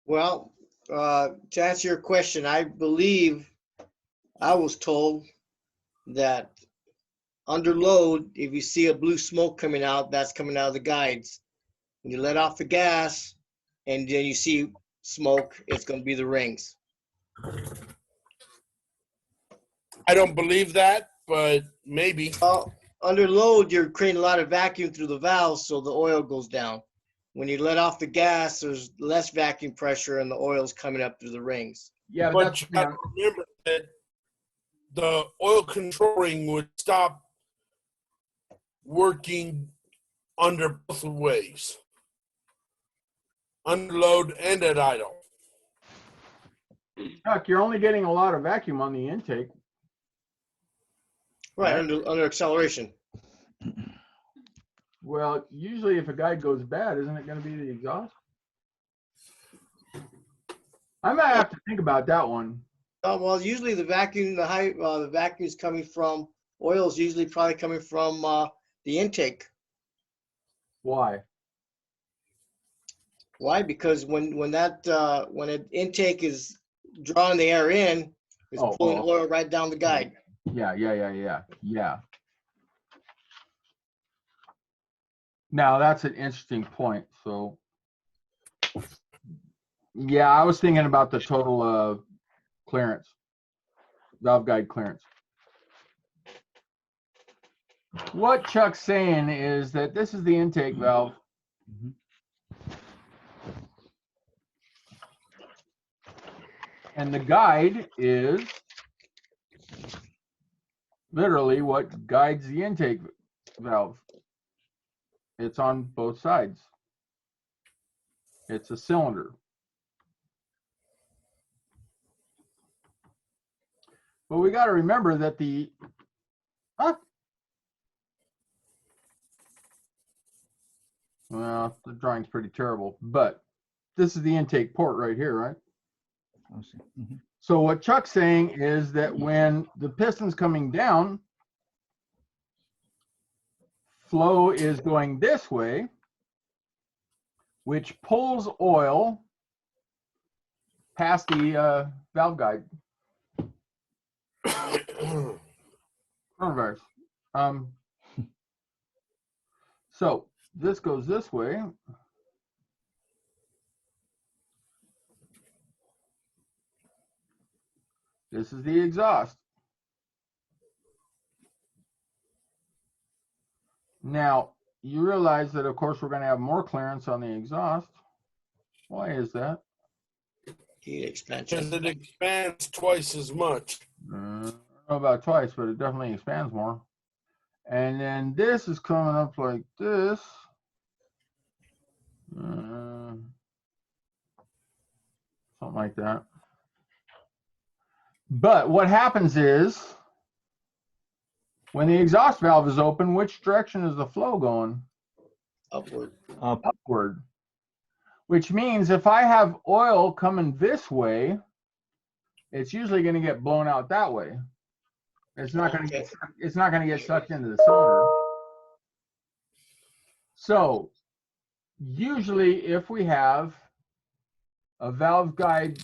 Well, to answer your question, I believe I was told that under load, if you see a blue smoke coming out, that's coming out of the guides. When you let off the gas and then you see smoke, it's going to be the rings. I don't believe that, but maybe. Under load, you're creating a lot of vacuum through the valves, so the oil goes down. when you let off the gas, there's less vacuum pressure and the oil's coming up through the rings. Yeah, But you got to remember that the oil control ring would stop working under both ways, under load and at idle. Chuck, you're only getting a lot of vacuum on the intake. Right, under acceleration. Well, usually if a guide goes bad, isn't it going to be the exhaust? I might have to think about that one. Well, usually the vacuum, the vacuum is coming from oil is usually probably coming from the intake. Why? Why? Because when an intake is drawing the air in, it's pulling oil right down the guide. Yeah. Now that's an interesting point. So, yeah, I was thinking about the total clearance, valve guide clearance. What Chuck's saying is that this is the intake valve. And the guide is literally what guides the intake valve. It's on both sides. It's a cylinder. But we got to remember that the well, the drawing's pretty terrible, but this is the intake port right here, right? So what Chuck's saying is that when the piston's coming down, flow is going this way, which pulls oil past the valve guide. Coronavirus. So this goes this way. This is the exhaust. Now, you realize that, of course, we're going to have more clearance on the exhaust. Why is that? Heat expansion. Because it expands twice as much. I don't know about twice, but it definitely expands more. And then this is coming up like this. Something like that. But what happens is, when the exhaust valve is open, which direction is the flow going? Upward. Upward. Which means if I have oil coming this way, it's usually going to get blown out that way. It's not going to get. It's not going to get sucked into the cylinder. So, usually, if we have a valve guide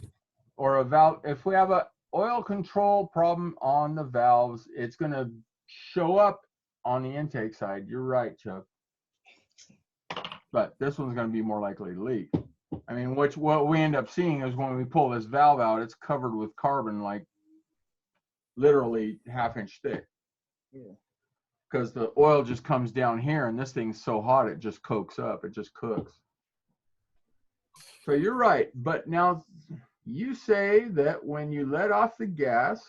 or a valve, if we have a oil control problem on the valves, it's going to show up on the intake side. You're right, Chuck. But this one's going to be more likely to leak. I mean, what we end up seeing is when we pull this valve out, it's covered with carbon, like literally half-inch thick. Yeah. Because the oil just comes down here, and this thing's so hot it just cokes up. It just cooks. So you're right. But now you say that when you let off the gas.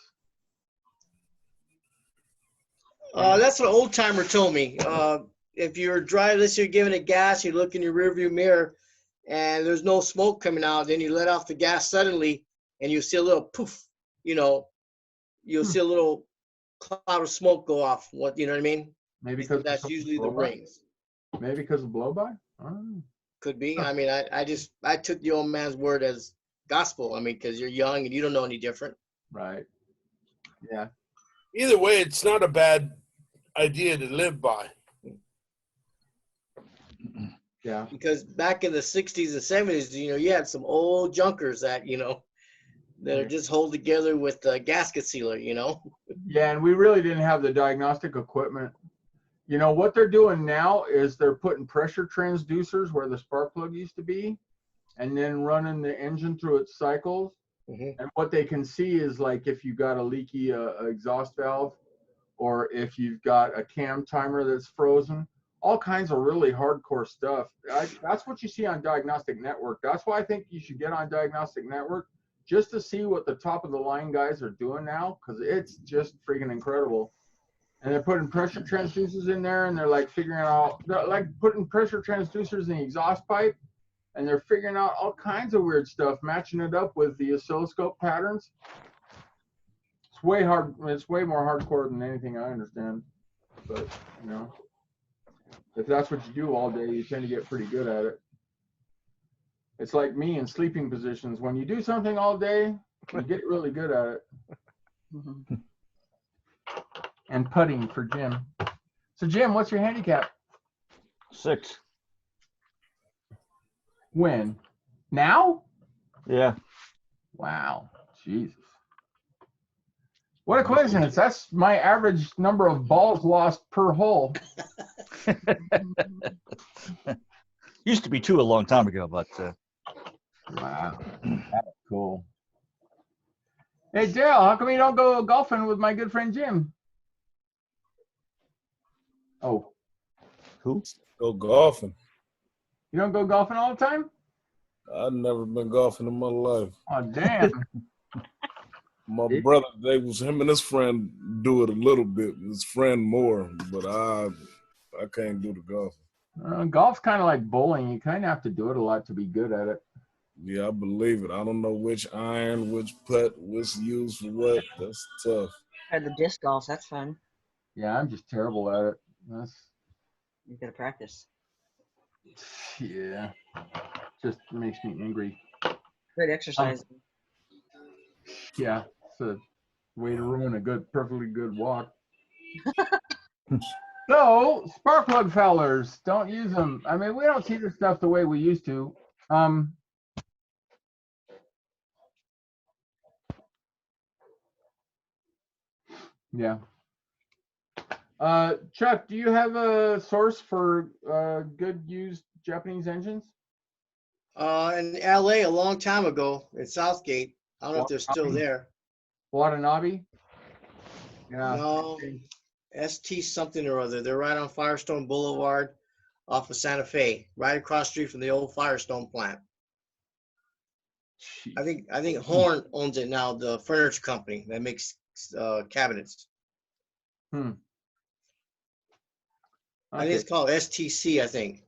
That's what an old timer told me. If you're driving, let's say you're giving it gas, you look in your rearview mirror, and there's no smoke coming out, then you let off the gas suddenly, and you see a little poof, you'll see a little cloud of smoke go off. You know what I mean? Maybe because that's usually the rings. Maybe because of blow-by? Could be. I mean, I took the old man's word as gospel. I mean, because you're young and you don't know any different. Right. Yeah. Either way, it's not a bad idea to live by. Yeah. Because back in the 60s and 70s, you had some old junkers that, that are just hold together with a gasket sealer, Yeah, and we really didn't have the diagnostic equipment. What they're doing now is they're putting pressure transducers where the spark plug used to be, and then running the engine through its cycles. Mm-hmm. And what they can see is, like, if you got a leaky exhaust valve, or if you've got a cam timer that's frozen, all kinds of really hardcore stuff. That's what you see on Diagnostic Network. That's why I think you should get on Diagnostic Network, just to see what the top of the line guys are doing now, because it's just freaking incredible. And they're putting pressure transducers in there, and they're like figuring out, they're like putting pressure transducers in the exhaust pipe, and they're figuring out all kinds of weird stuff, matching it up with the oscilloscope patterns. It's way hard. It's way more hardcore than anything I understand. But you know, if that's what you do all day, you tend to get pretty good at it. It's like me in sleeping positions. When you do something all day, you get really good at it. And putting for Jim. So Jim, what's your handicap? 6. When? Now? Yeah. Wow. Jesus. What a coincidence. That's my average number of balls lost per hole. Used to be 2 a long time ago, but Wow. That's cool. Hey, Dale, how come you don't go golfing with my good friend Jim? Oh. who? Go golfing. You don't go golfing all the time? I've never been golfing in my life. Oh, damn. My brother, they was him and his friend do it a little bit. His friend more, but I can't do the golfing. Golf's kind of like bowling. You kind of have to do it a lot to be good at it. Yeah, I believe it. I don't know which iron, which putt, which used for what. That's tough. Or the disc golf, that's fun. Yeah, I'm just terrible at it. You gotta practice. Yeah, just makes me angry. Great exercise. Yeah, it's a way to ruin a perfectly good walk. So, spark plug fouls, don't use them. I mean, we don't see this stuff the way we used to. Yeah. Chuck, do you have a source for good used Japanese engines? In LA a long time ago at Southgate. I don't know if they're still there. Watanabe? Yeah. No, ST something or other. They're right on Firestone Boulevard off of Santa Fe, right across the street from the old Firestone plant. I think Horn owns it now, the furniture company that makes cabinets. Okay. I think it's called STC, I think.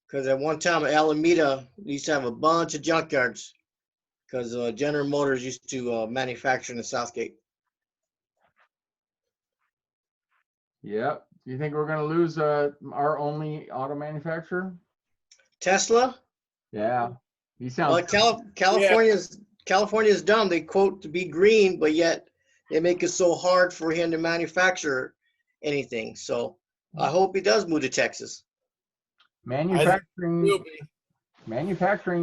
Because at one time Alameda used to have a bunch of junkyards because General Motors used to manufacture in the Southgate. Yep. Do you think we're going to lose our only auto manufacturer? Tesla? Yeah. He sounds. Well, California's dumb. They quote to be green, but yet they make it so hard for him to manufacture anything. So I hope he does move to Texas. Manufacturing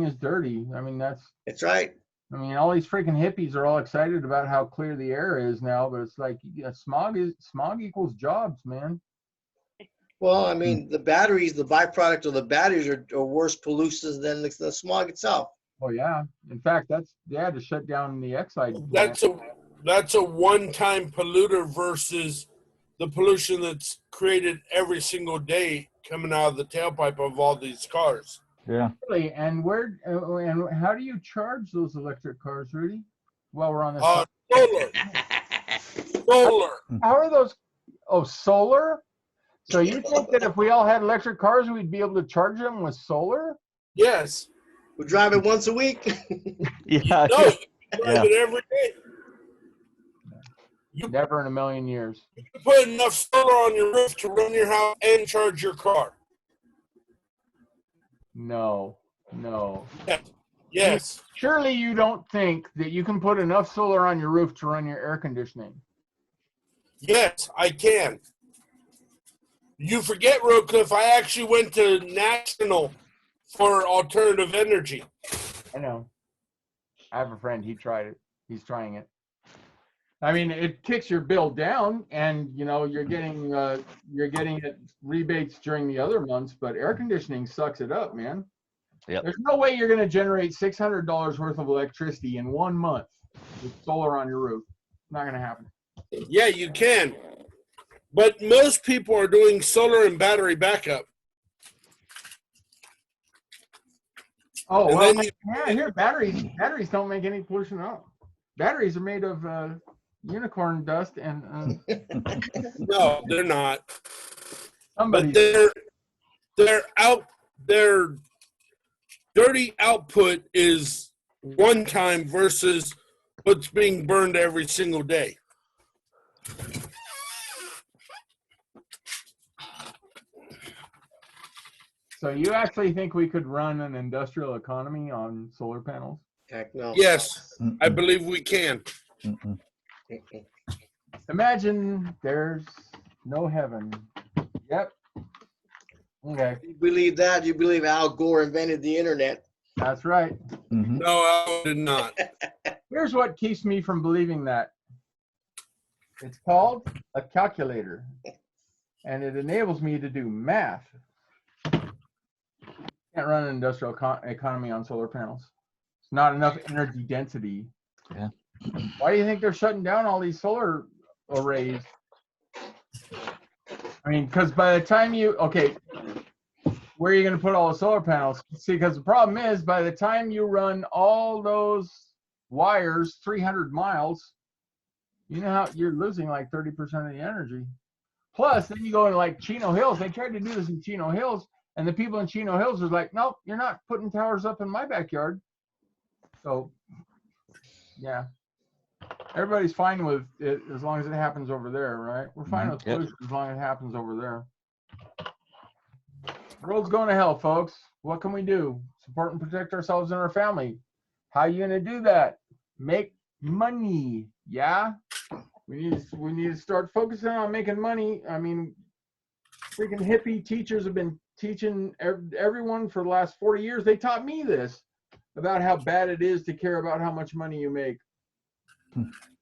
is dirty. I mean, that's right. I mean, all these freaking hippies are all excited about how clear the air is now, but it's like smog equals jobs, man. Well, I mean, the batteries, the byproduct of the batteries are worse pollutants than the smog itself. Oh yeah. In fact, they had to shut down the Exide plant. That's a one-time polluter versus the pollution that's created every single day coming out of the tailpipe of all these cars. Yeah. Really? And and how do you charge those electric cars, Rudy? Well, we're on this. Solar. How are those? Oh, solar? So you think that if we all had electric cars, we'd be able to charge them with solar? Yes. We drive it once a week. Yeah. No, you drive it every day. Never in a million years. You put enough solar on your roof to run your house and charge your car. No. Yes. Surely you don't think that you can put enough solar on your roof to run your air conditioning? Yes, I can. You forget, real quick, I actually went to National for alternative energy. I know. I have a friend. He tried it. He's trying it. I mean, it kicks your bill down, and you're getting it rebates during the other months. But air conditioning sucks it up, man. Yep. There's no way you're going to generate $600 worth of electricity in 1 month with solar on your roof. Not going to happen. Yeah, you can. But most people are doing solar and battery backup. Oh, And well, then you- yeah, here, batteries don't make any pollution at all. Batteries are made of unicorn dust and No, they're not. somebody. But their dirty output is one time versus what's being burned every single day. So you actually think we could run an industrial economy on solar panels? Heck no. Yes, I believe we can. Imagine there's no heaven. Yep. Okay, You believe that? You believe Al Gore invented the internet? that's right. No, I did not. Here's what keeps me from believing that. It's called a calculator, and it enables me to do math. Can't run an industrial economy on solar panels. It's not enough energy density. Yeah. Why do you think they're shutting down all these solar arrays? I mean, because by the time where are you going to put all the solar panels? See, because the problem is by the time you run all those wires 300 miles, you know how you're losing like 30% of the energy. Plus, then you go into like Chino Hills. They tried to do this in Chino Hills, and the people in Chino Hills was like, nope, you're not putting towers up in my backyard. So, yeah. Everybody's fine with it as long as it happens over there, right? We're fine with pollution as long as it happens over there. The world's going to hell, folks. What can we do? Support and protect ourselves and our family. How are you going to do that? Make money, yeah? We need to start focusing on making money. I mean, freaking hippie teachers have been teaching everyone for the last 40 years. They taught me this about how bad it is to care about how much money you make.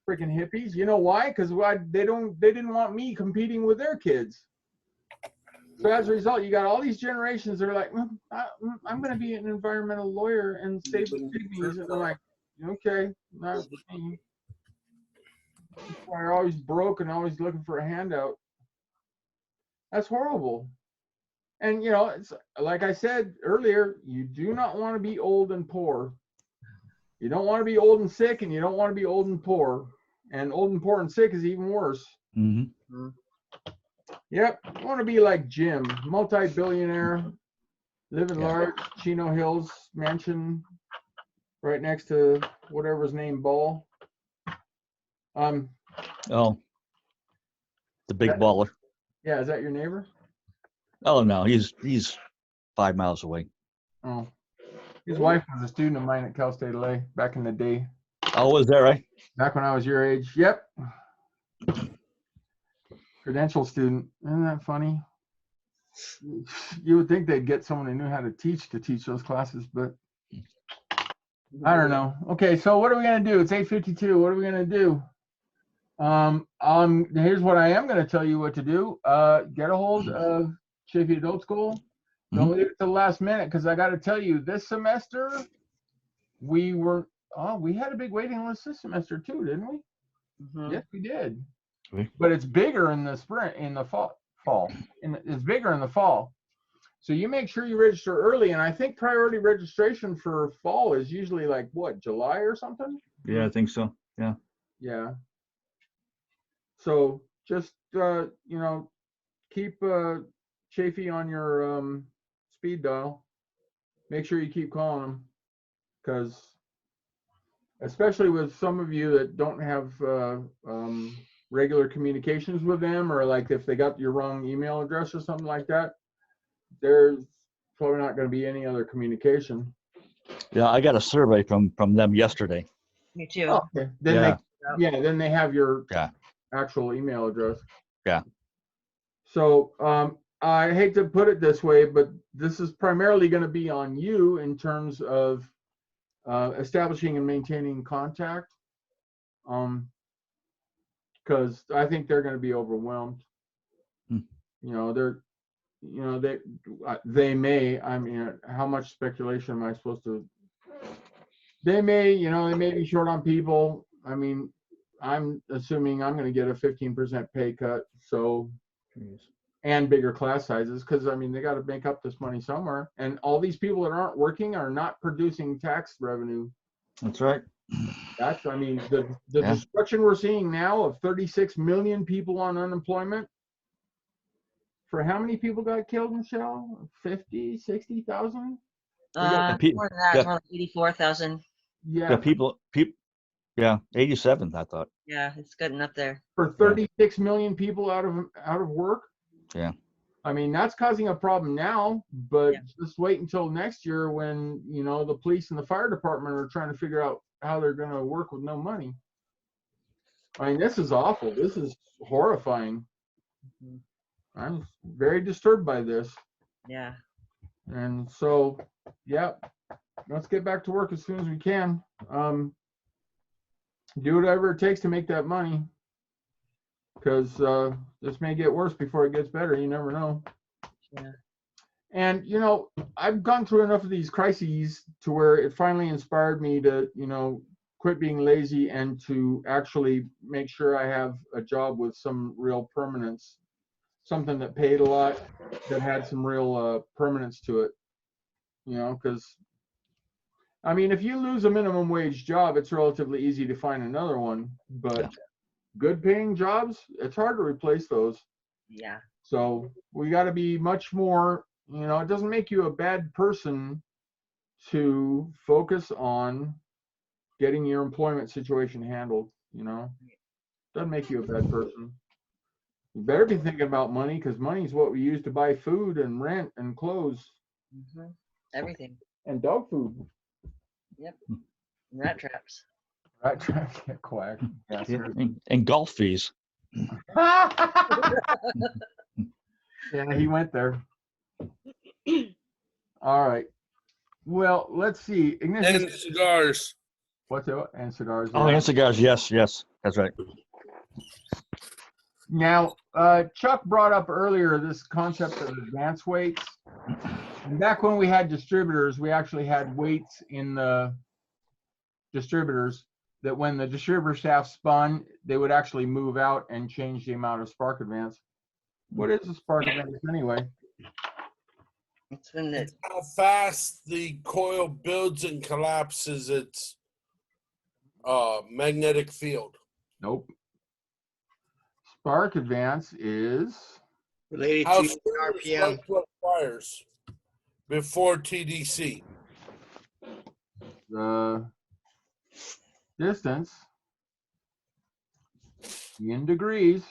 Freaking hippies. You know why? Because they didn't want me competing with their kids. So as a result, you got all these generations that are like, I'm going to be an environmental lawyer and save the pygmies. And they're like, okay, not me. That's why you're always broke and always looking for a handout. That's horrible. And, you know, it's like I said earlier, you do not want to be old and poor. You don't want to be old and sick, and you don't want to be old and poor. And old and poor and sick is even worse. Mm-hmm. Yep. You want to be like Jim, multi-billionaire, living large, Chino Hills mansion, right next to whatever his name, Ball. Oh, the big baller. Yeah, is that your neighbor? Oh no, he's 5 miles away. Oh, his wife was a student of mine at Cal State LA back in the day. Oh, was that right? Back when I was your age. Yep. Credential student. Isn't that funny? You would think they'd get someone who knew how to teach those classes, but I don't know. Okay, so what are we gonna do? It's 8:52. What are we gonna do? Here's what I am gonna tell you what to do. Get a hold of Chafee Adult School. Don't leave it to the last minute, because I got to tell you, this semester we had a big waiting list this semester too, didn't we? Yes, we did. But it's bigger in the spring, in the fall. It's bigger in the fall. So you make sure you register early, and I think priority registration for fall is usually like what, July or something? Yeah, I think so. Yeah. Yeah. So just you know, keep Chafee on your speed dial. Make sure you keep calling them, because especially with some of you that don't have regular communications with them, or like if they got your wrong email address or something like that, there's probably not going to be any other communication. Yeah, I got a survey from them yesterday. Me too. Oh, okay. Then then they have your actual email address. Yeah. So I hate to put it this way, but this is primarily going to be on you in terms of establishing and maintaining contact, because I think they're going to be overwhelmed. You know, they may. I mean, how much speculation am I supposed to? They may, they may be short on people. I mean, I'm assuming I'm going to get a 15% pay cut. So, and bigger class sizes, because I mean they got to make up this money somewhere. And all these people that aren't working are not producing tax revenue. That's right. That's, I mean, the destruction we're seeing now of 36 million people on unemployment. For how many people got killed, Michelle? 50, 60,000? More than that, it's more like 84,000. Yeah. People. Yeah, 87. I thought. Yeah, it's getting up there. For 36 million people out of work. Yeah. I mean, that's causing a problem now, but just wait until next year when, you know, the police and the fire department are trying to figure out how they're going to work with no money. I mean, this is awful. This is horrifying. I'm very disturbed by this. Yeah. And so, yeah, let's get back to work as soon as we can. Do whatever it takes to make that money, because this may get worse before it gets better. You never know. Yeah. And, you know, I've gone through enough of these crises to where it finally inspired me to, you know, quit being lazy and to actually make sure I have a job with some real permanence, something that paid a lot, that had some real permanence to it, you know, because, I mean, if you lose a minimum wage job, it's relatively easy to find another one, but good paying jobs, it's hard to replace those. Yeah. So we got to be much more, you know, it doesn't make you a bad person to focus on getting your employment situation handled, you know. Doesn't make you a bad person. You better be thinking about money, because money is what we use to buy food and rent and clothes. Mm-hmm. Everything. And dog food. Yep. And rat traps. Rat traps get quacked. Yeah, and golf fees. Yeah, he went there. All right. Well, let's see. Ignition. And cigars. What's it? And cigars. Oh, and cigars. Yes, that's right. Now, Chuck brought up earlier this concept of advance weights. And back when we had distributors, we actually had weights in the distributors that when the distributor staff spun, they would actually move out and change the amount of spark advance. What is a spark advance anyway? It's when It's how fast the coil builds and collapses its magnetic field. Nope. Spark advance is related How to soon RPM. spark plug fires before TDC. the distance in degrees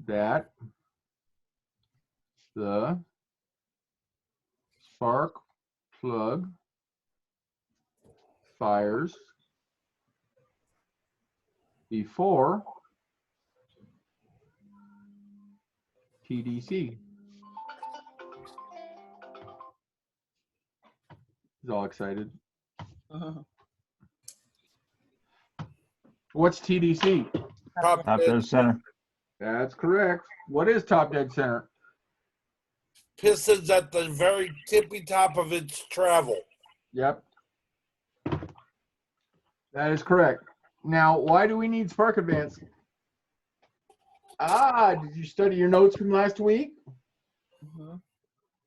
that the spark plug fires before TDC. He's all excited. What's TDC? Top Dead center. That's correct. What is top dead center? Pistons at the very tippy top of its travel. Yep. That is correct. Now, why do we need spark advance? Did you study your notes from last week?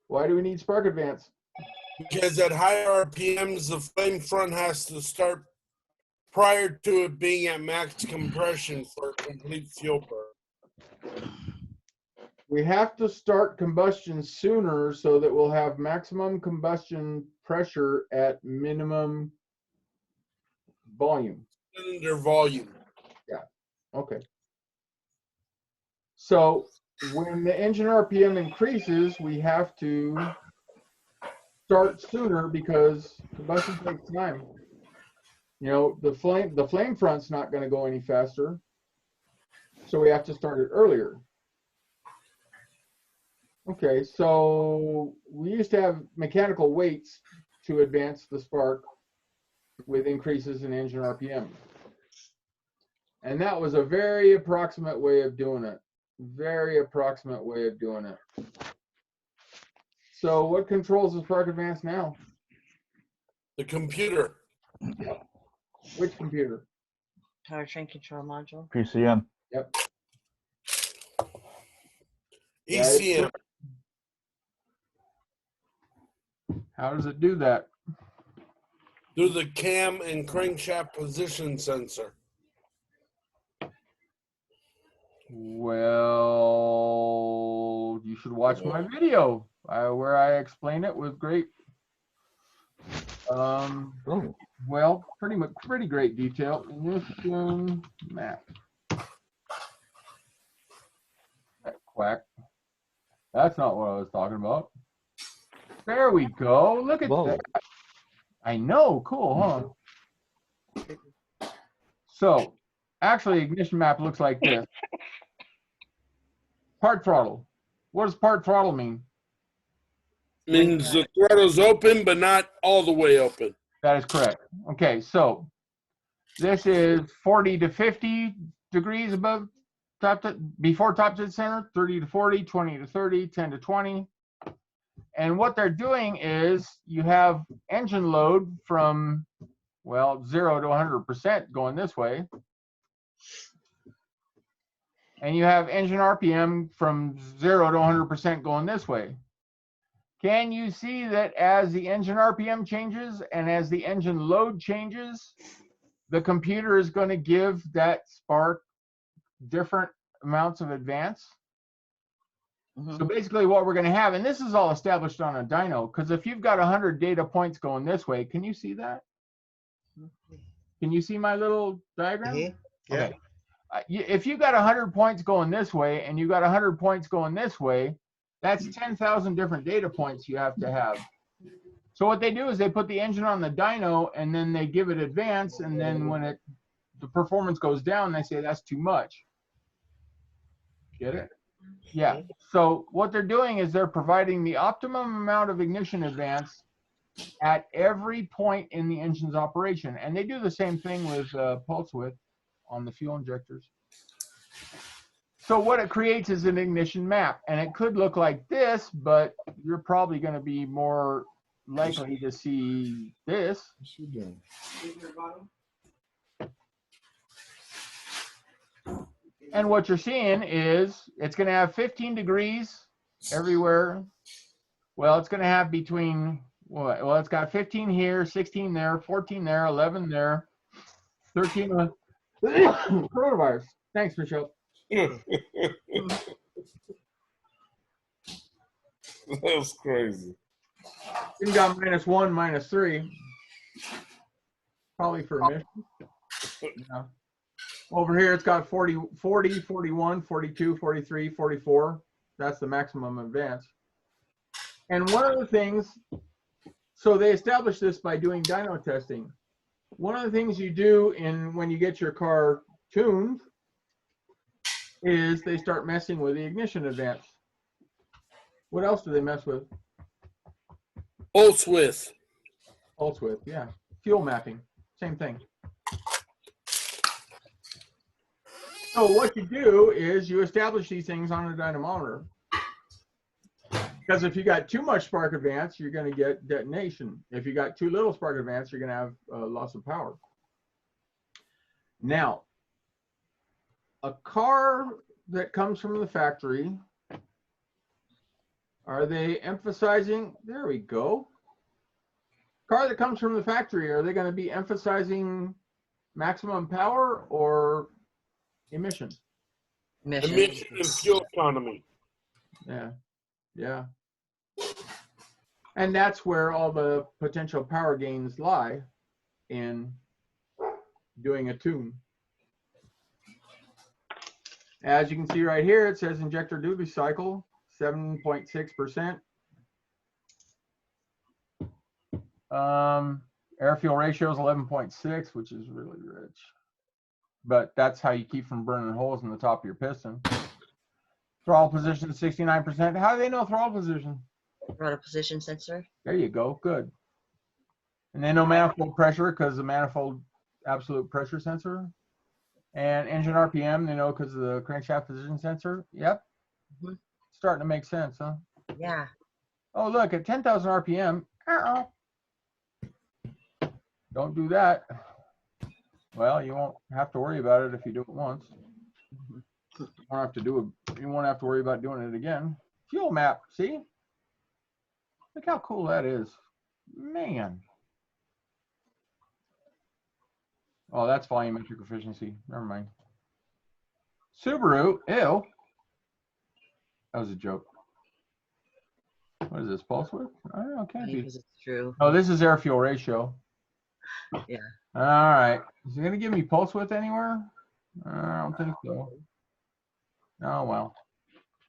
Why do we need spark advance? Because at high RPMs, the flame front has to start prior to it being at max compression for a complete fuel burn. We have to start combustion sooner so that we'll have maximum combustion pressure at minimum volume. Cylinder volume. Yeah. Okay. So when the engine RPM increases, we have to start sooner because combustion takes time. You know, the flame front's not going to go any faster, so we have to start it earlier. Okay, so we used to have mechanical weights to advance the spark with increases in engine RPM. And that was a very approximate way of doing it. Very approximate way of doing it. So what controls the spark advance now? The computer. Which computer? Powertrain control module. PCM. Yep. ECM. How does it do that? Through the cam and crankshaft position sensor. Well, you should watch my video where I explain it with great, well, pretty great detail. Ignition map. Quack. That's not what I was talking about. There we go. Look at that. I know. Cool, huh? So, actually, ignition map looks like this. Part throttle. What does part throttle mean? Means the throttle's open, but not all the way open. That is correct. Okay, so this is 40 to 50 degrees above before top dead center, 30 to 40, 20 to 30, 10 to 20. And what they're doing is you have engine load from, well, 0 to 100% going this way. And you have engine RPM from 0 to 100% going this way. Can you see that as the engine RPM changes and as the engine load changes, the computer is going to give that spark different amounts of advance? So basically what we're going to have, and this is all established on a dyno, because if you've got 100 data points going this way, can you see that? Can you see my little diagram? Yeah. Okay. If you've got 100 points going this way and you've got 100 points going this way, that's 10,000 different data points you have to have. So what they do is they put the engine on the dyno and then they give it advance, and then when the performance goes down, they say that's too much. Get it? Yeah. So what they're doing is they're providing the optimum amount of ignition advance at every point in the engine's operation. And they do the same thing with pulse width on the fuel injectors. So what it creates is an ignition map, and it could look like this, but you're probably going to be more likely to see this. And what you're seeing is it's going to have 15 degrees everywhere. Well, it's going to have between, well, it's got 15 here, 16 there, 14 there, 11 there, 13 coronavirus. Thanks, Michelle. That's crazy. You got -1, -3. Probably for emission. Yeah. Over here, it's got 40, 41, 42, 43, 44. That's the maximum advance. And one of the things, so they established this by doing dyno testing. One of the things you do when you get your car tuned is they start messing with the ignition advance. What else do they mess with? Pulse width. Pulse width, yeah. Fuel mapping, same thing. So what you do is you establish these things on a dynamometer. Because if you got too much spark advance, you're going to get detonation. If you got too little spark advance, you're going to have loss of power. Now, a car that comes from the factory, are they emphasizing, there we go. Car that comes from the factory, are they going to be emphasizing maximum power or emission? Emission and fuel economy. Yeah, yeah. And that's where all the potential power gains lie in doing a tune. As you can see right here, it says injector duty cycle, 7.6%. Air fuel ratio is 11.6, which is really rich. But that's how you keep from burning holes in the top of your piston. Throttle position 69%. How do they know throttle position? Throttle position sensor. There you go. Good. And they know manifold pressure because the manifold absolute pressure sensor. And engine RPM, they know because of the crankshaft position sensor. Yep. Starting to make sense, huh? Yeah. Oh, look, at 10,000 RPM. Don't do that. Well, you won't have to worry about it if you do it once. You won't have to do it. You won't have to worry about doing it again. Fuel map. See? Look how cool that is. Man. Oh, that's volumetric efficiency. Never mind. Subaru. Ew. That was a joke. What is this? Pulse width? I don't know. Can't be. Because it's true. Oh, this is air fuel ratio. Yeah. All right. Is it going to give me pulse width anywhere? I don't think so. Oh, well.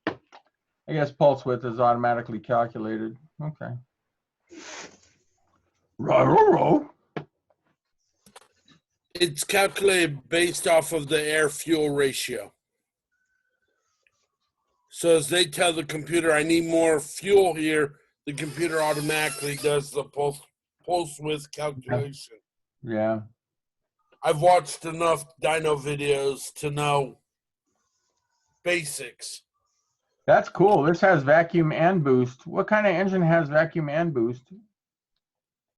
I guess pulse width is automatically calculated. Okay. Row. It's calculated based off of the air fuel ratio. So as they tell the computer, I need more fuel here, the computer automatically does the pulse width calculation. Yeah. I've watched enough dyno videos to know basics. That's cool. This has vacuum and boost. What kind of engine has vacuum and boost?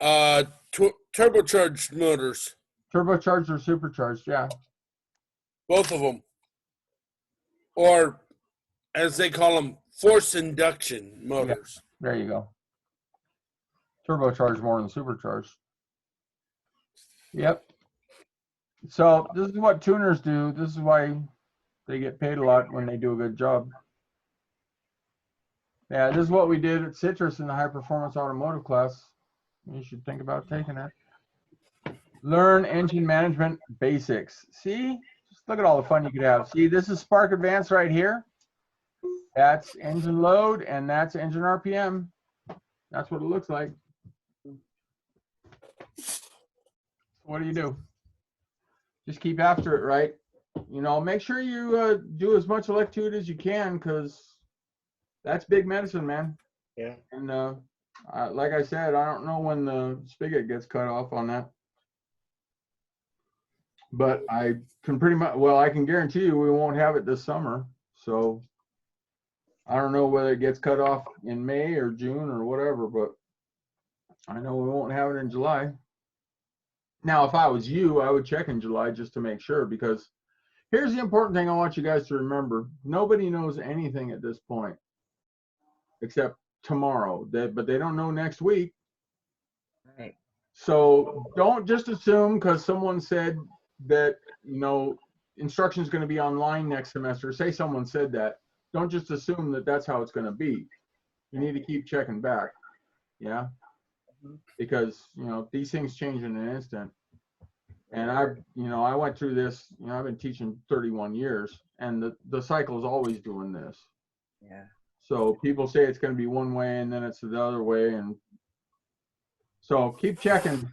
Turbocharged motors. Turbocharged or supercharged? Yeah. Both of them. Or, as they call them, force induction motors. Yeah, there you go. Turbocharged more than supercharged. Yep. So this is what tuners do. This is why they get paid a lot when they do a good job. Yeah, this is what we did at Citrus in the high performance automotive class. You should think about taking it. Learn engine management basics. See, just look at all the fun you could have. See, this is Spark Advance right here. That's engine load and that's engine RPM. That's what it looks like. What do? Just keep after it, right? You know, make sure you do as much electude as you can, because that's big medicine, man. Yeah. And like I said, I don't know when the spigot gets cut off on that. But I can pretty much, well, I can guarantee you we won't have it this summer. So I don't know whether it gets cut off in May or June or whatever, but I know we won't have it in July. Now, if I was you, I would check in July just to make sure, because here's the important thing I want you guys to remember. Nobody knows anything at this point except tomorrow, but they don't know next week. Right. So don't just assume because someone said that, you know, instruction is going to be online next semester. Say someone said that. Don't just assume that that's how it's going to be. You need to keep checking back. Yeah. Because, you know, these things change in an instant. And I went through this, you know, I've been teaching 31 years and the cycle is always doing this. Yeah. So people say it's going to be one way and then it's the other way. And so keep checking.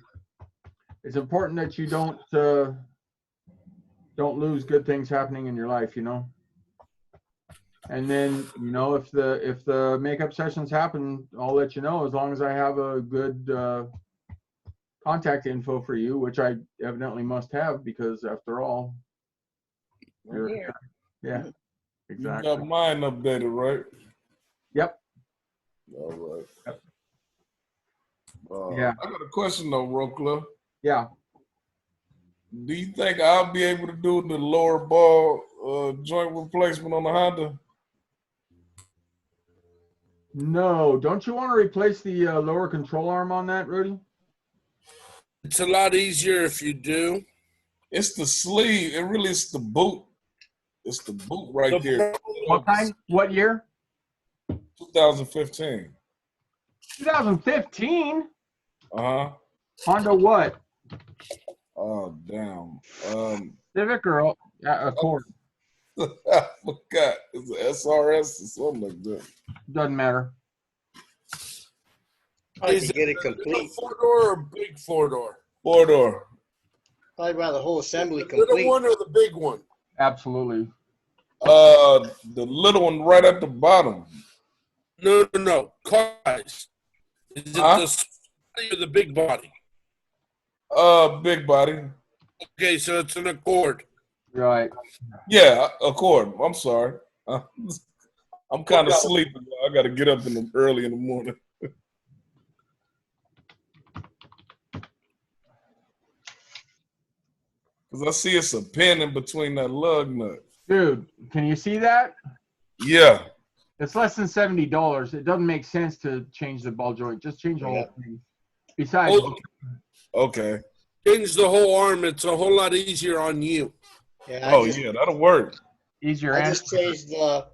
It's important that you don't lose good things happening in your life, you know. And then, you know, if the makeup sessions happen, I'll let you know, as long as I have a good contact info for you, which I evidently must have, because after all, you're here. Yeah, exactly. You got mine updated, right? Yep. All right. Yep. Yeah. I got a question though, Rokla. Yeah. Do you think I'll be able to do the lower ball joint replacement on the Honda? No, don't you want to replace the lower control arm on that, Rudy? It's a lot easier if you do. It's the sleeve. It really is the boot. It's the boot right there. What kind? What year? 2015. 2015? Uh-huh. Honda what? Oh, damn. Civic or Accord? I forgot. It's an SRS or something like that. Doesn't matter. Probably could get it complete. Four-door or big four-door? Four-door. Probably buy the whole assembly The little complete. one or the big one? Absolutely. The little one right at the bottom. No. Cars. Is it the small body or the big body? Big body. Okay, so it's an Accord. Right. Yeah, Accord. I'm sorry. I'm kind of sleepy. I got to get up early in the morning. Because I see it's a pin in between that lug nut. Dude, can you see that? Yeah. It's less than $70. It doesn't make sense to change the ball joint. Just change the whole thing. Besides, Okay. Change the whole arm. It's a whole lot easier on you. Yeah, Yeah, that'll work. easier. I just changed the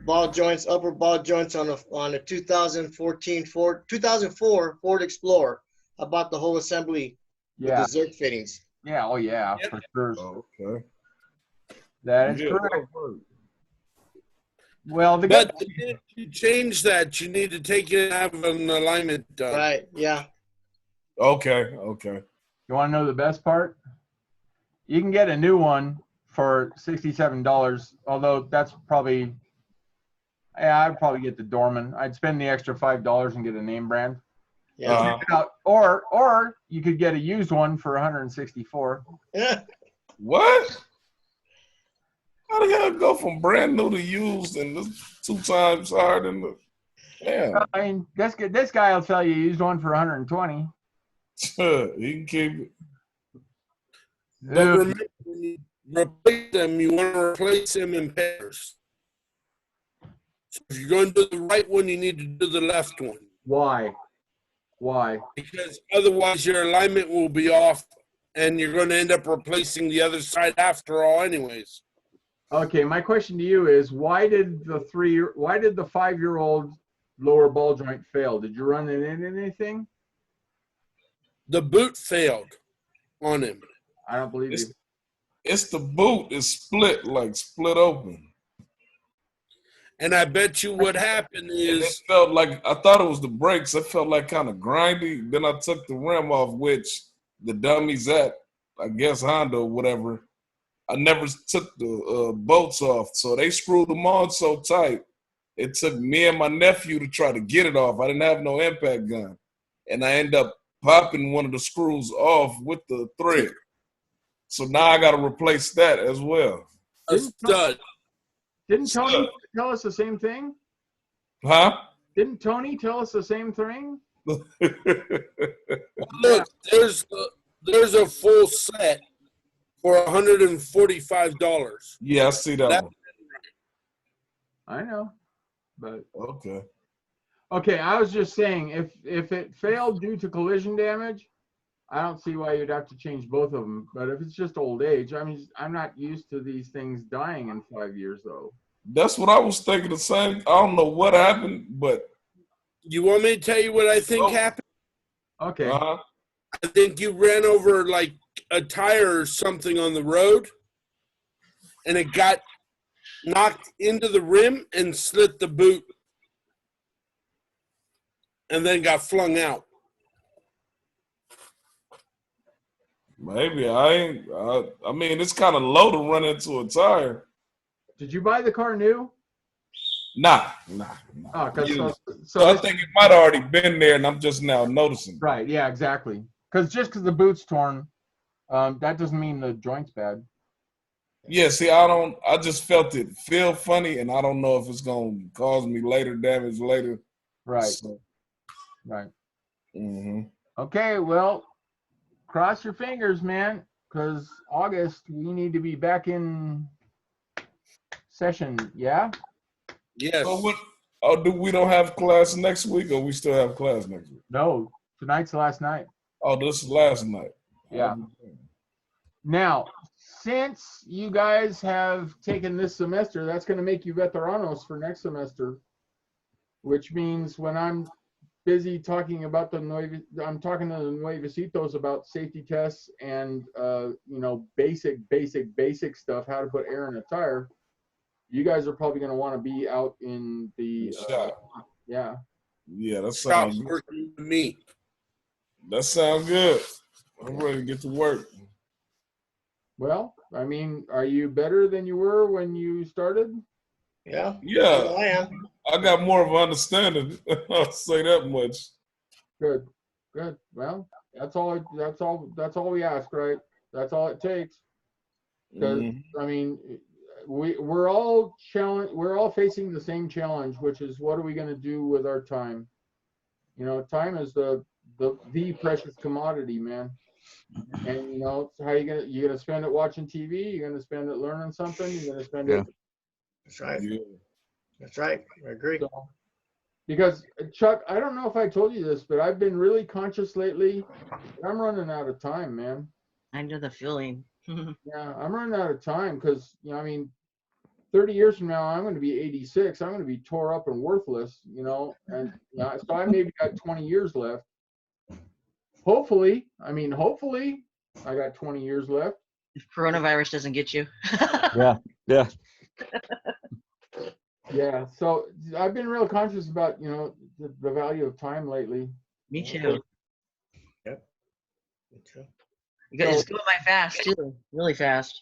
ball joints, upper ball joints on a 2004 Ford Explorer. I bought the whole assembly with the Zerk fittings. Yeah. Oh yeah, for sure. Okay. That is correct. Well, But to change that, you need to take it and have an alignment done. Right. Yeah. Okay. You want to know the best part? You can get a new one for $67. Although that's probably, I'd probably get the Dorman. I'd spend the extra $5 and get a name brand. Yeah. Or you could get a used one for $164. What? How the hell go from brand new to used and this 2 times higher than the? Damn. I mean, this guy will tell you used one for $120. He can keep it. But remember, when you replace them, you want to replace them in pairs. So if you're going to do the right one, you need to do the left one. Why? Because otherwise your alignment will be off and you're going to end up replacing the other side after all anyways. Okay, my question to you is, why did the 5-year-old lower ball joint fail? Did you run it in anything? The boot failed on him. I don't believe you. It's the boot is split open. And I bet you what happened is it felt like, I thought it was the brakes. It felt like kind of grindy. Then I took the rim off, which the dummies at, I guess Honda or whatever, I never took the bolts off. So they screwed them on so tight. It took me and my nephew to try to get it off. I didn't have no impact gun. And I ended up popping one of the screws off with the thread. So now I got to replace that as well. a stud. Didn't Tony tell us the same thing? Huh? Didn't Tony tell us the same thing? Look, there's a full set for $145. Yeah, I see that one. I know, but okay. I was just saying, if it failed due to collision damage, I don't see why you'd have to change both of them. But if it's just old age, I mean, I'm not used to these things dying in 5 years, though. That's what I was thinking the same. I don't know what happened, but. You want me to tell you what I think happened? Okay. Uh-huh. I think you ran over like a tire or something on the road, and it got knocked into the rim and slit the boot, and then got flung out. Maybe I mean, it's kind of low to run into a tire. Did you buy the car new? Nah. Oh, so I think it might have already been there, and I'm just now noticing. Right. Yeah. Exactly. Because the boot's torn, that doesn't mean the joint's bad. Yeah. See, I just felt it feel funny, and I don't know if it's gonna cause me later damage later. Right. So. Right. Mm-hmm. Okay. Well, cross your fingers, man, because August we need to be back in session. Yeah. Yes. So what? Oh, we don't have class next week, or we still have class next week? No, tonight's the last night. Oh, this is last night. Yeah. Now, since you guys have taken this semester, that's going to make you veteranos for next semester, which means when I'm busy talking about I'm talking to the nuevecitos about safety tests and basic stuff, how to put air in a tire. You guys are probably going to want to be out in the yeah. Yeah, that sounds good. Working with me. That sounds good. I'm ready to get to work. Well, I mean, are you better than you were when you started? Yeah. Yeah, I am. I got more of an understanding. I'll say that much. Good. Well, that's all we ask, right? That's all it takes. Because I mean, we're all facing the same challenge, which is what are we going to do with our time? You know, time is the precious commodity, man. And you know, how you gonna spend it watching TV? You're gonna spend it learning something? You're gonna spend it. That's right. Yeah. That's right. I agree. So, because Chuck, I don't know if I told you this, but I've been really conscious lately. I'm running out of time, man. I know the feeling. Yeah, I'm running out of time because, you know, I mean, 30 years from now, I'm going to be 86. I'm going to be tore up and worthless, you know, and so I maybe got 20 years left. Hopefully, I got 20 years left. If coronavirus doesn't get you. Yeah. Yeah. Yeah, so I've been real conscious about, you know, the value of time lately. Me too. Yep. Me too. You guys just go by fast too, really fast.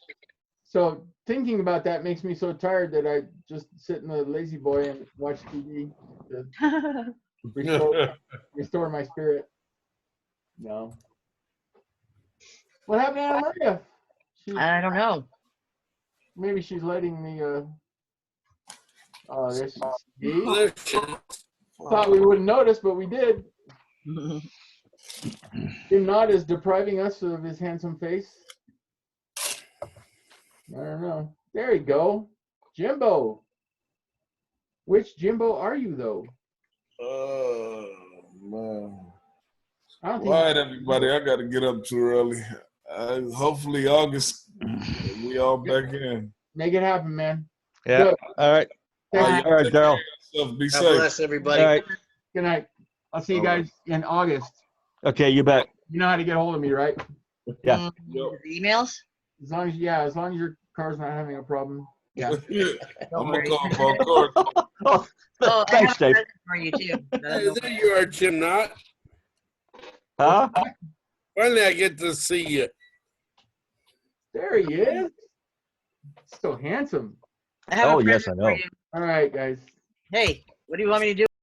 So thinking about that makes me so tired that I just sit in the lazy boy and watch TV to restore my spirit. No. What happened to Anna Maria? I don't know. Maybe she's letting the. Oh, there she is. There she is. Thought we wouldn't notice, but we did. Jim Knott is depriving us of his handsome face. I don't know. There you go. Jimbo. Which Jimbo are you, though? Man. I don't All right, everybody. I got to get up too early. Hopefully August, we all back in. Make it happen, man. Yeah. Good. All right. Thank All right, Daryl. Be God safe. bless everybody. All right. Good night. I'll see you All right. guys in August. Okay, you bet. You know how to get a hold of me, right? Yeah. Yep. Emails? As long as your car's not having a problem. Yeah. I'm going to call for a card. Oh, Oh, I thanks, have a Dave. present for you too. Hey, there you are, Jim Knott. Huh? Finally, I get to see you. There he is. So handsome. I have Oh, a yes, present I know. for you. All right, guys. Hey, what do you want me to do?